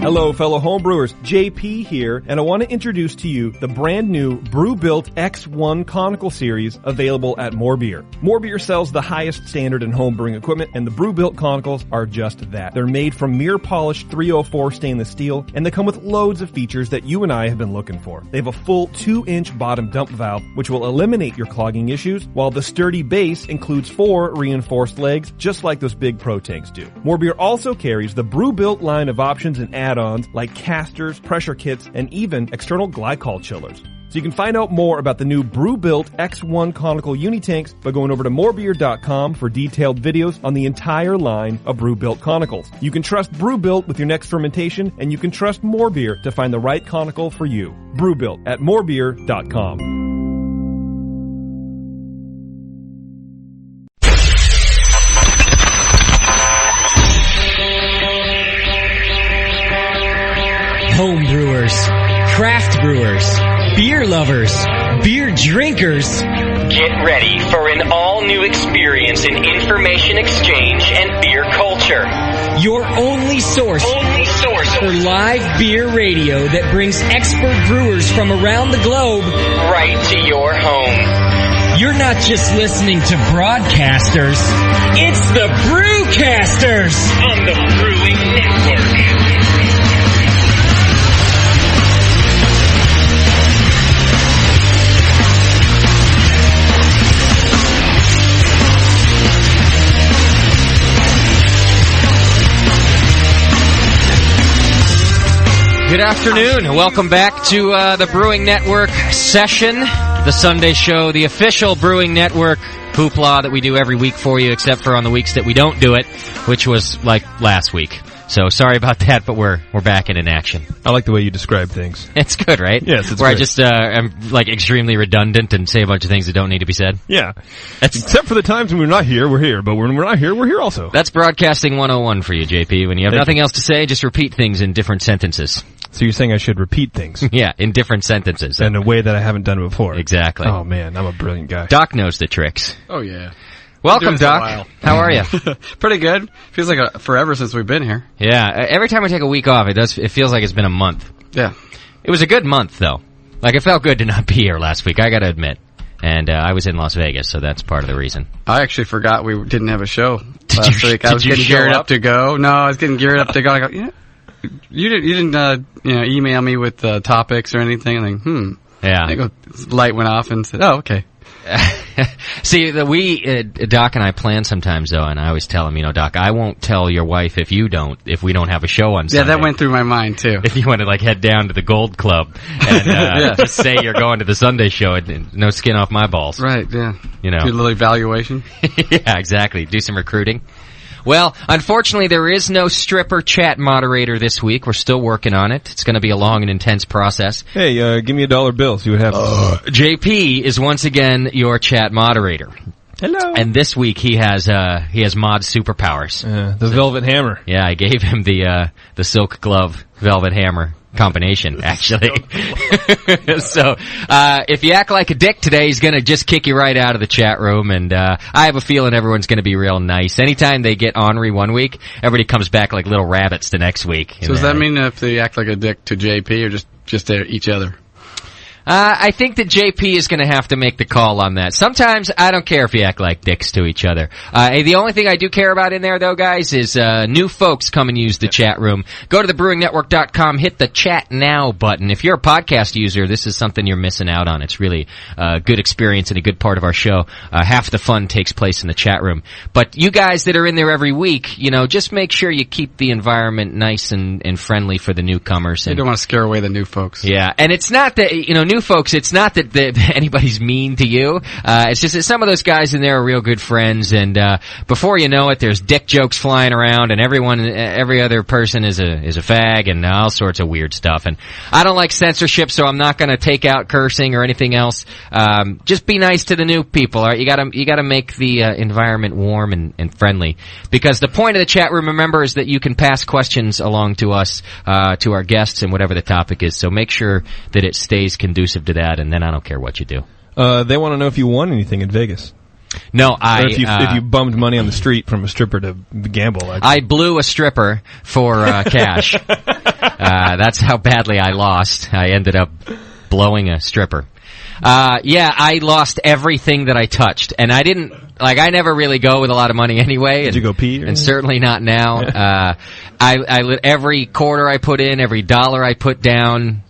Hello, fellow homebrewers. JP here, and I want to introduce to you the brand new Brew-Built X1 Conical Series available at More Beer. More Beer sells the highest standard in homebrewing equipment, and the Brew-Built Conicals are just that. They're made from mirror-polished 304 stainless steel, and they come with loads of features that you and I have been looking for. They have a full 2-inch bottom dump valve, which will eliminate your clogging issues, while the sturdy base includes 4 reinforced legs, just like those big Pro tanks do. More Beer also carries the Brew-Built line of options and add-ons like casters, pressure kits, and even external glycol chillers. So you can find out more about the new Brew-Built X1 Conical Unitanks by going over to morebeer.com for detailed videos on the entire line of Brew-Built Conicals. You can trust Brew-Built with your next fermentation, and you can trust More Beer to find the right conical for you. Brew-Built at morebeer.com. Home brewers, craft brewers, beer lovers, beer drinkers. Get ready for an all-new experience in information exchange and beer culture. Your only source for live beer radio that brings expert brewers from around the globe right to your home. You're not just listening to broadcasters, it's the Brewcasters on the Brewing Network. Good afternoon. Welcome back to the Brewing Network session, the Sunday show, the official Brewing Network hoopla that we do every week for you, except for on the weeks that we don't do it, which was like last week. So sorry about that, but we're back in action. I like the way you describe things. It's good, right? Yes, it's Where good. I just am like extremely redundant and say a bunch of things that don't need to be said. Yeah. Except for the times when we're not here, we're here. But when we're not here, we're here also. That's broadcasting 101 for you, JP. When you have nothing else to say, just repeat things in different sentences. So you're saying I should repeat things? Yeah, in different sentences. In a way that I haven't done before. Exactly. Oh, man, I'm a brilliant guy. Doc knows the tricks. Oh, yeah. Welcome, Doc. How are you? Pretty good. Feels like forever since we've been here. Yeah, every time I take a week off, it feels like it's been a month. Yeah. It was a good month, though. Like, it felt good to not be here last week, I gotta admit. And I was in Las Vegas, so that's part of the reason. I actually forgot we didn't have a show last week. I was getting geared up to go. No, I was getting geared up to go. I go, yeah. You didn't email me with topics or anything. I'm like, Yeah. I go, light went off and said, oh, okay. See, Doc and I plan sometimes, though, and I always tell him, Doc, I won't tell your wife if we don't have a show on Sunday. Yeah, that went through my mind, too. If you want to, head down to the Gold Club and just say you're going to the Sunday show and no skin off my balls. Right, yeah. Do a little evaluation. Yeah, exactly. Do some recruiting. Well, unfortunately, there is no stripper chat moderator this week. We're still working on it. It's going to be a long and intense process. Hey, give me $1 bill, see what happens. JP is once again your chat moderator. Hello. And this week he has mod superpowers. The Velvet Hammer. Yeah, I gave him the Silk Glove Velvet Hammer combination, actually. So, if you act like a dick today, he's gonna just kick you right out of the chat room, and I have a feeling everyone's gonna be real nice. Anytime they get ornery one week, everybody comes back like little rabbits the next week. So does that mean if they act like a dick to JP or just to each other? I think that JP is going to have to make the call on that. Sometimes I don't care if you act like dicks to each other. The only thing I do care about in there, though, guys, is new folks come and use the chat room. Go to thebrewingnetwork.com, hit the chat now button. If you're a podcast user, this is something you're missing out on. It's really a good experience and a good part of our show. Half the fun takes place in the chat room. But you guys that are in there every week, just make sure you keep the environment nice and friendly for the newcomers. You don't want to scare away the new folks. Yeah, and it's not that, new folks, it's not that anybody's mean to you. It's just that some of those guys in there are real good friends, and before you know it, there's dick jokes flying around, and every other person is a fag, and all sorts of weird stuff. And I don't like censorship, so I'm not going to take out cursing or anything else. Just be nice to the new people. All right, you got to make the environment warm and friendly, because the point of the chat room, remember, is that you can pass questions along to us, to our guests, and whatever the topic is. So make sure that it stays conducive to that, and then I don't care what you do. They want to know if you won anything in Vegas. No, or if you bummed money on the street from a stripper to gamble. I blew a stripper for cash. That's how badly I lost. I ended up blowing a stripper. I lost everything that I touched, and I never really go with a lot of money anyway. Did you go pee? And certainly not now. Every quarter I put in, every dollar I put down,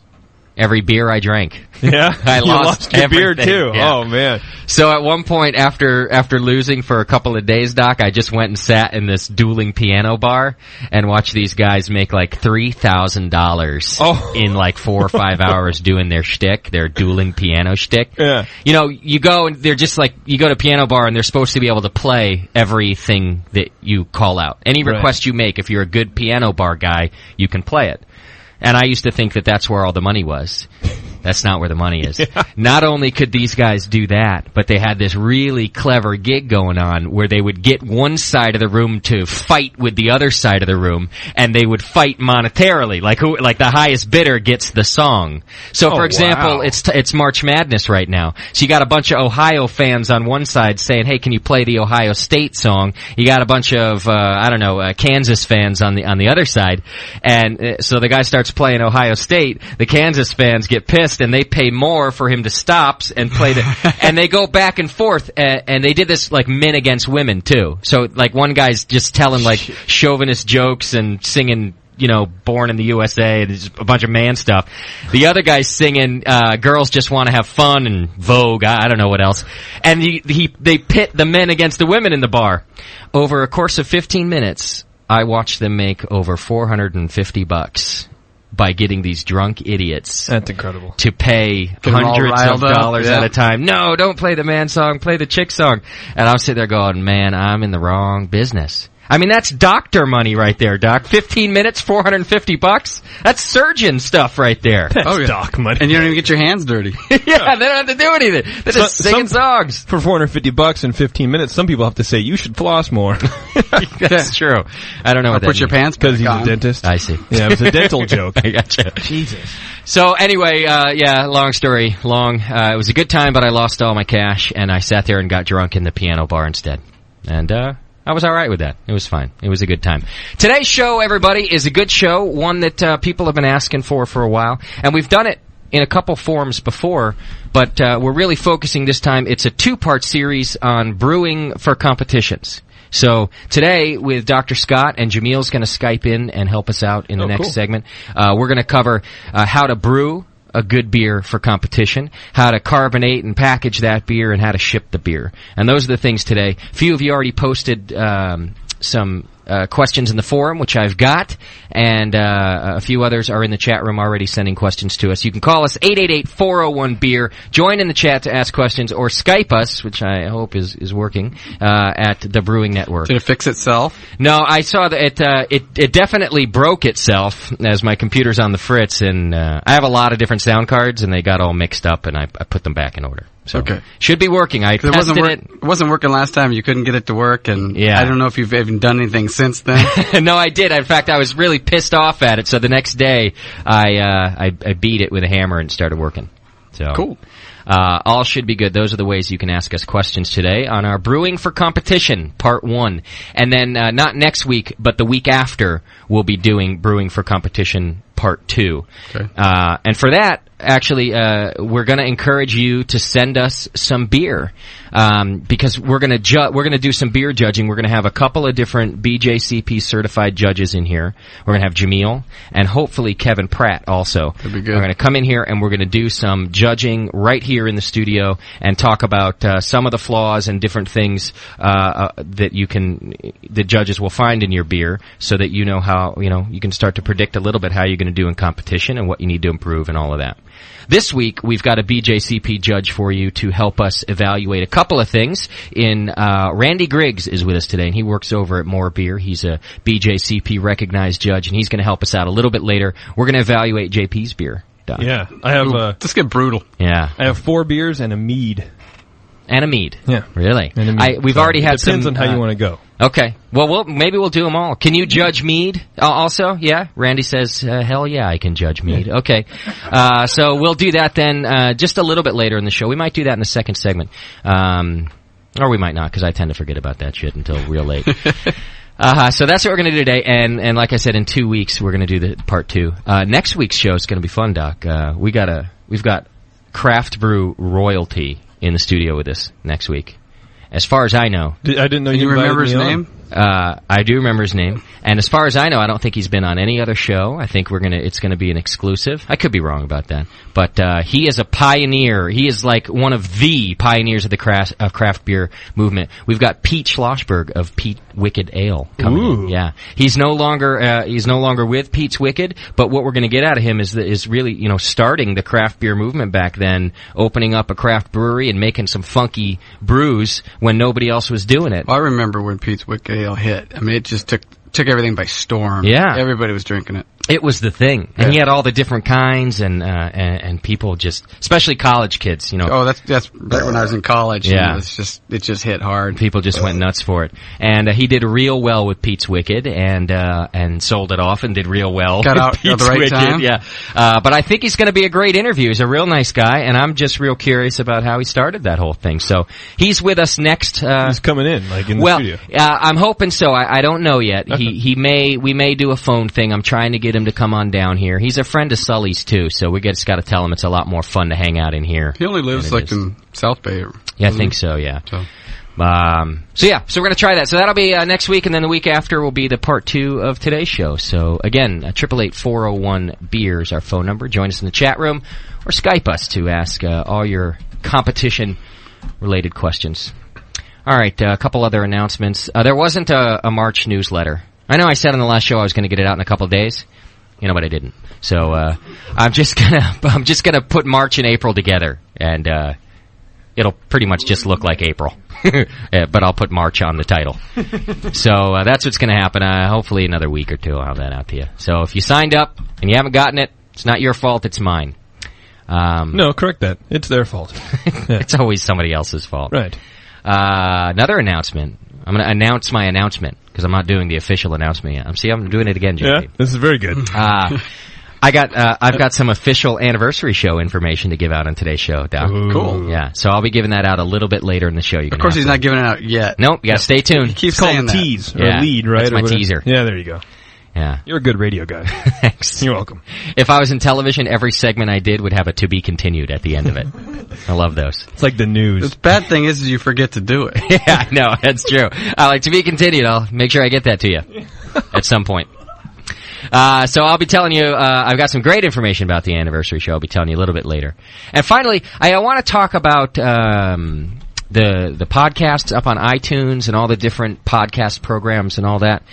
every beer I drank. Yeah, I lost your beer everything. too. Yeah. Oh man! So at one point, after losing for a couple of days, Doc, I just went and sat in this dueling piano bar and watched these guys make like $3,000 in like 4 or 5 hours doing their shtick, their dueling piano shtick. Yeah. You know, you go and they're just like, you go to a piano bar and they're supposed to be able to play everything that you call out. Any request you make, if you're a good piano bar guy, you can play it. And I used to think that that's where all the money was. That's not where the money is. Yeah. Not only could these guys do that, but they had this really clever gig going on where they would get one side of the room to fight with the other side of the room, and they would fight monetarily, like the highest bidder gets the song. So, for example, it's March Madness right now. So you got a bunch of Ohio fans on one side saying, "Hey, can you play the Ohio State song?" You got a bunch of Kansas fans on the other side, and so the guy starts playing Ohio State. The Kansas fans get pissed, and they pay more for him to stop and play and they go back and forth, and they did this like men against women too. So like one guy's just telling like chauvinist jokes and singing, you know, Born in the USA and just a bunch of man stuff. The other guy's singing Girls Just Want to Have Fun and Vogue, I don't know what else. And they pit the men against the women in the bar. Over a course of 15 minutes, I watched them make over $450 by getting these drunk idiots. That's incredible. To pay hundreds of dollars at a time. No, don't play the man song, play the chick song. And I'm sitting there going, man, I'm in the wrong business. I mean, that's doctor money right there, Doc. 15 minutes, $450? That's surgeon stuff right there. That's doc money. And you don't even get your hands dirty. Yeah, they don't have to do anything. They're just singing songs. For $450 in 15 minutes, some people have to say, you should floss more. That's true. I don't know what that means. Put your pants back on. Because he's a dentist. I see. Yeah, it was a dental joke. I gotcha. Jesus. So anyway, long story long. It was a good time, but I lost all my cash, and I sat there and got drunk in the piano bar instead. And, I was all right with that. It was fine. It was a good time. Today's show, everybody, is a good show, one that people have been asking for a while. And we've done it in a couple forms before, but we're really focusing this time. It's a 2-part series on brewing for competitions. So today, with Dr. Scott, and Jamil's going to Skype in and help us out in the next segment, we're going to cover how to brew a good beer for competition, how to carbonate and package that beer, and how to ship the beer. And those are the things today. A few of you already posted some questions in the forum, which I've got, and a few others are in the chat room already sending questions to us. You can call us 888-401-BEER, join in the chat to ask questions, or Skype us, which I hope is working, at the Brewing Network. Did it fix itself? No, I saw that it definitely broke itself as my computer's on the fritz, and I have a lot of different sound cards, and they got all mixed up, and I put them back in order. So should be working. I tested it. It wasn't working last time. You couldn't get it to work, and I don't know if you've even done anything since then. No, I did. In fact, I was really pissed off at it. So the next day, I beat it with a hammer and started working. So cool. All should be good. Those are the ways you can ask us questions today on our Brewing for Competition, Part 1. And then, not next week, but the week after, we'll be doing Brewing for Competition, Part 2. Okay. And for that, actually, we're going to encourage you to send us some beer, because we're going to do some beer judging. We're going to have a couple of different BJCP certified judges in here. We're going to have Jamil and hopefully Kevin Pratt also. That'd be good. We're going to come in here and we're going to do some judging right here in the studio and talk about some of the flaws and different things that the judges will find in your beer, so that you know how you can start to predict a little bit how you're going to do in competition and what you need to improve and all of that. This week, we've got a BJCP judge for you to help us evaluate a couple of things. Randy Griggs is with us today, and he works over at More Beer. He's a BJCP recognized judge, and he's going to help us out a little bit later. We're going to evaluate JP's beer, Doc. Yeah. I have... let's get brutal. Yeah. I have 4 beers and a mead. And a mead. Yeah. Really? And a mead. We've already had some... Depends on how you want to go. Okay. Well, maybe we'll do them all. Can you judge mead also? Yeah? Randy says, hell yeah, I can judge mead. Yeah. Okay. So we'll do that then just a little bit later in the show. We might do that in the second segment. Or we might not, because I tend to forget about that shit until real late. So that's what we're going to do today, and like I said, in 2 weeks we're going to do the part 2. Next week's show is going to be fun, Doc. We've got Craft Brew royalty in the studio with us next week. As far as I know. I didn't know you remember his name? I do remember his name, and as far as I know, I don't think he's been on any other show. I think it's going to be an exclusive. I could be wrong about that, but he is a pioneer. He is like one of the pioneers of the craft beer movement. We've got Pete Schlossberg of Pete Wicked Ale coming in. Yeah, he's no longer with Pete's Wicked, but what we're going to get out of him is really starting the craft beer movement back then, opening up a craft brewery and making some funky brews when nobody else was doing it. I remember when Pete's Wicked Ale hit. I mean, it just took everything by storm. Yeah. Everybody was drinking it. It was the thing. And he had all the different kinds and people just, especially college kids, Oh, that's right when I was in college. Yeah. It just hit hard. People just went nuts for it. And he did real well with Pete's Wicked and sold it off and did real well. Got out at the right time. Yeah. But I think he's going to be a great interview. He's a real nice guy, and I'm just real curious about how he started that whole thing. So he's with us next. He's coming in, in the studio. I'm hoping so. I don't know yet. Okay. We may do a phone thing. I'm trying to get him to come on down here. He's a friend of Sully's too, so we just got to tell him it's a lot more fun to hang out in here. He only lives in South Bay. Yeah, I think so. Yeah. So we're gonna try that. So that'll be next week, and then the week after will be the part 2 of today's show. So again, 888-401-BEER is our phone number. Join us in the chat room or Skype us to ask all your competition-related questions. All right, a couple other announcements. There wasn't a March newsletter. I know I said on the last show I was going to get it out in a couple of days, but I didn't. So I'm just gonna put March and April together, and it'll pretty much just look like April, but I'll put March on the title. So that's what's going to happen. Hopefully another week or two I'll have that out to you. So if you signed up and you haven't gotten it, it's not your fault, it's mine. No, correct that. It's their fault. Yeah. It's always somebody else's fault. Right. Another announcement. I'm going to announce my announcement, because I'm not doing the official announcement yet. I'm doing it again, JP. Yeah, this is very good. I've got some official anniversary show information to give out on today's show, Doc. Ooh. Cool. Yeah, so I'll be giving that out a little bit later in the show. Of course, he's not giving it out yet. Nope, you got to stay tuned. He keeps it's called saying a tease or yeah, lead, right? That's my teaser. Yeah, there you go. Yeah. You're a good radio guy. Thanks. You're welcome. If I was in television, every segment I did would have a to be continued at the end of it. I love those. It's like the news. The bad thing is you forget to do it. Yeah, I know. That's true. I like to be continued. I'll make sure I get that to you at some point. So I'll be telling you, I've got some great information about the anniversary show. I'll be telling you a little bit later. And finally, I want to talk about the podcasts up on iTunes and all the different podcast programs and all that.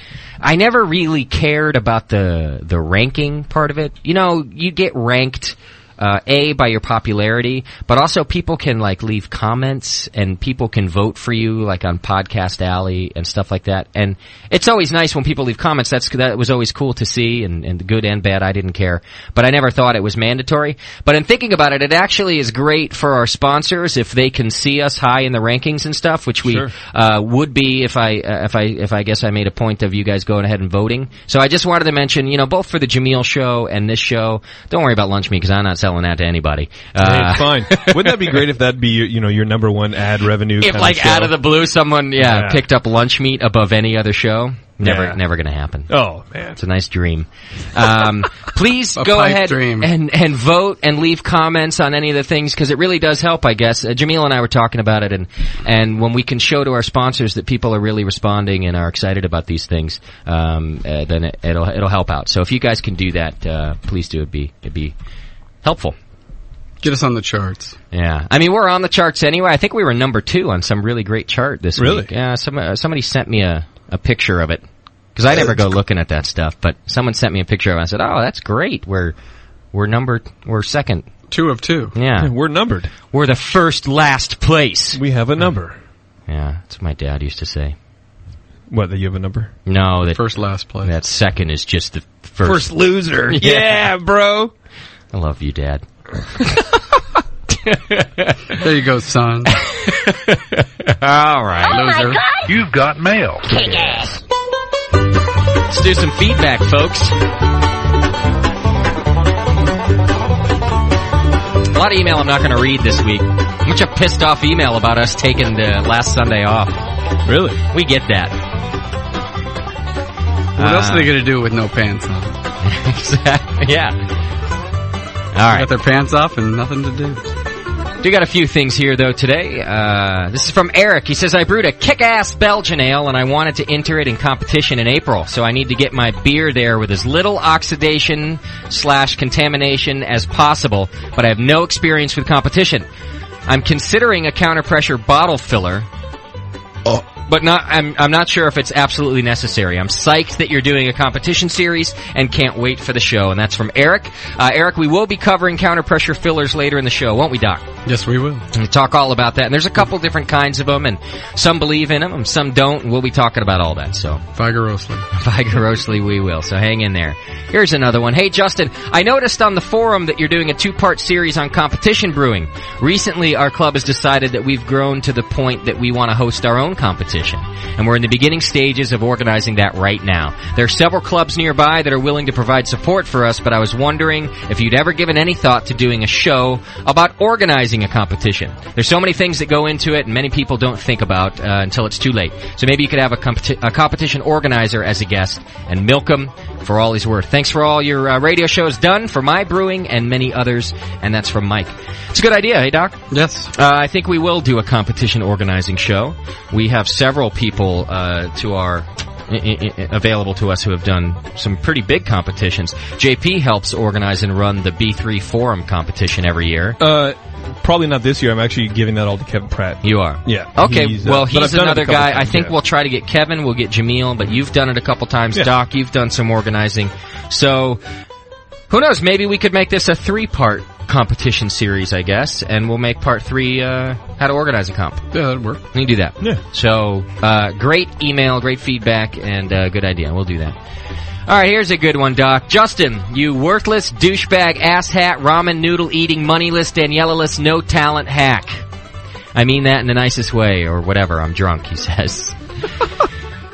I never really cared about the ranking part of it. You get ranked by your popularity, but also people can leave comments and people can vote for you on Podcast Alley and stuff like that. And it's always nice when people leave comments. That was always cool to see, and the good and bad, I didn't care. But I never thought it was mandatory. But in thinking about it, it actually is great for our sponsors if they can see us high in the rankings and stuff, which we would be if I guess I made a point of you guys going ahead and voting. So I just wanted to mention, both for the Jameel show and this show, don't worry about Lunch Meat because I'm not selling that to anybody. Hey, fine. Wouldn't that be great if that'd be your number one ad revenue? If out of the blue someone picked up Lunch Meat above any other show, never going to happen. Oh man, it's a nice dream. Please go ahead and vote and leave comments on any of the things because it really does help. I guess Jameel and I were talking about it, and when we can show to our sponsors that people are really responding and are excited about these things, then it'll help out. So if you guys can do that, please do. It'd be helpful. Get us on the charts. Yeah. I mean, we're on the charts anyway. I think we were number 2 on some really great chart this week. Yeah, somebody sent me a picture of it. Because I never go looking at that stuff, but someone sent me a picture of it. I said, "Oh, that's great. We're second. 2 of 2. Yeah. We're numbered. We're the last place. We have a number." Yeah, that's what my dad used to say. What, that you have a number? No, that last place. That second is just the first loser. Yeah, bro. I love you, Dad. There you go, son. All right, loser. You've got mail. Kick ass. Let's do some feedback, folks. A lot of email I'm not going to read this week. Much a pissed off email about us taking the last Sunday off. Really? We get that. What else are they going to do with no pants on? Exactly. Yeah. All right. Got their pants off and nothing to do. We got a few things here, though, today. This is from Eric. He says, I brewed a kick-ass Belgian ale, and I wanted to enter it in competition in April, so I need to get my beer there with as little oxidation/contamination as possible, but I have no experience with competition. I'm considering a counter-pressure bottle filler, but I'm not sure if it's absolutely necessary. I'm psyched that you're doing a competition series and can't wait for the show. And that's from Eric. Eric, we will be covering counter-pressure fillers later in the show, won't we, Doc? Yes, we will. And we'll talk all about that. And there's a couple different kinds of them, and some believe in them, and some don't, and we'll be talking about all that. So vigorously we will. So hang in there. Here's another one. Hey, Justin, I noticed on the forum that you're doing a 2-part series on competition brewing. Recently, our club has decided that we've grown to the point that we want to host our own competition. And we're in the beginning stages of organizing that right now. There are several clubs nearby that are willing to provide support for us, but I was wondering if you'd ever given any thought to doing a show about organizing a competition. There's so many things that go into it, and many people don't think about until it's too late. So maybe you could have a competition organizer as a guest and milk him for all he's worth. Thanks for all your radio shows done for my brewing and many others, and that's from Mike. It's a good idea, hey, Doc? Yes. I think we will do a competition organizing show. We have several people available to us who have done some pretty big competitions. JP helps organize and run the B3 Forum competition every year. Probably not this year. I'm actually giving that all to Kevin Pratt. You are? Yeah. Okay, he's another guy. Times, I think we'll try to get Kevin, we'll get Jameel, but you've done it a couple times. Yeah. Doc, you've done some organizing. So, who knows? Maybe we could make this a 3-part competition series, I guess, and we'll make part 3 how to organize a comp. Yeah, that'd work. We can do that. Yeah. So, great email, great feedback, and good idea. We'll do that. All right, here's a good one, Doc. Justin, you worthless, douchebag, asshat, ramen noodle-eating, moneyless, Daniela-less, no-talent hack. I mean that in the nicest way, or whatever. I'm drunk, he says.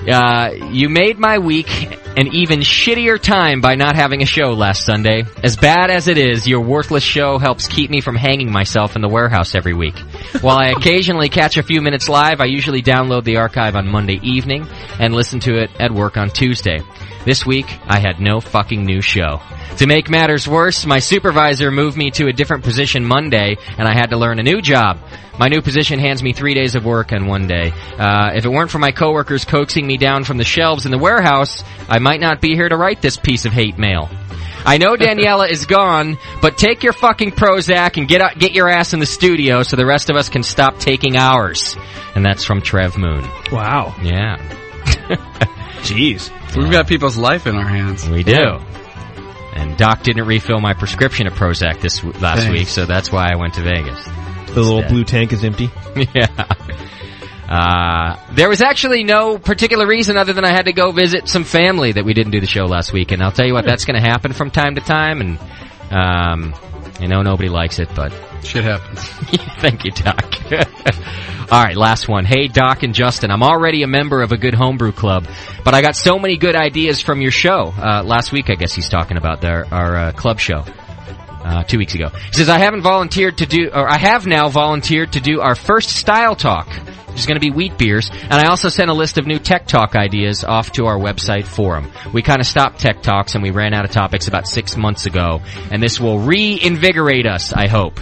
You made my week an even shittier time by not having a show last Sunday. As bad as it is, your worthless show helps keep me from hanging myself in the warehouse every week. While I occasionally catch a few minutes live, I usually download the archive on Monday evening and listen to it at work on Tuesday. This week, I had no fucking new show. To make matters worse, my supervisor moved me to a different position Monday, and I had to learn a new job. My new position hands me 3 days of work on one day. If it weren't for my coworkers coaxing me down from the shelves in the warehouse, I might not be here to write this piece of hate mail. I know Daniela is gone, but take your fucking Prozac and get your ass in the studio so the rest of us can stop taking ours. And that's from Trev Moon. Wow. Yeah. Jeez. We've got people's life in our hands. We do. And Doc didn't refill my prescription of Prozac last week, so that's why I went to Vegas. The little blue tank is empty? Yeah. There was actually no particular reason other than I had to go visit some family that we didn't do the show last week. And I'll tell you what, that's going to happen from time to time. And I know nobody likes it, but shit happens. Thank you, Doc. All right, last one. Hey, Doc and Justin, I'm already a member of a good homebrew club, but I got so many good ideas from your show. Last week, I guess he's talking about our club show. 2 weeks ago. He says, I have now volunteered to do our first style talk, which is going to be wheat beers, and I also sent a list of new tech talk ideas off to our website forum. We kind of stopped tech talks and we ran out of topics about 6 months ago, and this will reinvigorate us, I hope.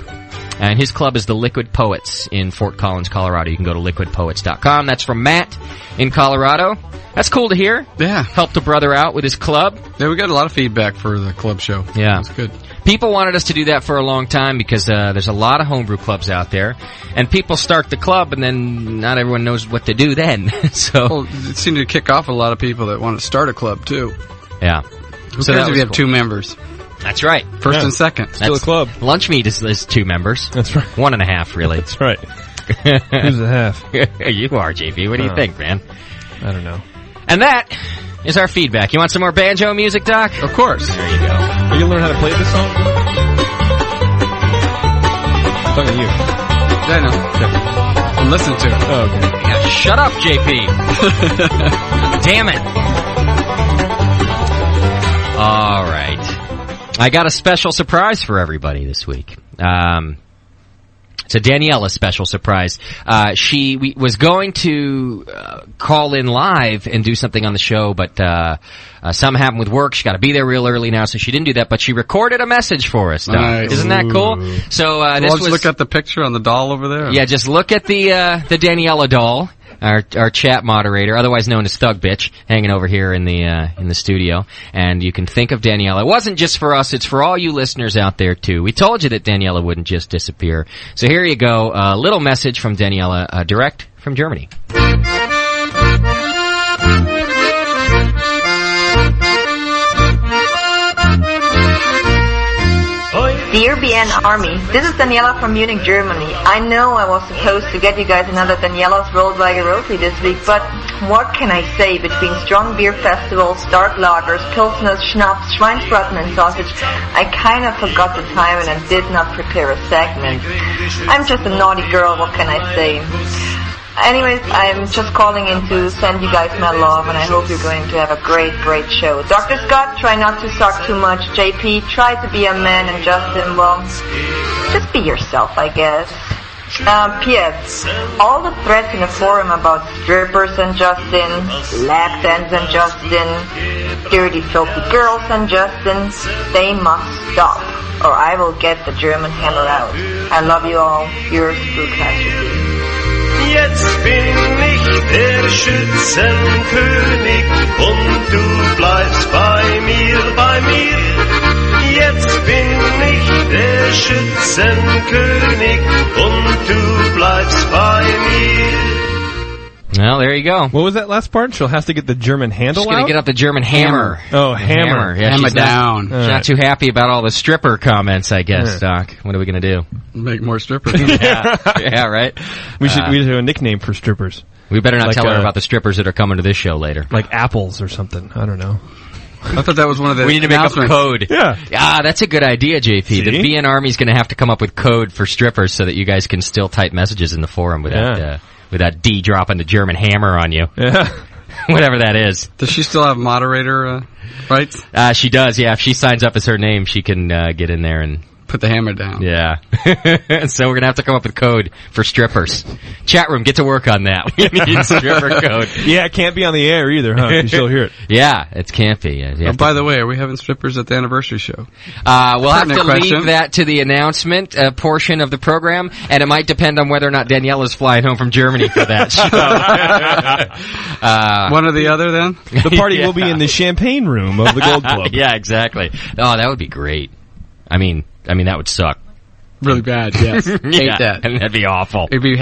And his club is the Liquid Poets in Fort Collins, Colorado. You can go to liquidpoets.com. That's from Matt in Colorado. That's cool to hear. Yeah. Helped a brother out with his club. Yeah, we got a lot of feedback for the club show. Yeah. That's good. People wanted us to do that for a long time because there's a lot of homebrew clubs out there, and people start the club, and then not everyone knows what to do then. Well, it seemed to kick off a lot of people that want to start a club, too. Yeah. Who cares if you have 2 members? That's right. First and second. Still a club. Lunch meat is 2 members. That's right. 1.5, really. That's right. Who's the half? You are, JP. What do you think, man? I don't know. And that is our feedback. You want some more banjo music, Doc? Of course. There you go. Are you going to learn how to play this song? I'm talking to you. Yeah, I know. I'm listening to it. Oh, okay. Yeah, shut up, JP. Damn it. All right. I got a special surprise for everybody this week. It's a Daniela special surprise. She was going to call in live and do something on the show, but something happened with work. She got to be there real early now, so she didn't do that. But she recorded a message for us. Nice. Isn't that cool? So this was. Look at the picture on the doll over there. Yeah, just look at the Daniela doll. Our chat moderator, otherwise known as Thug Bitch, hanging over here in the studio, and you can think of Daniela. It wasn't just for us; it's for all you listeners out there too. We told you that Daniela wouldn't just disappear. So here you go, a little message from Daniela, direct from Germany. Dear BN Army, this is Daniela from Munich, Germany. I know I was supposed to get you guys another Daniela's Rollweiger Roti this week, but what can I say? Between strong beer festivals, dark lagers, pilsners, schnapps, Schweinsbraten and sausage, I kind of forgot the time and I did not prepare a segment. I'm just a naughty girl, what can I say? Anyways, I'm just calling in to send you guys my love, and I hope you're going to have a great, great show. Dr. Scott, try not to suck too much. JP, try to be a man, and Justin, well, just be yourself, I guess. P.S. All the threads in the forum about strippers and Justin, lap dance and Justin, dirty, filthy girls and Justin, they must stop, or I will get the German hammer out. I love you all. Yours, Brewcaster. Jetzt bin ich der Schützenkönig und du bleibst bei mir. Jetzt bin ich der Schützenkönig und du bleibst bei mir. Well, there you go. What was that last part? She'll have to get the German handle She's going to get out the German hammer. Oh, hammer. Yeah, hammer down. She's not too happy about all the stripper comments, I guess, Doc. What are we going to do? Make more strippers. Yeah, right? We should have a nickname for strippers. We better not tell her about the strippers that are coming to this show later. Like apples or something. I don't know. I thought that was one of the We need to make up a code. Yeah. Ah, that's a good idea, JP. See? The BN Army's going to have to come up with code for strippers so that you guys can still type messages in the forum without D dropping the German hammer on you. Yeah. Whatever that is. Does she still have moderator rights? She does, yeah. If she signs up as her name, she can get in there and put the hammer down. Yeah. So we're going to have to come up with code for strippers. Chat room, get to work on that. We need stripper code. Yeah, it can't be on the air either, huh? Because she'll hear it. Yeah, it can't be. By the way, are we having strippers at the anniversary show? We'll have to leave that to the announcement portion of the program, and it might depend on whether or not Daniela's flying home from Germany for that show. One or the other, then? The party will be in the champagne room of the Gold Club. Yeah, exactly. Oh, that would be great. I mean, that would suck. Really bad, yes. Yeah, hate that. And that'd be awful. It'd be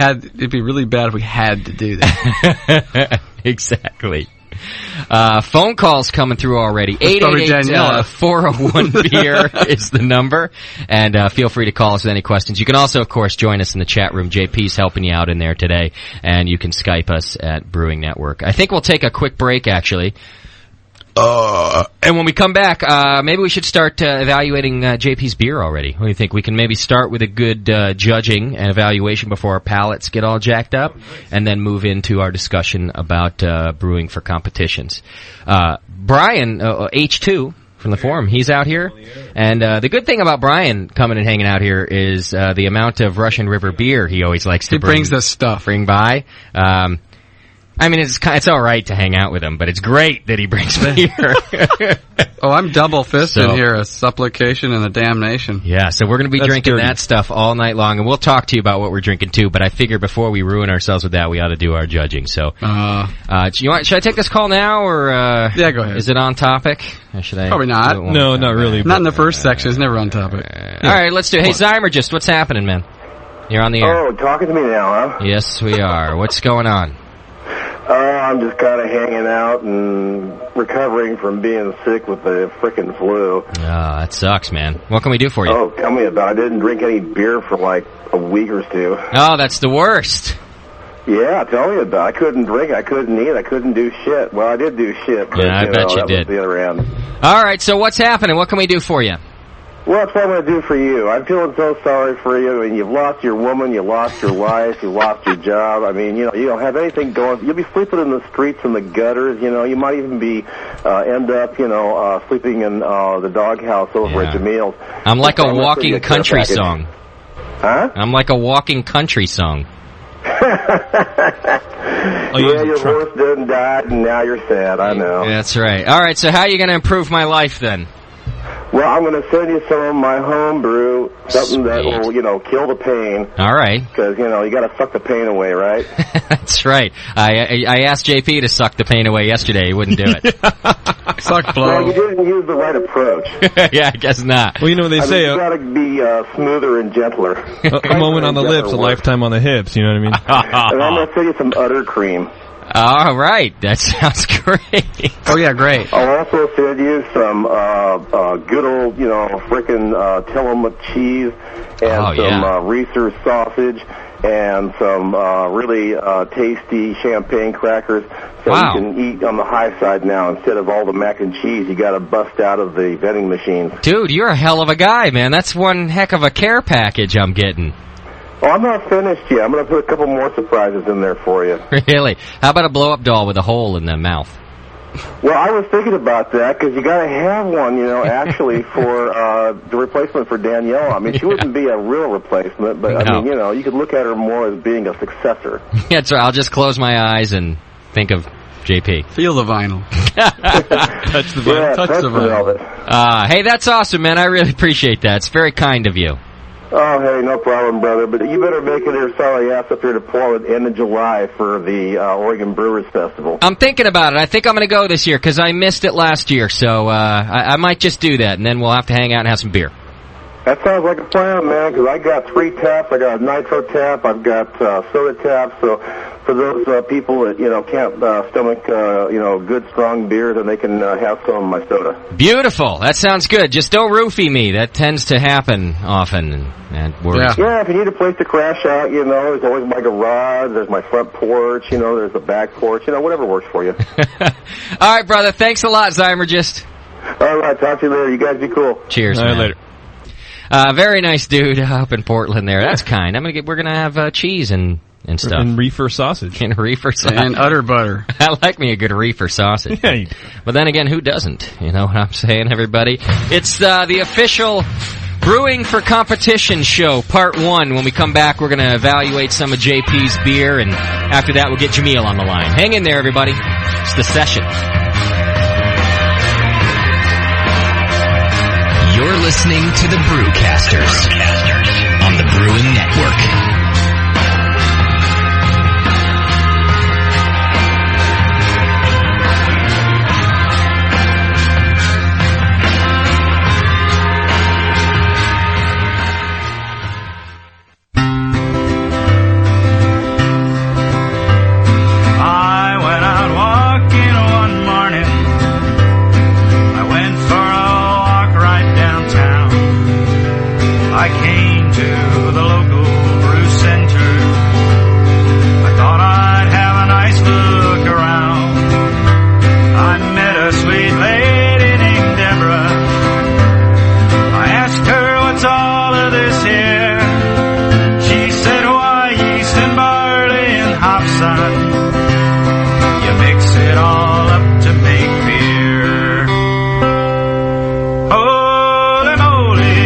really bad if we had to do that. Exactly. Phone calls coming through already. 888-401-BEER is the number. And feel free to call us with any questions. You can also, of course, join us in the chat room. JP's helping you out in there today. And you can Skype us at Brewing Network. I think we'll take a quick break, actually. And when we come back, maybe we should start evaluating JP's beer already. What do you think? We can maybe start with a good judging and evaluation before our palates get all jacked up, and then move into our discussion about brewing for competitions. Brian, H2 from the forum, he's out here. And the good thing about Brian coming and hanging out here is the amount of Russian River beer he always likes to brings the stuff. Bring by. I mean, it's all right to hang out with him, but it's great that he brings beer. Oh, I'm double-fisted here, a supplication and a damnation. Yeah, so we're going to be drinking that stuff all night long, and we'll talk to you about what we're drinking, too, but I figure before we ruin ourselves with that, we ought to do our judging. So, should I take this call now, or yeah, go ahead. Is it on topic? Or should I? Probably not. No, not really. Not in the first section. It's never on topic. All right, let's do it. Hey, Zymergist, what's happening, man? You're on the air. Oh, talking to me now, huh? Yes, we are. What's going on? I'm just kind of hanging out and recovering from being sick with the frickin' flu. Oh, that sucks, man. What can we do for you? Oh, tell me about it. I didn't drink any beer for like a week or two. Oh, that's the worst. Yeah, tell me about it. I couldn't drink, I couldn't eat, I couldn't do shit. Well, I did do shit, but I bet you that did. was the other end. All right, so what's happening? What can we do for you? Well, that's what I'm going to do for you. I'm feeling so sorry for you. I mean, you've lost your woman, you lost your wife, you lost your job. I mean, you don't have anything going. You'll be sleeping in the streets and the gutters. You might even be end up, sleeping in the doghouse over at Jamil's. I'm like a walking country song. Huh? I'm like a walking country song. Your horse done died, and now you're sad. I know. That's right. All right, so how are you going to improve my life then? Well, I'm going to send you some of my homebrew, something that will, kill the pain. All right. Because, you got to suck the pain away, right? That's right. I asked JP to suck the pain away yesterday. He wouldn't do it. Suck blow. Well, you didn't use the right approach. Yeah, I guess not. Well, they say... you got to be smoother and gentler. A moment on the lips, a lifetime on the hips, you know what I mean? And I'm going to send you some udder cream. All right. That sounds great. Oh, yeah, great. I'll also send you some good old, frickin' Tillamook cheese and some Reese's sausage and some really tasty champagne crackers. So you can eat on the high side now. Instead of all the mac and cheese, you got to bust out of the vending machines. Dude, you're a hell of a guy, man. That's one heck of a care package I'm getting. Oh, I'm not finished yet. I'm going to put a couple more surprises in there for you. Really? How about a blow-up doll with a hole in the mouth? Well, I was thinking about that because you got to have one, actually for the replacement for Danielle. I mean, she wouldn't be a real replacement, but I mean, you could look at her more as being a successor. Yeah, so I'll just close my eyes and think of JP. Feel the vinyl. Touch the vinyl. Yeah, touch the velvet. Hey, that's awesome, man. I really appreciate that. It's very kind of you. Oh, hey, no problem, brother. But you better make it your sorry ass up here to Portland end of July for the Oregon Brewers Festival. I'm thinking about it. I think I'm going to go this year because I missed it last year. So I might just do that, and then we'll have to hang out and have some beer. That sounds like a plan, man, because I got 3 taps. I got a nitro tap. I've got soda taps. So for those people that, can't stomach, good, strong beer, then they can have some of my soda. Beautiful. That sounds good. Just don't roofie me. That tends to happen often. And worries. Yeah, if you need a place to crash out, there's always my garage. There's my front porch. There's the back porch. Whatever works for you. All right, brother. Thanks a lot, Zymergist. All right. Talk to you later. You guys be cool. Cheers, man. All right, later. Very nice dude up in Portland there. That's kind. We're gonna have cheese and stuff. And reefer sausage. And reefer sausage. And udder butter. I like me a good reefer sausage. Yeah, you do. But then again, who doesn't? You know what I'm saying, everybody? It's the official Brewing for Competition show, part 1. When we come back, we're gonna evaluate some of JP's beer, and after that, we'll get Jameel on the line. Hang in there, everybody. It's the session. You're listening to the Brewcasters on the Brewing Network. I came to the local brew center. I thought I'd have a nice look around. I met a sweet lady named Deborah. I asked her, what's all of this here? She said, why, yeast and barley and hops, son. You mix it all up to make beer. Holy moly.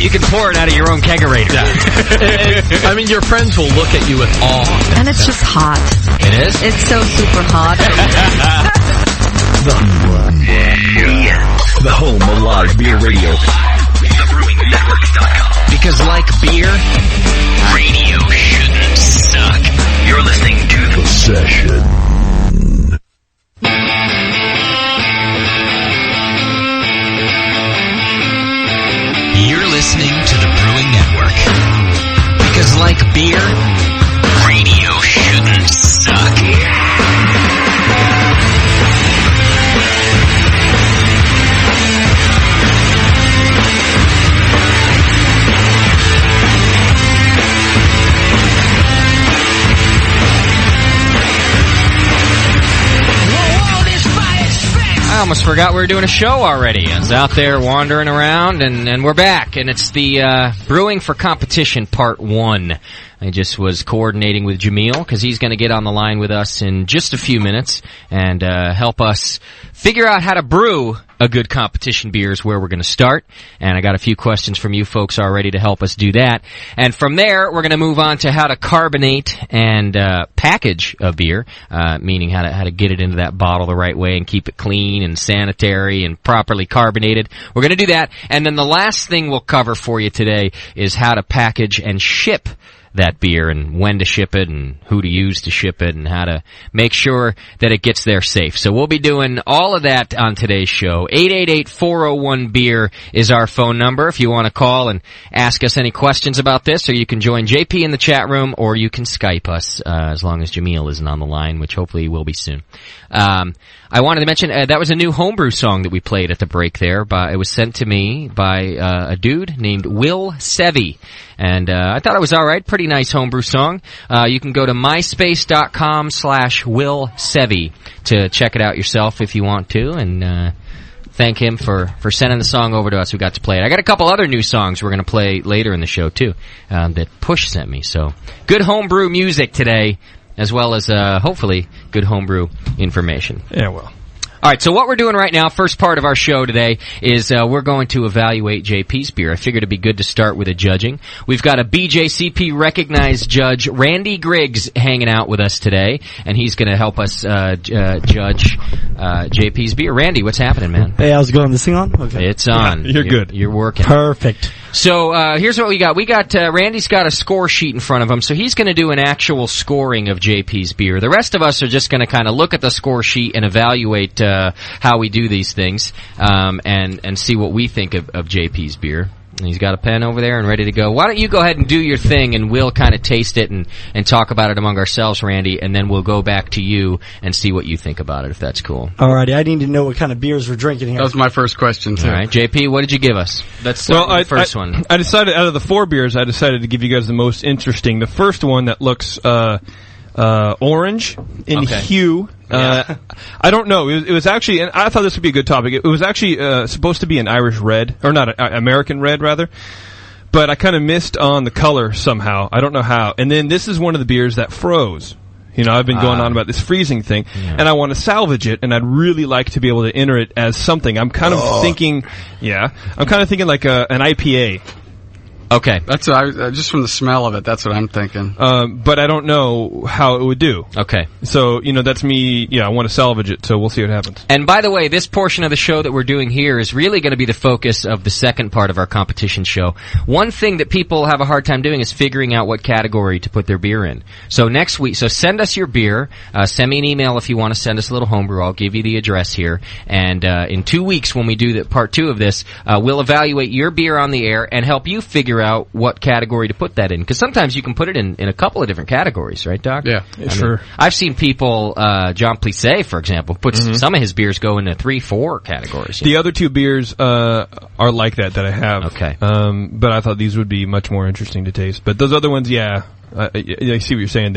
you can pour it out of your own kegerator. I mean, your friends will look at you with awe. And it's just hot. It is? It's so super hot. The home of live beer radio. TheBrewingNetwork.com. Because like beer, radio shouldn't suck. You're listening to The Session. You're listening to the Brewing Network. Because like beer, radio shouldn't suck. I almost forgot we were doing a show already. I was out there wandering around, and we're back. And it's the Brewing for Competition Part 1. I just was coordinating with Jameel, because he's going to get on the line with us in just a few minutes and help us figure out how to brew a good competition beer is where we're going to start. And I got a few questions from you folks already to help us do that. And from there, we're going to move on to how to carbonate and package a beer, meaning how to get it into that bottle the right way and keep it clean and sanitary and properly carbonated. We're going to do that. And then the last thing we'll cover for you today is how to package and ship that beer and when to ship it and who to use to ship it and how to make sure that it gets there safe. So we'll be doing all of that on today's show. 888-401-BEER is our phone number if you want to call and ask us any questions about this, or you can join JP in the chat room, or you can Skype us as long as Jameel isn't on the line, which hopefully he will be soon. I wanted to mention that was a new Homebrew song that we played at the break there. It was sent to me by a dude named Will Sevy. And I thought it was all right. Pretty nice Homebrew song. You can go to myspace.com/Will Sevy to check it out yourself if you want to. And thank him for sending the song over to us. We got to play it. I got a couple other new songs we're going to play later in the show, too, that Push sent me. So good Homebrew music today, as well as, hopefully, good homebrew information. Yeah, well. All right, so what we're doing right now, first part of our show today, is we're going to evaluate JP's beer. I figured it'd be good to start with a judging. We've got a BJCP recognized judge, Randy Griggs, hanging out with us today, and he's going to help us judge JP's beer. Randy, what's happening, man? Hey, how's it going? This thing on? Okay. It's on. You're good. You're working. Perfect. So here's what we got. Randy's got a score sheet in front of him, so he's going to do an actual scoring of JP's beer. The rest of us are just going to kind of look at the score sheet and evaluate how we do these things, and see what we think of JP's beer. And he's got a pen over there and ready to go. Why don't you go ahead and do your thing, and we'll kind of taste it and talk about it among ourselves, Randy, and then we'll go back to you and see what you think about it, if that's cool. Alrighty, I need to know what kind of beers we're drinking here. That was my first question, too. All right, JP, what did you give us? Let's start with the first one. I decided, out of the 4 beers, I decided to give you guys the most interesting. The first one that looks orange in hue. Yeah. I don't know. It was actually, and I thought this would be a good topic. It was actually supposed to be an Irish red, or not, American red rather. But I kind of missed on the color somehow. I don't know how. And then this is one of the beers that froze. You know, I've been going on about this freezing thing, and I want to salvage it, and I'd really like to be able to enter it as something. I'm kind of thinking, like an IPA. Okay. That's just from the smell of it, that's what I'm thinking. But I don't know how it would do. Okay. So, that's me, I want to salvage it, so we'll see what happens. And by the way, this portion of the show that we're doing here is really going to be the focus of the second part of our competition show. One thing that people have a hard time doing is figuring out what category to put their beer in. So next week, send us your beer, send me an email if you want to send us a little homebrew. I'll give you the address here. And in 2 weeks, when we do the part 2 of this, we'll evaluate your beer on the air and help you figure out what category to put that in. Because sometimes you can put it in a couple of different categories, right, Doc? Yeah, sure. I've seen people, John Plissé, for example, some of his beers go into 3-4 categories. The other 2 beers are like that I have. Okay. But I thought these would be much more interesting to taste. But those other ones, I see what you're saying.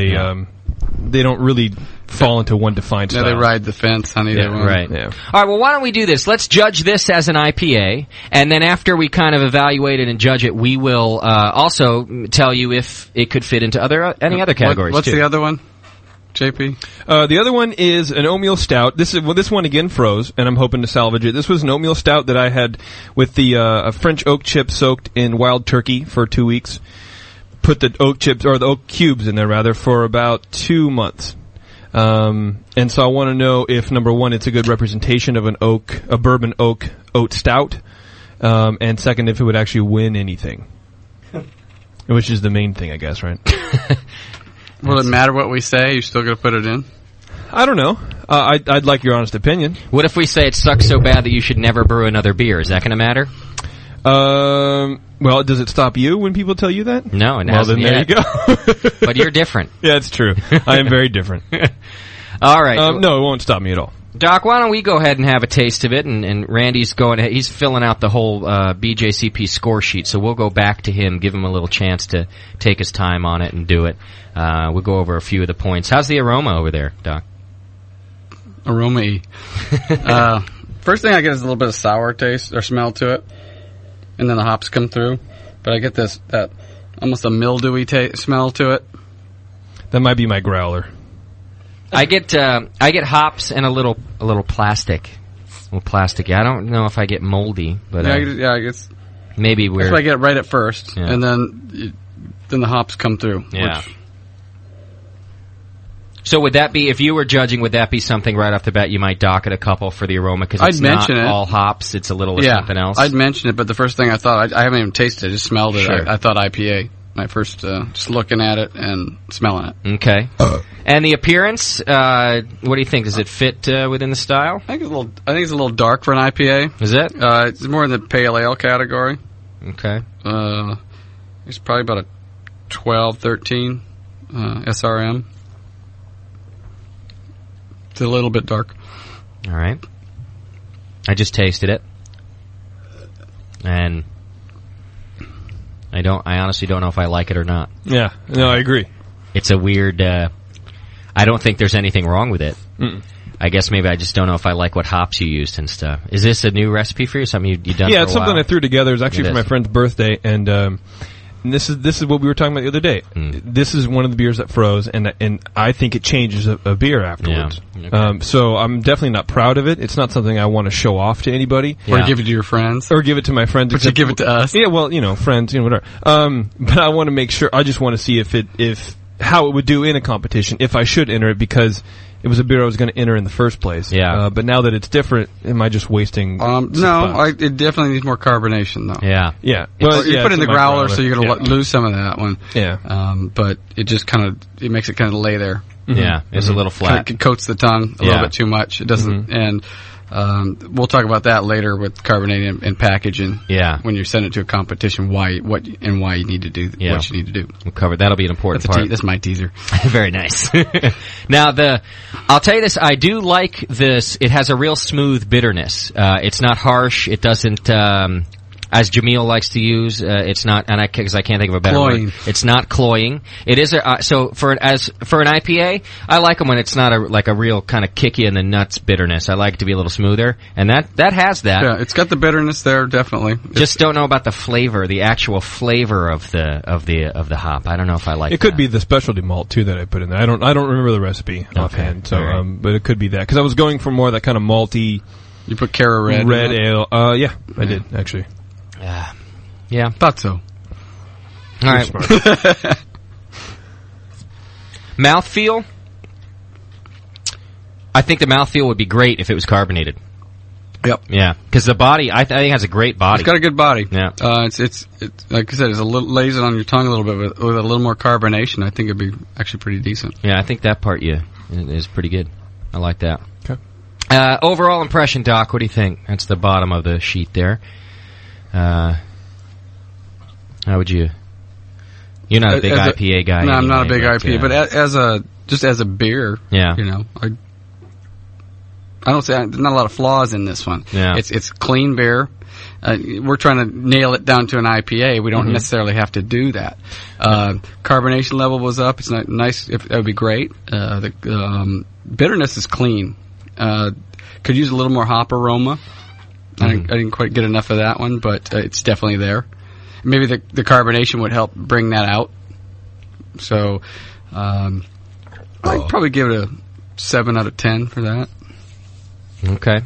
They don't really fall into one defined style. Yeah, they ride the fence on either one. Right. Yeah. All right, well, why don't we do this? Let's judge this as an IPA, and then after we kind of evaluate it and judge it, we will also tell you if it could fit into any other categories, What's too. the other one? JP? The other one is an oatmeal stout. This one again froze, and I'm hoping to salvage it. This was an oatmeal stout that I had with the French oak chip soaked in wild turkey for 2 weeks. Put the oak chips, or the oak cubes in there rather, for about 2 months. And so I want to know if, number one, it's a good representation of a bourbon oak oat stout, and second, if it would actually win anything. Which is the main thing, I guess, right? Will it matter what we say? You're still going to put it in? I don't know. I'd like your honest opinion. What if we say it sucks so bad that you should never brew another beer? Is that going to matter? Well, does it stop you when people tell you that? No, it well, hasn't then yet. there you go. But you're different. Yeah, it's true. I am very different. All right. No, it won't stop me at all. Doc, why don't we go ahead and have a taste of it? And Randy's going ahead. He's filling out the whole BJCP score sheet, so we'll go back to him, give him a little chance to take his time on it and do it. We'll go over a few of the points. How's the aroma over there, Doc? Aroma-y. First thing I get is a little bit of sour taste or smell to it, and then the hops come through. But I get that almost a mildewy smell to it. That might be my growler. I get hops and a little plastic. A little plastic. I don't know if I get moldy, but I guess maybe that's what I get right at first, and then the hops come through. Yeah. So would that be, if you were judging, would that be something right off the bat you might dock it a couple for the aroma? Because it's not all hops, it's a little of something else. I'd mention it, but the first thing I thought, I haven't even tasted it, I just smelled it. Sure. I thought IPA. My first, just looking at it and smelling it. Okay. And the appearance, what do you think? Does it fit within the style? I think it's a little dark for an IPA. Is it? It's more in the pale ale category. Okay. It's probably about a 12, 13 SRM. It's a little bit dark. All right. I just tasted it, and I honestly don't know if I like it or not. Yeah. No, I agree. It's a weird. I don't think there's anything wrong with it. Mm-mm. I guess maybe I just don't know if I like what hops you used and stuff. Is this a new recipe for you? Something you've done? Yeah, for it's a something while? I threw together. It's actually for my friend's birthday, and this is what we were talking about the other day. This is one of the beers that froze, and I think it changes a beer afterwards. Yeah. Okay. So I'm definitely not proud of it. It's not something I want to show off to anybody, or give it to your friends, or give it to my friends. But you give it to us. Yeah, well, friends, whatever. But I want to make sure. I just want to see how it would do in a competition if I should enter it, because it was a beer I was going to enter in the first place. Yeah. But now that it's different, am I just wasting? No, it definitely needs more carbonation, though. Yeah. Yeah. Well, you put it in the growler, so you're going to lose some of that one. Yeah. But it just it makes it kind of lay there. Mm-hmm. Yeah, it's a little flat. It coats the tongue a little bit too much. It doesn't, and we'll talk about that later with carbonating and packaging. Yeah. When you send it to a competition, why you need to do what you need to do. We'll cover that'll be an important part. That's my teaser. Very nice. Now I'll tell you this. I do like this. It has a real smooth bitterness. It's not harsh. It doesn't. As Jameel likes to use, it's not, because I can't think of a better word. It's not cloying. It is so for an IPA, I like them when it's not a real kind of kick you in the nuts bitterness. I like it to be a little smoother, and that has that. Yeah, it's got the bitterness there, definitely. Just don't know about the flavor, the actual flavor of the hop. I don't know if I like. It could be the specialty malt too that I put in there. I don't remember the recipe offhand. So, right. But it could be that, because I was going for more of that kind of malty. You put Cara Red ale. Yeah, I did actually. Yeah. Thought so. All right. Mouthfeel. I think the mouthfeel would be great if it was carbonated. Yep. Yeah, because the body, I think, has a great body. It's got a good body. Yeah. It's like I said, lays it on your tongue a little bit with a little more carbonation. I think it'd be actually pretty decent. Yeah, I think that part is pretty good. I like that. Okay. Overall impression, Doc. What do you think? That's the bottom of the sheet there. How would you? You're not a big IPA guy. No, I'm not a big IPA, but as a beer, yeah, I don't say there's not a lot of flaws in this one. Yeah. It's clean beer. We're trying to nail it down to an IPA. We don't necessarily have to do that. Carbonation level was up. It's not nice. That would be great. The bitterness is clean. Could use a little more hop aroma. I didn't quite get enough of that one, but it's definitely there. Maybe the carbonation would help bring that out. So, I I'd probably give it a 7 out of 10 for that. Okay.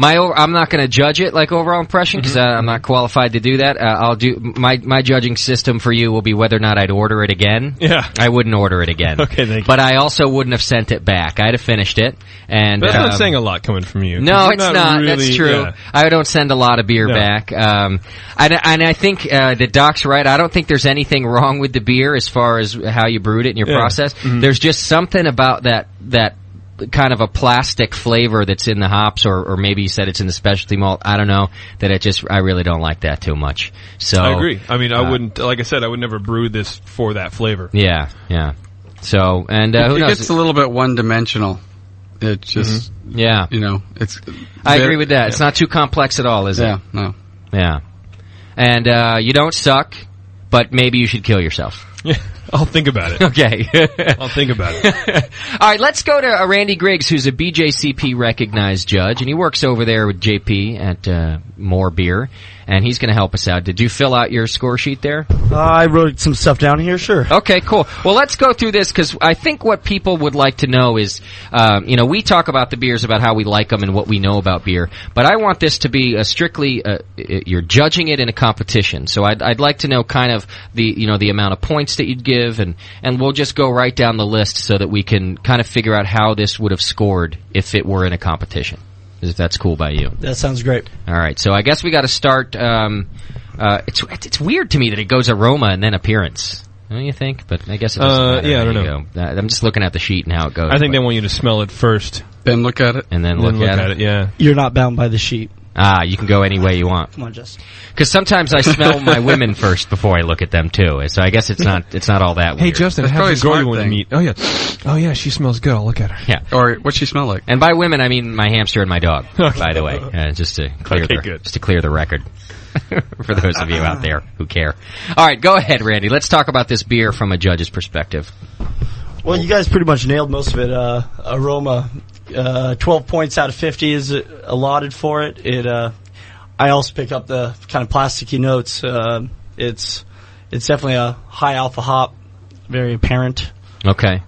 I'm not going to judge it like overall impression because I'm not qualified to do that. I'll do my judging system for you will be whether or not I'd order it again. Yeah, I wouldn't order it again. Okay, thank you. But I also wouldn't have sent it back. I'd have finished it. And that's not saying a lot coming from you. No, it's not. Really, that's true. Yeah. I don't send a lot of beer back. And I think that Doc's right. I don't think there's anything wrong with the beer as far as how you brewed it and your process. Mm-hmm. There's just something about that kind of a plastic flavor that's in the hops, or maybe you said it's in the specialty malt. I don't know, that I really don't like that too much. So I agree. I mean, I wouldn't, like I said, I would never brew this for that flavor. Yeah. So, and who knows? It gets a little bit one-dimensional. It just, it's... I agree with that. It's not too complex at all, is it? Yeah, no. Yeah. And you don't suck, but maybe you should kill yourself. Yeah, I'll think about it. Okay. I'll think about it. All right, let's go to Randy Griggs, who's a BJCP recognized judge, and he works over there with JP at More Beer, and he's going to help us out. Did you fill out your score sheet there? I wrote some stuff down here, sure. Okay, cool. Well, let's go through this, because I think what people would like to know is, we talk about the beers, about how we like them and what we know about beer, but I want this to be strictly, you're judging it in a competition. So I'd like to know kind of the amount of points that you'd give, and we'll just go right down the list so that we can kind of figure out how this would have scored if it were in a competition. If that's cool by you. That sounds great. All right, so I guess we got to start. It's weird to me that it goes aroma and then appearance. Don't you think? But I guess it doesn't matter. Yeah, I don't know. I'm just looking at the sheet and how it goes. I think they want you to smell it first, then look at it, and then look at it. Yeah, you're not bound by the sheet. You can go any way you want. Come on, Justin. Because sometimes I smell my women first before I look at them too. So I guess it's not all that weird. Hey, Justin, that's I have probably a girl you want to meet. Oh yeah, she smells good. I'll look at her. Yeah. Or what's she smell like? And by women, I mean my hamster and my dog. By the way, just to clear the record. For those of you out there who care. All right, go ahead, Randy. Let's talk about this beer from a judge's perspective. Well, you guys pretty much nailed most of it. Aroma, 12 points out of 50 is allotted for it. I also pick up the kind of plasticky notes. It's definitely a high alpha hop, very apparent. Okay.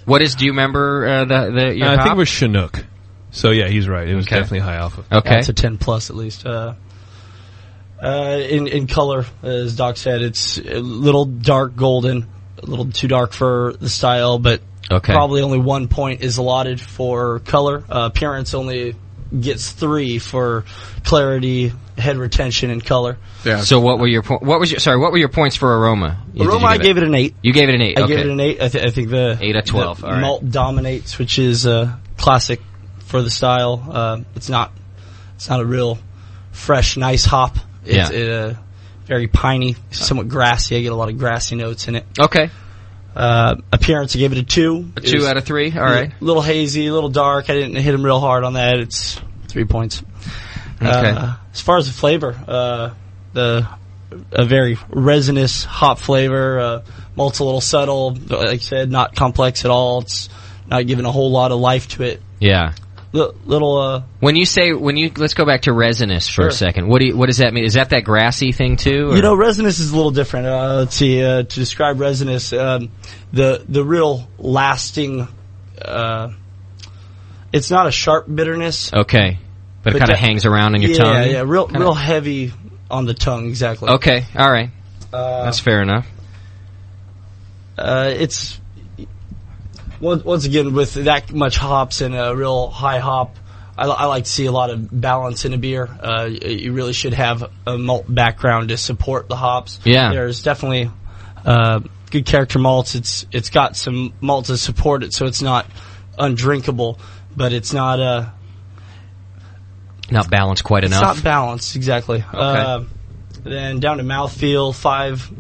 Do you remember your hop? I think it was Chinook. So yeah, he's right. It was definitely high alpha. Okay. It's a 10 plus at least. In color, as Doc said, it's a little dark golden, a little too dark for the style, but probably only 1 point is allotted for color. Appearance only gets 3 for clarity, head retention, and color. Yeah. So what were your points for aroma? I gave it an 8. You gave it an 8. I gave it an 8. I think the 8 out of 12. The malt dominates, which is classic for the style. It's not a real fresh, nice hop. It's very piney, somewhat grassy. I get a lot of grassy notes in it. Okay. Appearance, I gave it a 2. A 2 out of 3. All right. A little hazy, a little dark. I didn't hit him real hard on that. It's 3 points. Okay. As far as the flavor, a very resinous hop flavor. Malt's a little subtle. Like I said, not complex at all. It's not giving a whole lot of life to it. Yeah. Let's go back to resinous for a second. What does that mean? Is that grassy thing too? Or? Resinous is a little different. Let's see. To describe resinous, the real lasting. It's not a sharp bitterness. Okay, but it kind of hangs around in your tongue. Yeah, real heavy on the tongue. Exactly. Okay, all right. That's fair enough. It's. Once again, with that much hops and a real high hop, I like to see a lot of balance in a beer. You really should have a malt background to support the hops. Yeah. There's definitely good character malts. It's got some malt to support it, so it's not undrinkable, but it's not balanced quite enough. It's not balanced, exactly. Okay. Then down to mouthfeel, 5.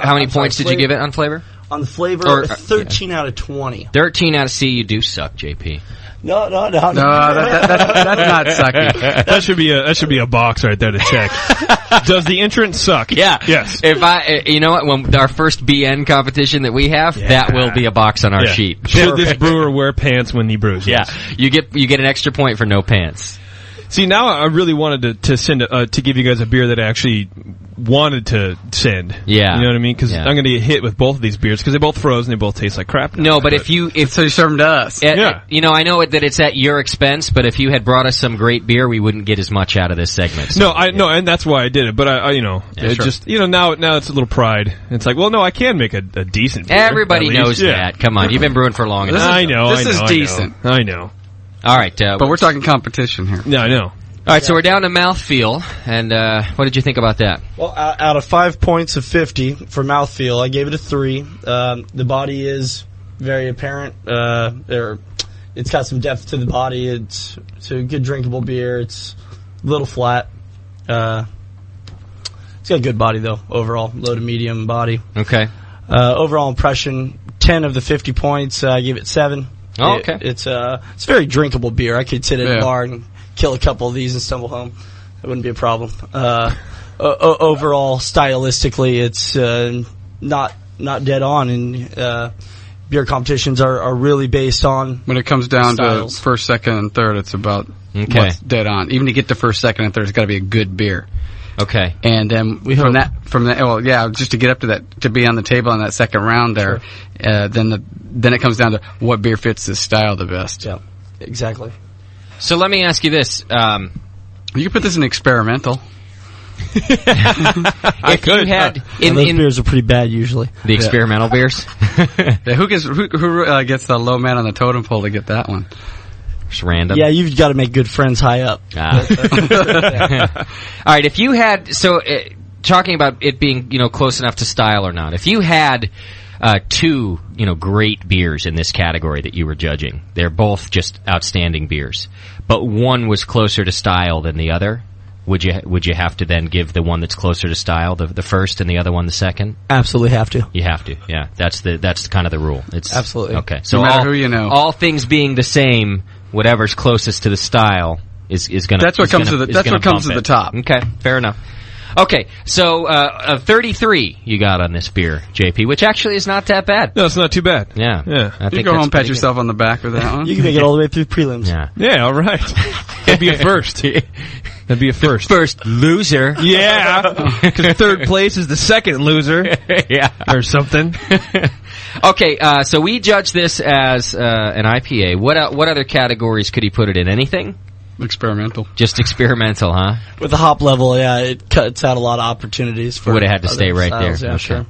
How many points did you give it on flavor? On the flavor, 13 out of 20. 13 out of C, you do suck, JP. No, that's not sucky. That should be a box right there to check. Does the entrant suck? Yeah. Yes. You know what? When our first BN competition that we have, that will be a box on our sheet. Should this brewer wear pants when he brews? Yeah. You get an extra point for no pants. See, now I really wanted to send to give you guys a beer that I actually wanted to send. Yeah. You know what I mean? Because Yeah. I'm going to get hit with both of these beers because they both froze and they both taste like crap now. No, but if so you serve them to us. Yeah. You know, I know that it's at your expense, but if you had brought us some great beer, we wouldn't get as much out of this segment. So, No, and that's why I did it. But I you know, Yeah, it sure. just, you know, now it's a little pride. It's like, well, no, I can make a decent beer. Everybody at least. knows Yeah. that. Come on, you've been brewing for long enough. I know. This is decent. I know. All right, but we're talking competition here. Yeah, I know. All right, so we're down to mouthfeel, and what did you think about that? Well, out of 5 points of 50 for mouthfeel, I gave it a 3. The body is very apparent. It's got some depth to the body. It's a good drinkable beer. It's a little flat. It's got a good body, though, overall. Low to medium body. Okay. Overall impression, 10 of the 50 points, I gave it 7. Oh, okay. It's a very drinkable beer. I could sit at a Yeah. bar and kill a couple of these and stumble home. It wouldn't be a problem. Overall, stylistically, it's not dead on, and beer competitions are really based on When it comes down styles. to first, second, and third, it's about Okay. what's dead on. Even to get to first, second, and third, it's got to be a good beer. Okay. And then from that, well, yeah, just to get up to that, to be on the table in that second round there, then it comes down to what beer fits this style the best. Yeah, exactly. So let me ask you this. You could put this in experimental. If you had those beers are pretty bad usually. The experimental beers. Yeah, who gets the low man on the totem pole to get that one? Just random. Yeah, you've got to make good friends high up. All right, if you had talking about it being close enough to style or not, if you had 2 great beers in this category that you were judging, they're both just outstanding beers, but one was closer to style than the other, would you have to then give the one that's closer to style the first and the other one the second? Absolutely have to. You have to. Yeah, that's kind of the rule. It's absolutely okay. So no matter who you know, all things being the same, whatever's closest to the style is going to. That's what comes to the top. Okay, fair enough. Okay, so 33 you got on this beer, JP, which actually is not that bad. No, it's not too bad. Yeah. I you think go home, pat pretty yourself on the back with that one. You can make it all the way through prelims. Yeah, all right. That'd be a first. That'd be a first. First loser. Yeah, because third place is the second loser. Yeah, or something. Okay, so we judge this as an IPA. What other categories could he put it in? Anything? Experimental. Just experimental, huh? With the hop level, yeah, it cuts out a lot of opportunities for. Would have had to stay right styles, there. Yeah, Okay. sure.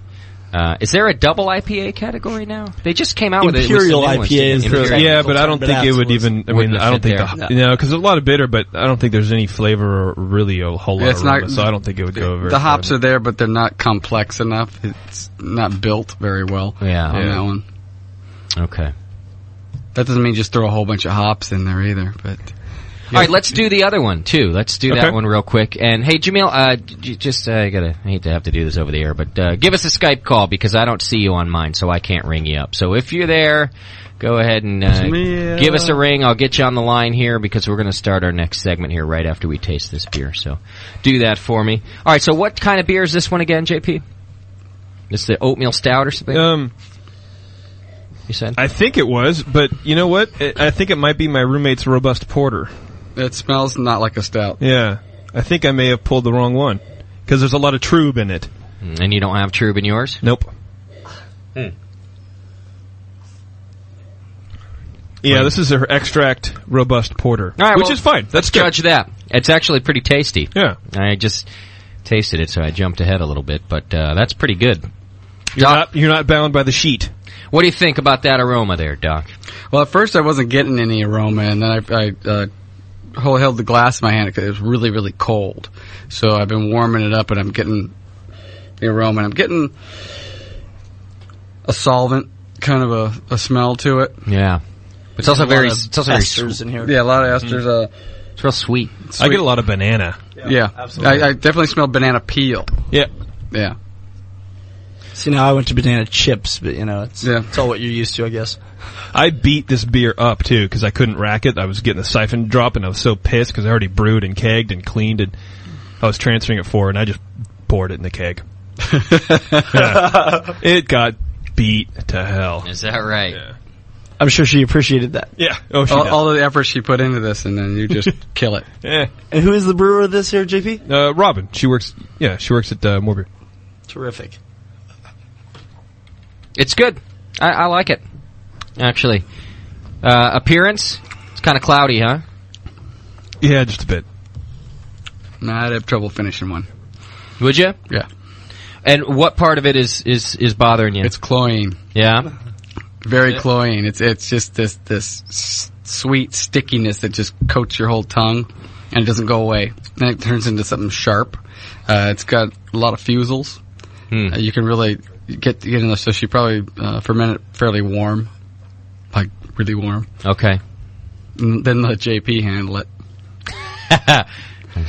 Is there a double IPA category now? They just came out with it. Imperial with some new ones. IPA is Imperial. Yeah, but I don't think it would even. I mean, I don't think because a lot of bitter, but I don't think there's any flavor or really a whole lot of aroma, so I don't think it would go very. The hops are there, but they're not complex enough. It's not built very well. Yeah, on that one. Okay. That doesn't mean just throw a whole bunch of hops in there either, but. All right, let's do the other one too. Let's do that one real quick. And hey, Jamil, I hate to have to do this over the air, but give us a Skype call because I don't see you on mine, so I can't ring you up. So if you're there, go ahead and give us a ring. I'll get you on the line here because we're going to start our next segment here right after we taste this beer. So do that for me. All right. So what kind of beer is this one again, JP? This the oatmeal stout or something? You said? I think it was, but you know what? I think it might be my roommate's robust porter. It smells not like a stout. Yeah. I think I may have pulled the wrong one. Because there's a lot of trub in it. And you don't have trub in yours? Nope. Yeah, this is her extract robust porter. All right, which is fine. Let's judge that. It's actually pretty tasty. Yeah. I just tasted it, so I jumped ahead a little bit, but that's pretty good. You're not bound by the sheet. What do you think about that aroma there, Doc? Well, at first I wasn't getting any aroma, and then I held the glass in my hand because it was really, really cold. So I've been warming it up, and I'm getting the aroma. And I'm getting a solvent, kind of a smell to it. Yeah. It's also very esters in here. Yeah, a lot of esters. It's real sweet. I get a lot of banana. Yeah, absolutely. I definitely smell banana peel. Yeah. Yeah. See, now I went to banana chips, but it's all what you're used to, I guess. I beat this beer up, too, because I couldn't rack it. I was getting a siphon drop, and I was so pissed because I already brewed and kegged and cleaned it. I was transferring it forward, and I just poured it in the keg. Yeah. It got beat to hell. Is that right? Yeah. I'm sure she appreciated that. Yeah. Oh, she all of the effort she put into this, and then you just kill it. Yeah. And who is the brewer of this here, JP? Robin. She works at Homebrew. Terrific. It's good. I like it, actually. Appearance? It's kind of cloudy, huh? Yeah, just a bit. Nah, I'd have trouble finishing one. Would you? Yeah. And what part of it is bothering you? It's cloying. Yeah? Very cloying. It's just this sweet stickiness that just coats your whole tongue, and it doesn't go away. Then it turns into something sharp. It's got a lot of fusels. You can really get in there. So she probably fermented fairly warm, like really warm. Okay. And then let JP handle it.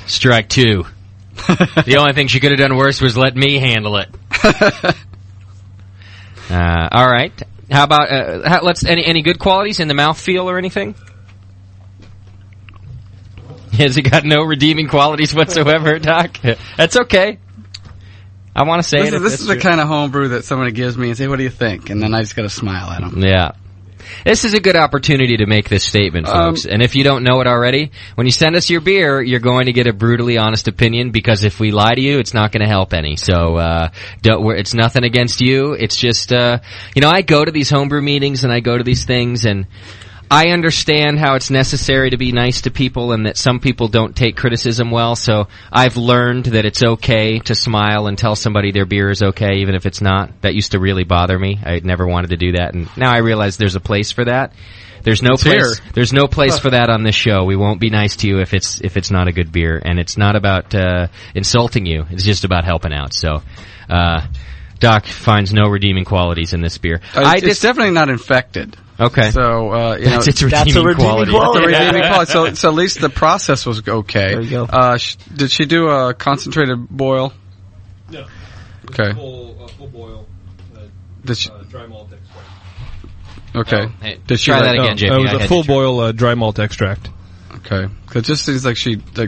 Strike two. The only thing she could have done worse was let me handle it. All right. How about any good qualities in the mouthfeel or anything? Has it got no redeeming qualities whatsoever, Doc? That's okay. I want to say This is the kind of homebrew that somebody gives me and say, "What do you think?" And then I just got to smile at them. Yeah. This is a good opportunity to make this statement, folks. And if you don't know it already, when you send us your beer, you're going to get a brutally honest opinion, because if we lie to you, it's not going to help any. So it's nothing against you. It's just, I go to these homebrew meetings and I go to these things, and I understand how it's necessary to be nice to people and that some people don't take criticism well, so I've learned that it's okay to smile and tell somebody their beer is okay, even if it's not. That used to really bother me. I never wanted to do that, and now I realize there's a place for that. There's no place for that on this show. We won't be nice to you if it's not a good beer, and it's not about insulting you. It's just about helping out. So Doc finds no redeeming qualities in this beer. It's definitely not infected. Okay. So, that's its redeeming quality. That's a redeeming quality. So at least the process was okay. There you go. Did she do a concentrated boil? No. Okay. Full boil. Did she? Dry malt extract. Okay. Hey, did she try that again, JP. It was a full boil dry malt extract. Okay. Because it just seems like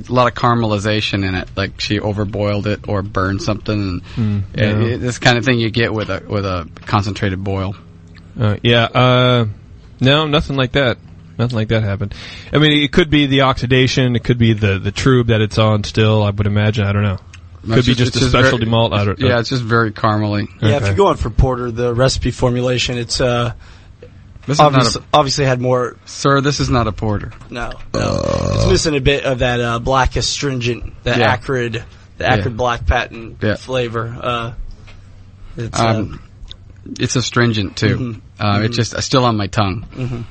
a lot of caramelization in it. Like she overboiled it or burned something. This kind of thing you get with a concentrated boil. No, nothing like that. Nothing like that happened. I mean, it could be the oxidation. It could be the trube that it's on still, I would imagine. I don't know. Could be just a specialty malt. Yeah, it's just very caramely. Yeah, if you're going for porter, the recipe formulation, it's obviously had more... Sir, this is not a porter. No. It's missing a bit of that black astringent, acrid black patent flavor. It's astringent, too. Mm-hmm. It's just still on my tongue. Mm-hmm.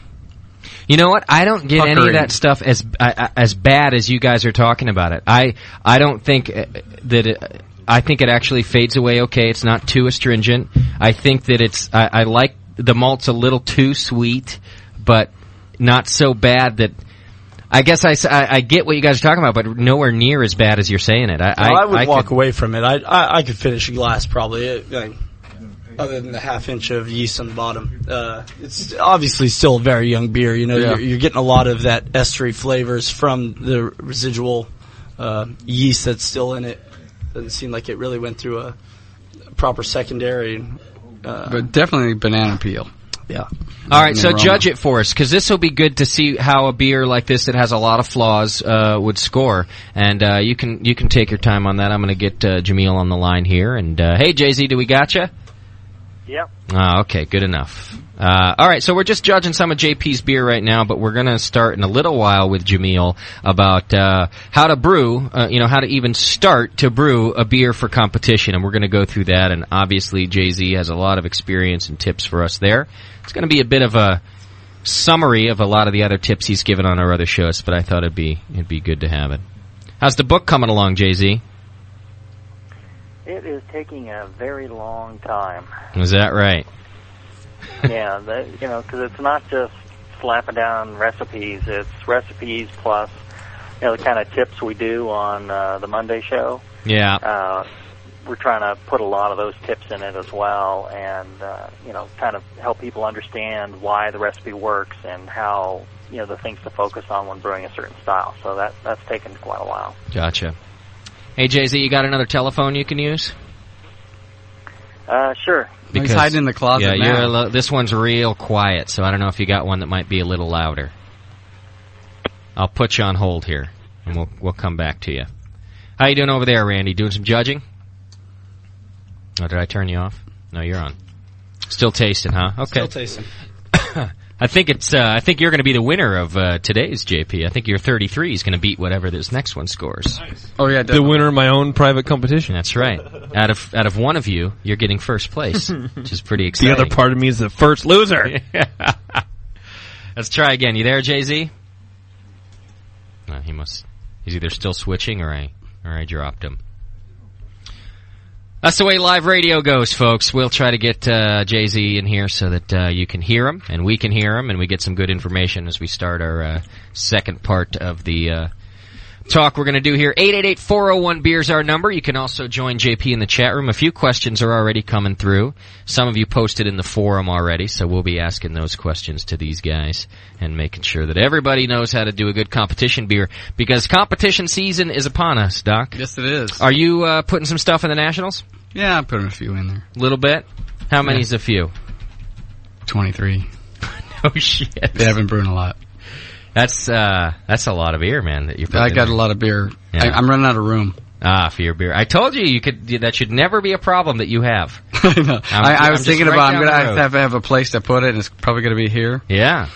You know what? I don't get any of that stuff as bad as you guys are talking about it. I don't think that I think it actually fades away okay. It's not too astringent. I think that I like the malt's a little too sweet, but not so bad that... I guess I get what you guys are talking about, but nowhere near as bad as you're saying it. I would walk away from it. I could finish a glass probably. Other than the half-inch of yeast on the bottom. It's obviously still a very young beer. You're getting a lot of that estery flavors from the residual yeast that's still in it. Doesn't seem like it really went through a proper secondary. But definitely banana peel. Yeah. All right, so judge it for us, because this will be good to see how a beer like this that has a lot of flaws would score. And you can take your time on that. I'm going to get Jamil on the line here. And hey, Jay-Z, do we got you? Yep. Okay, good enough. All right, so we're just judging some of JP's beer right now, but we're going to start in a little while with Jamil about how to brew, how to even start to brew a beer for competition, and we're going to go through that, and obviously Jay-Z has a lot of experience and tips for us there. It's going to be a bit of a summary of a lot of the other tips he's given on our other shows, but I thought it'd be good to have it. How's the book coming along, Jay-Z? It is taking a very long time. Is that right? Yeah, because it's not just slapping down recipes. It's recipes plus, the kind of tips we do on the Monday show. Yeah. We're trying to put a lot of those tips in it as well, and kind of help people understand why the recipe works and how the things to focus on when brewing a certain style. So that's taken quite a while. Gotcha. Hey, Jay-Z, you got another telephone you can use? Sure. He's hiding in the closet now. This one's real quiet, so I don't know if you got one that might be a little louder. I'll put you on hold here, and we'll come back to you. How you doing over there, Randy? Doing some judging? Oh, did I turn you off? No, you're on. Still tasting, huh? Okay. Still tasting. I think you're going to be the winner of today's, JP. I think your 33 is going to beat whatever this next one scores. Nice. Oh yeah, definitely. The winner of my own private competition. That's right. Out of one of you, you're getting first place, which is pretty exciting. The other part of me is the first loser. Let's try again. You there, Jay-Z? No, he's either still switching or I dropped him. That's the way live radio goes, folks. We'll try to get Jay-Z in here so that you can hear him, and we can hear him, and we get some good information as we start our second part of the talk we're going to do here. 888-401-BEER is our number. You can also join JP in the chat room. A few questions are already coming through. Some of you posted in the forum already, so we'll be asking those questions to these guys and making sure that everybody knows how to do a good competition beer, because competition season is upon us, Doc. Yes, it is. Are you putting some stuff in the Nationals? Yeah, I'm putting a few in there. A little bit? How many's a few? 23. No shit. Yeah, I've been brewing a lot. That's a lot of beer, man. That you're putting I got in. a lot of beer. Yeah. I'm running out of room. For your beer. I told you that should never be a problem that you have. I know. I was thinking about I'm going to have to have a place to put it, and it's probably going to be here. Yeah.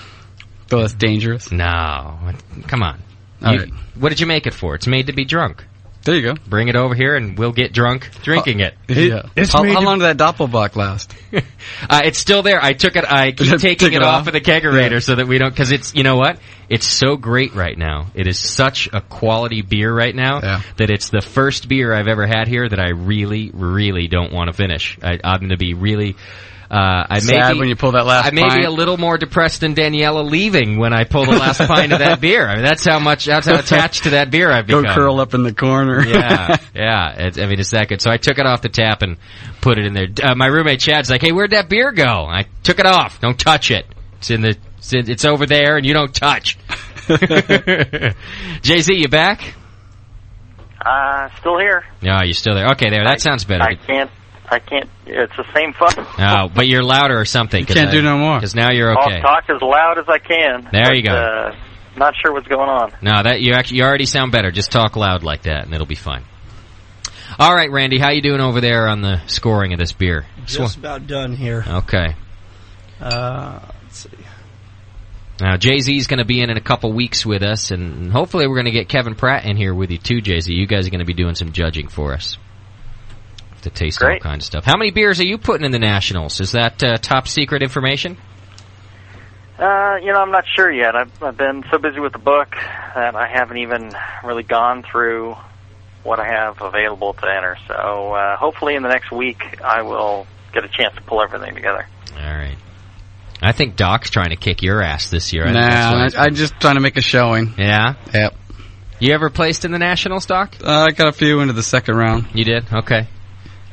So that's dangerous. No. Come on. All right. What did you make it for? It's made to be drunk. There you go. Bring it over here, and we'll get drunk drinking it. Yeah. How long did that Doppelbock last? It's still there. I took it. I keep taking it off of the kegerator so that we don't. Because it's, you know what? It's so great right now. It is such a quality beer right now that it's the first beer I've ever had here that I really, really don't want to finish. I'm going to be really. Sad when you pull that last pint. I may be a little more depressed than Daniela leaving when I pull the last pint of that beer. I mean, that's how attached to that beer I've become. Go curl up in the corner. Yeah. It's that good. So I took it off the tap and put it in there. My roommate Chad's like, "Hey, where'd that beer go?" I took it off. Don't touch it. It's over there, and you don't touch. Jay-Z, you back? Still here. No, you're still there. Okay, there. That sounds better. I can't. It's the same fun. Oh, but you're louder or something. You can't do no more. Because now you're okay. I'll talk as loud as I can. There you go. Not sure what's going on. No, you already sound better. Just talk loud like that, and it'll be fine. All right, Randy, how you doing over there on the scoring of this beer? Just about done here. Okay. Let's see. Now, Jay-Z's going to be in a couple weeks with us, and hopefully we're going to get Kevin Pratt in here with you too, Jay-Z. You guys are going to be doing some judging for us. To taste all kinds of stuff. How many beers are you putting in the Nationals? Is that top secret information? I'm not sure yet. I've been so busy with the book that I haven't even really gone through what I have available to enter. So hopefully in the next week I will get a chance to pull everything together. All right. I think Doc's trying to kick your ass this year. I'm just trying to make a showing. Yeah? Yep. You ever placed in the Nationals, Doc? I got a few into the second round. You did? Okay.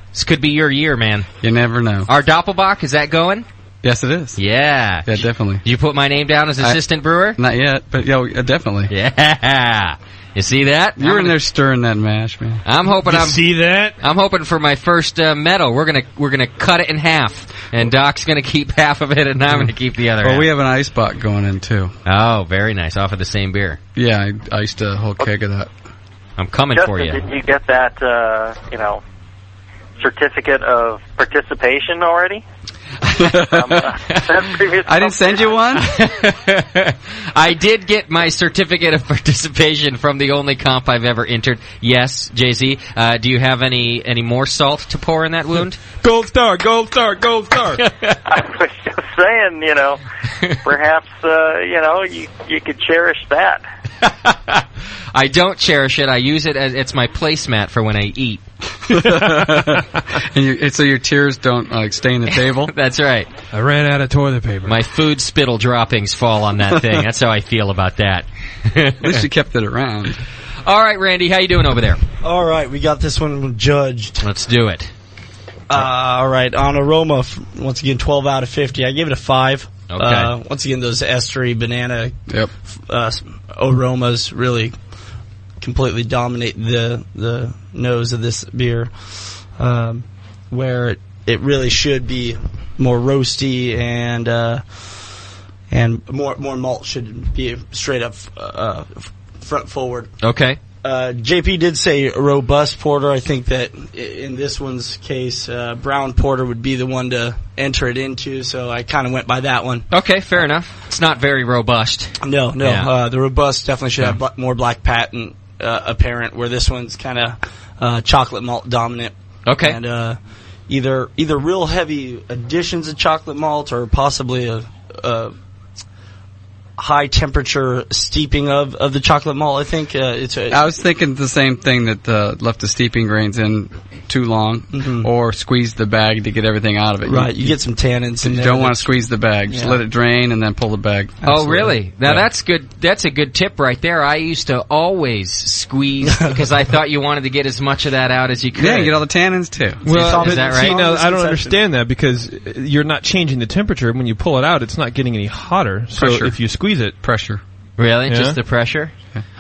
This could be your year, man. You never know. Our Doppelbock, is that going? Yes, it is. Yeah. Yeah, definitely. Did you put my name down as assistant brewer? Not yet, but definitely. Yeah. You see that? You're in there stirring that mash, man. I'm hoping. See that? I'm hoping for my first medal. We're gonna cut it in half, and Doc's gonna keep half of it, and I'm gonna keep the other. Well, half. we have an ice box going in too. Oh, very nice. Off of the same beer. Yeah, I iced a whole keg of that. I'm coming Justin, for you. Did you get that? Certificate of participation already? I didn't send you one? I did get my certificate of participation from the only comp I've ever entered. Yes, Jay-Z. Do you have any more salt to pour in that wound? Gold star, gold star, gold star. I was just saying, perhaps, you could cherish that. I don't cherish it. I use it as it's my placemat for when I eat. And so your tears don't stain the table? That's right. I ran out of toilet paper. My food spittle droppings fall on that thing. That's how I feel about that. At least you kept it around. All right, Randy, how you doing over there? All right, we got this one judged. Let's do it. All right, on aroma, once again, 12 out of 50. I gave it a 5. Okay. Once again, those estery banana aromas really completely dominate the nose of this beer. Where it really should be more roasty and more malt should be straight up front forward. Okay. JP did say robust porter. I think that in this one's case, brown porter would be the one to enter it into, so I kind of went by that one. Okay, fair enough. It's not very robust. No. Yeah. The robust definitely should have more black patent apparent, where this one's kind of chocolate malt dominant. Okay. And either real heavy additions of chocolate malt or possibly a high temperature steeping of the chocolate malt. I think I was thinking the same thing, that left the steeping grains in too long, or squeeze the bag to get everything out of it. Right, you get some tannins in you there. don't want to squeeze the bag. Just let it drain and then pull the bag. Oh, really? Now that's good. That's a good tip right there. I used to always squeeze because I thought you wanted to get as much of that out as you could. Yeah, you get all the tannins too. Well, is that right? See, now, I don't understand that, because you're not changing the temperature. When you pull it out, it's not getting any hotter. So Pressure. if you squeeze it... Pressure. Really? Yeah. Just the pressure?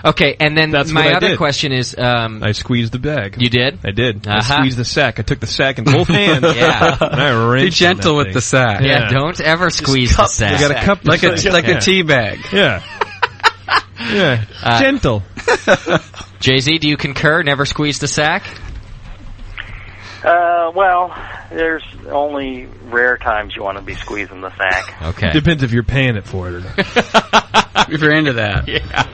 Okay, and then That's my what I other did. question is... I squeezed the bag. You did? I did. I Uh-huh. squeezed the sack. I took the sack in both hands. Yeah. And I rinsed Be gentle that with thing. the sack. Yeah, don't ever squeeze the cup sack. You got to cup the Like sack. a tea bag. Yeah. Yeah. Gentle. Jay-Z, do you concur? Never squeeze the sack? Well, there's only rare times you want to be squeezing the sack. Okay. Depends if you're paying it for it or not. If you're into that. Yeah.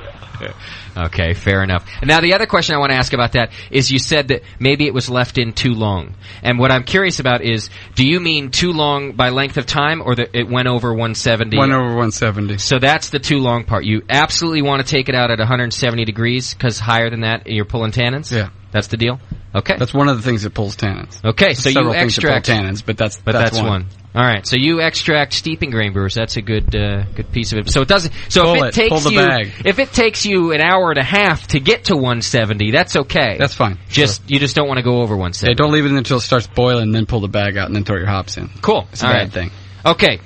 Okay, fair enough. And now the other question I want to ask about that is, you said that maybe it was left in too long. And what I'm curious about is, do you mean too long by length of time, or that it went over 170? Went over 170. So that's the too long part. You absolutely want to take it out at 170 degrees, because higher than that you're pulling tannins? Yeah. That's the deal? Okay. That's one of the things that pulls tannins. Okay, so Several you things that pull extract... tannins, but that's one. All right, so you extract steeping grain brewers. That's a good piece of it. So it doesn't. So Pull if it. it takes Pull the you, bag. if it takes you an hour and a half to get to 170, that's okay. That's fine. You just don't want to go over 170. Yeah, don't leave it until it starts boiling, then pull the bag out, and then throw your hops in. Cool. It's a All bad right. thing. Okay,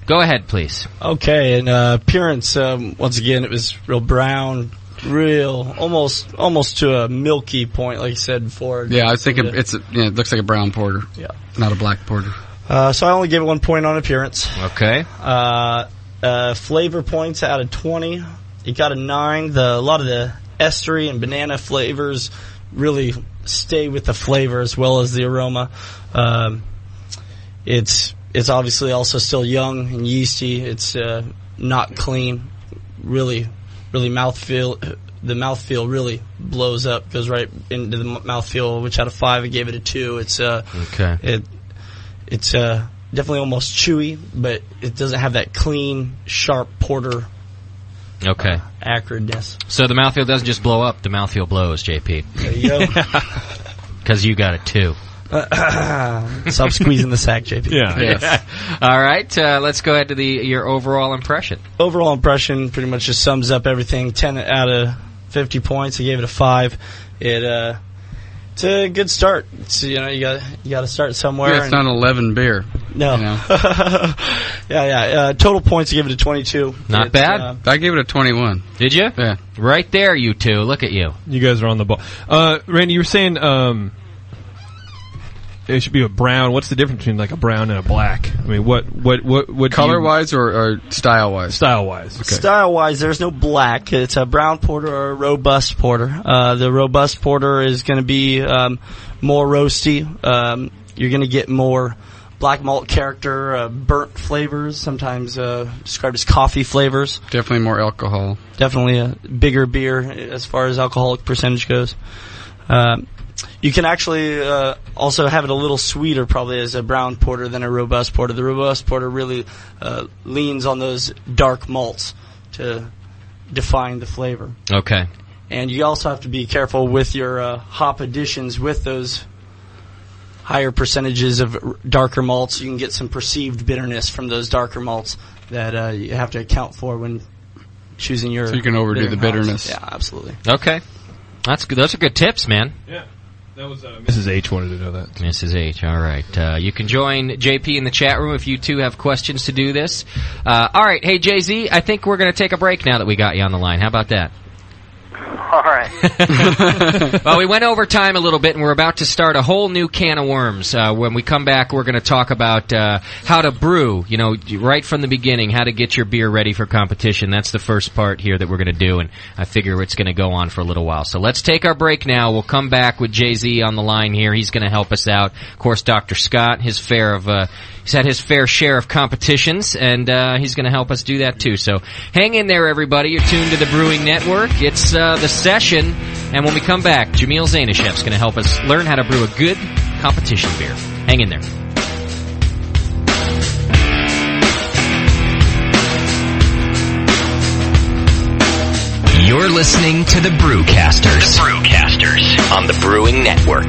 go ahead, please. Okay, and appearance, once again, it was real brown, real, almost to a milky point, like you said before. Yeah, I was thinking it looks like a brown porter. Yeah. Not a black porter. So I only gave it 1 point on appearance. Okay. Flavor points out of 20. It got a 9. A lot of the estery and banana flavors really stay with the flavor as well as the aroma. It's obviously also still young and yeasty. It's not clean. Really mouthfeel. The mouthfeel really blows up, goes right into the mouthfeel, which out of 5 I gave it a 2. It's okay. It's definitely almost chewy, but it doesn't have that clean, sharp porter acridness. So the mouthfeel doesn't just blow up, the mouthfeel blows, JP. There you go. Because you got it too. Stop squeezing the sack, JP. Yeah. Yes. All right, let's go ahead to your overall impression. Overall impression pretty much just sums up everything. 10 out of 50 points. I gave it a 5. It's a good start. It's, you got to start somewhere. Yeah, it's not an 11 beer. No. You know? Yeah. Total points, I gave it a 22. Not bad. I gave it a 21. Did you? Yeah. Right there, you two. Look at you. You guys are on the ball. Randy, you were saying it should be a brown. What's the difference between like a brown and a black? I mean, what color wise or style wise? Style wise. Okay. Style wise, there's no black. It's a brown porter or a robust porter. The robust porter is going to be more roasty. You're going to get more black malt character, burnt flavors, sometimes described as coffee flavors. Definitely more alcohol. Definitely a bigger beer as far as alcoholic percentage goes. You can actually also have it a little sweeter probably as a brown porter than a robust porter. The robust porter really leans on those dark malts to define the flavor. Okay. And you also have to be careful with your hop additions with those higher percentages of darker malts. You can get some perceived bitterness from those darker malts that you have to account for when choosing your... So you can overdo the bitterness. Yeah, absolutely. Okay. That's good. Those are good tips, man. Yeah. That was Mrs. H wanted to know that. Mrs. H, all right. You can join JP in the chat room if you two have questions to do this. All right. Hey, Jay-Z, I think we're going to take a break now that we got you on the line. How about that? All right. way. Well, we went over time a little bit, and we're about to start a whole new can of worms. When we come back, we're going to talk about how to brew, right from the beginning, how to get your beer ready for competition. That's the first part here that we're going to do, and I figure it's going to go on for a little while. So let's take our break now. We'll come back with Jay-Z on the line here. He's going to help us out. Of course, Dr. Scott, he's had his fair share of competitions, and he's going to help us do that too. So hang in there, everybody. You're tuned to the Brewing Network. It's the session, and when we come back, Jamil Zainashev's going to help us learn how to brew a good competition beer. Hang in there. You're listening to the Brewcasters. The Brewcasters on the Brewing Network.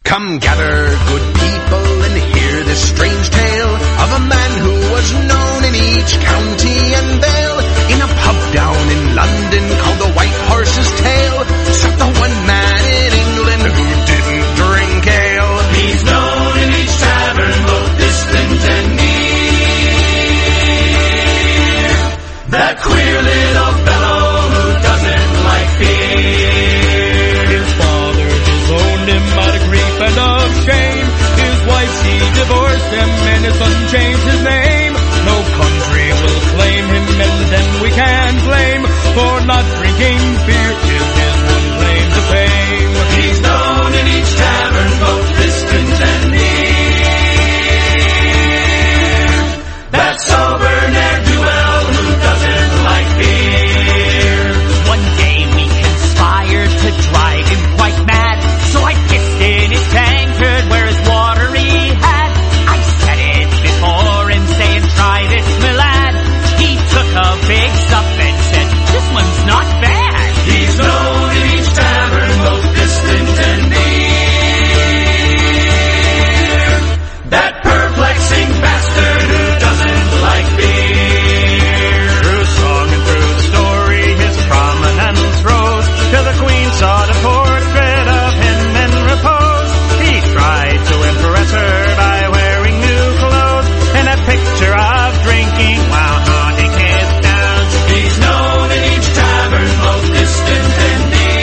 Come gather, good people, and hear this strange tale of a man who was known in each county and vale. In a pub down in London called the White Horse's Tail, sat the one man in England who didn't drink ale. He's known in each tavern, both distant and near. That queer little fellow who doesn't like beer. His father disowned him out of grief and of shame. His wife, she divorced him, and his son changed his name. No country will claim him, and then we can't blame for not drinking beer. Is his one claim to fame. He's known in each tavern, both distant and near. That sober ne'er-do-well who doesn't like beer. One day we conspired to drive him quite mad, so I pissed in his tankard where his water he had. I said it before him, saying, try this, my lad. He took a big sup and said, this one's not bad. He's known in each tavern, both distant and near. That perplexing bastard who doesn't like beer. Through song and through the story, his prominence rose, till the Queen saw the portrait of him in repose. He tried to impress her by wearing new clothes and a picture of drinking while haunting his dance. He's known in each tavern, both distant and near.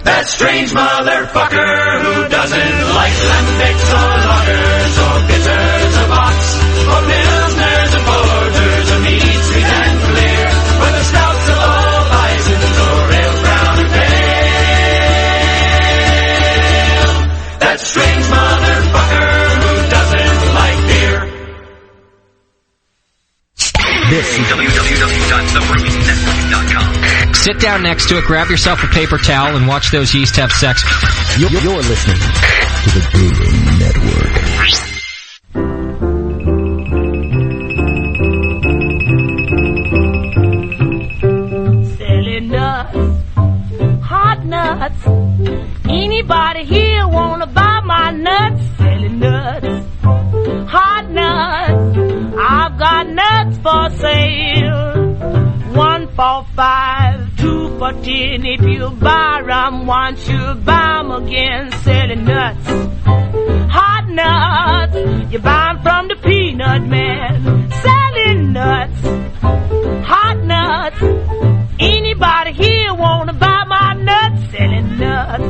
That strange motherfucker who doesn't like lambics or lagers or bitters or bocks or pilsners or porters or mead sweet and clear, whether stouts or all Weissens or ale brown or pale. That strange motherfucker who doesn't like beer. This is www.thebrewingnetwork.com. Sit down next to it, grab yourself a paper towel, and watch those yeast have sex. You're listening to the Brewing Network. Selling nuts, hot nuts. Anybody here wanna buy my nuts? Selling nuts, hot nuts. I've got nuts for sale. 1 for $5, 2 for $10. If you buy 'em once, you buy 'em again. Selling nuts, hot nuts. You buy 'em from the peanut man. Selling nuts, hot nuts. Anybody here wanna buy my nuts? Selling nuts,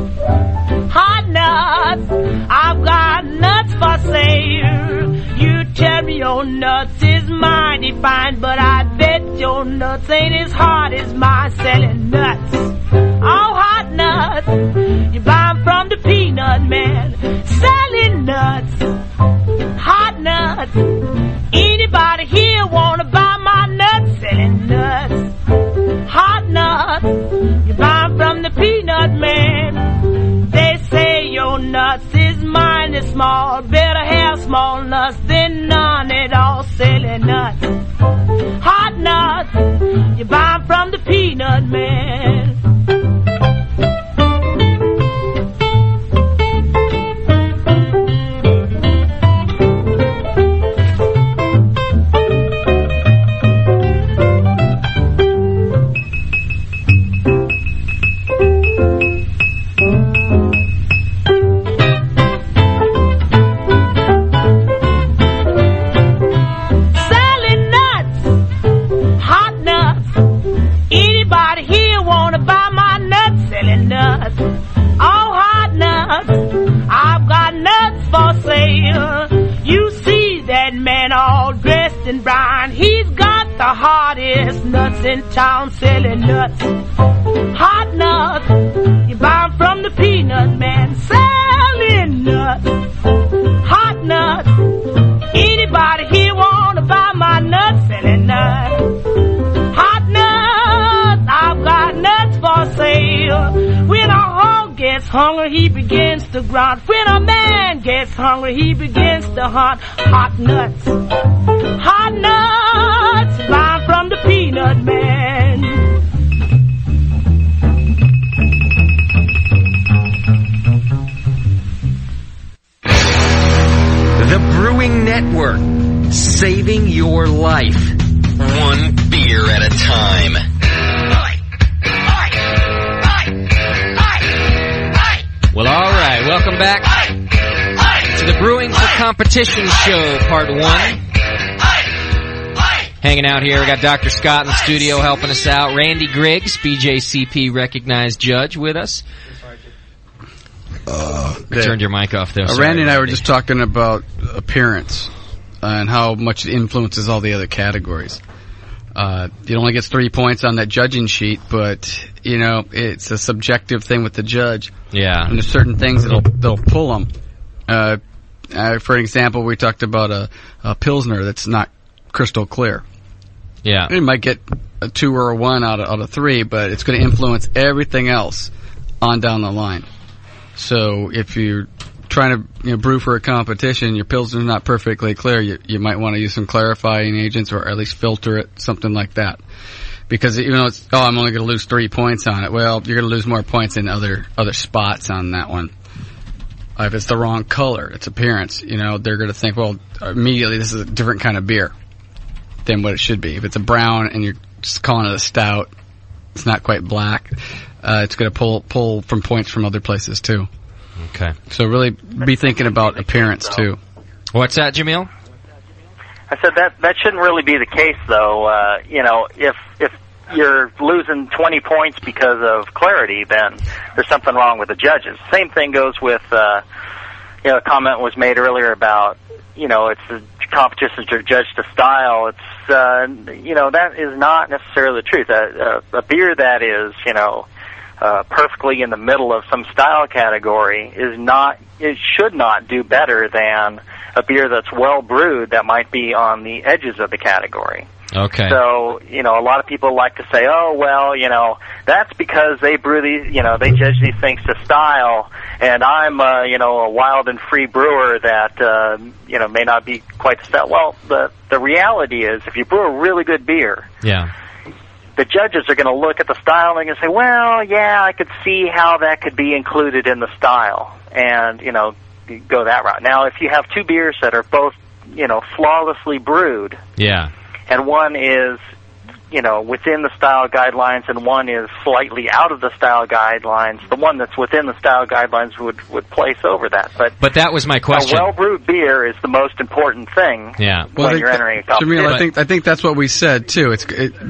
hot nuts. I've got nuts for sale. You tell me your nuts is mighty fine, but I bet your nuts ain't as hard as my selling nuts. Oh, hot nuts. You buy 'em from the peanut man. Selling nuts, hot nuts. Anybody here wanna buy my nuts? Selling nuts, hot nuts. You buy 'em from the peanut man. They say your nuts is mighty small. Better have small nuts than none at all. Selling nuts, hot nuts. You buy 'em from the peanut man. man all dressed in brown. He's got the hottest nuts in town, selling nuts. Hot nuts, you buy 'em from the peanut man, selling nuts. Hot nuts, anybody here wanna buy my nuts, selling nuts. Hot nuts, I've got nuts for sale. When a hog gets hungry, he begins to grunt. When a man gets hungry, he begins to hunt. Hot nuts, hot nuts, buy 'em from the peanut man. The Brewing Network, saving your life. One beer at a time. Well, all right. Welcome back to the Brewing for Competition Show, Part 1. Hanging out here, we got Dr. Scott in the studio helping us out. Randy Griggs, BJCP recognized judge, with us. Turned your mic off, though. Randy and I were just talking about appearance and how much it influences all the other categories. It only gets 3 points on that judging sheet, but, you know, it's a subjective thing with the judge. Yeah. And there's certain things they'll pull them. For example, we talked about a Pilsner that's not crystal clear. Yeah. It might get a 2 or a 1 out of 3, but it's going to influence everything else on down the line. So if you're trying to brew for a competition, your Pilsner's not perfectly clear, you might want to use some clarifying agents or at least filter it, something like that. Because even though it's, I'm only going to lose 3 points on it, well, you're going to lose more points in other spots on that one. If it's the wrong color, its appearance, they're going to think, well, immediately this is a different kind of beer than what it should be. If it's a brown and you're just calling it a stout, it's not quite black, it's going to pull from points from other places too. Okay. So really be thinking about appearance too. What's that, Jamil? I said that shouldn't really be the case, though. If you're losing 20 points because of clarity, then there's something wrong with the judges. Same thing goes with, a comment was made earlier about, it's the competition to judge the style. It's, that is not necessarily the truth. A beer that is, perfectly in the middle of some style category it should not do better than a beer that's well brewed that might be on the edges of the category. Okay. So, a lot of people like to say, oh, well, that's because they brew these, they judge these things to style, and I'm, a wild and free brewer that, may not be quite the style. Well, the reality is, if you brew a really good beer, yeah, the judges are going to look at the style and they're going to say, well, yeah, I could see how that could be included in the style, and, go that route. Now, if you have two beers that are both, flawlessly brewed, yeah, and one is, within the style guidelines and one is slightly out of the style guidelines, the one that's within the style guidelines would place over that. But that was my question. A well-brewed beer is the most important thing when you're entering a competition. Jamil, I think that's what we said, too.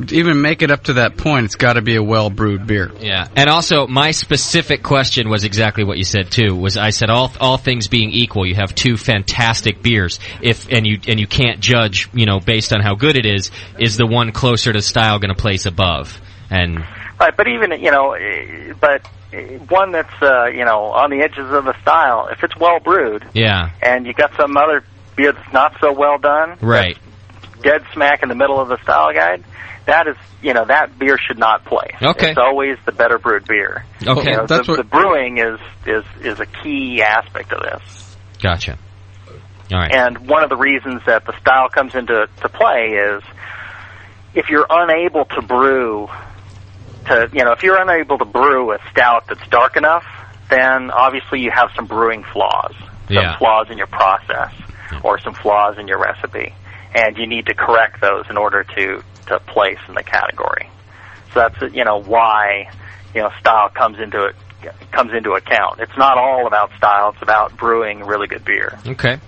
Even make it up to that point, it's got to be a well-brewed beer. Yeah. And also, my specific question was exactly what you said, too, was I said all things being equal, you have two fantastic beers, and you can't judge, based on how good it is the one closer to style going to place above? And right, but even but one that's on the edges of the style, if it's well brewed, yeah, and you got some other beer that's not so well done, right, dead smack in the middle of the style guide, that is that beer should not place. Okay, it's always the better brewed beer. Okay, the brewing is a key aspect of this. Gotcha. All right, and one of the reasons that the style comes into play is, if you're unable to brew, if you're unable to brew a stout that's dark enough, then obviously you have some brewing flaws, some flaws in your process, or some flaws in your recipe, and you need to correct those in order to place in the category. So that's why style comes into account. It's not all about style; it's about brewing really good beer. Okay.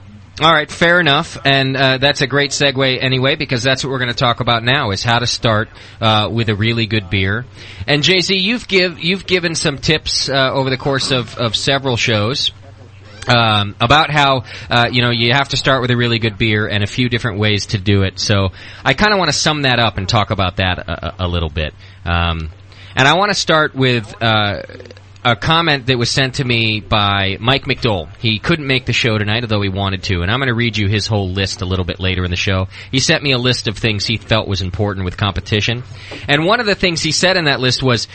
All right, fair enough, and that's a great segue anyway, because that's what we're going to talk about now, is how to start with a really good beer. And JZ, you've given some tips over the course of several shows about how, you have to start with a really good beer and a few different ways to do it. So I kind of want to sum that up and talk about that a little bit. And I want to start with a comment that was sent to me by Mike McDowell. He couldn't make the show tonight, although he wanted to, and I'm going to read you his whole list a little bit later in the show. He sent me a list of things he felt was important with competition. And one of the things he said in that list was,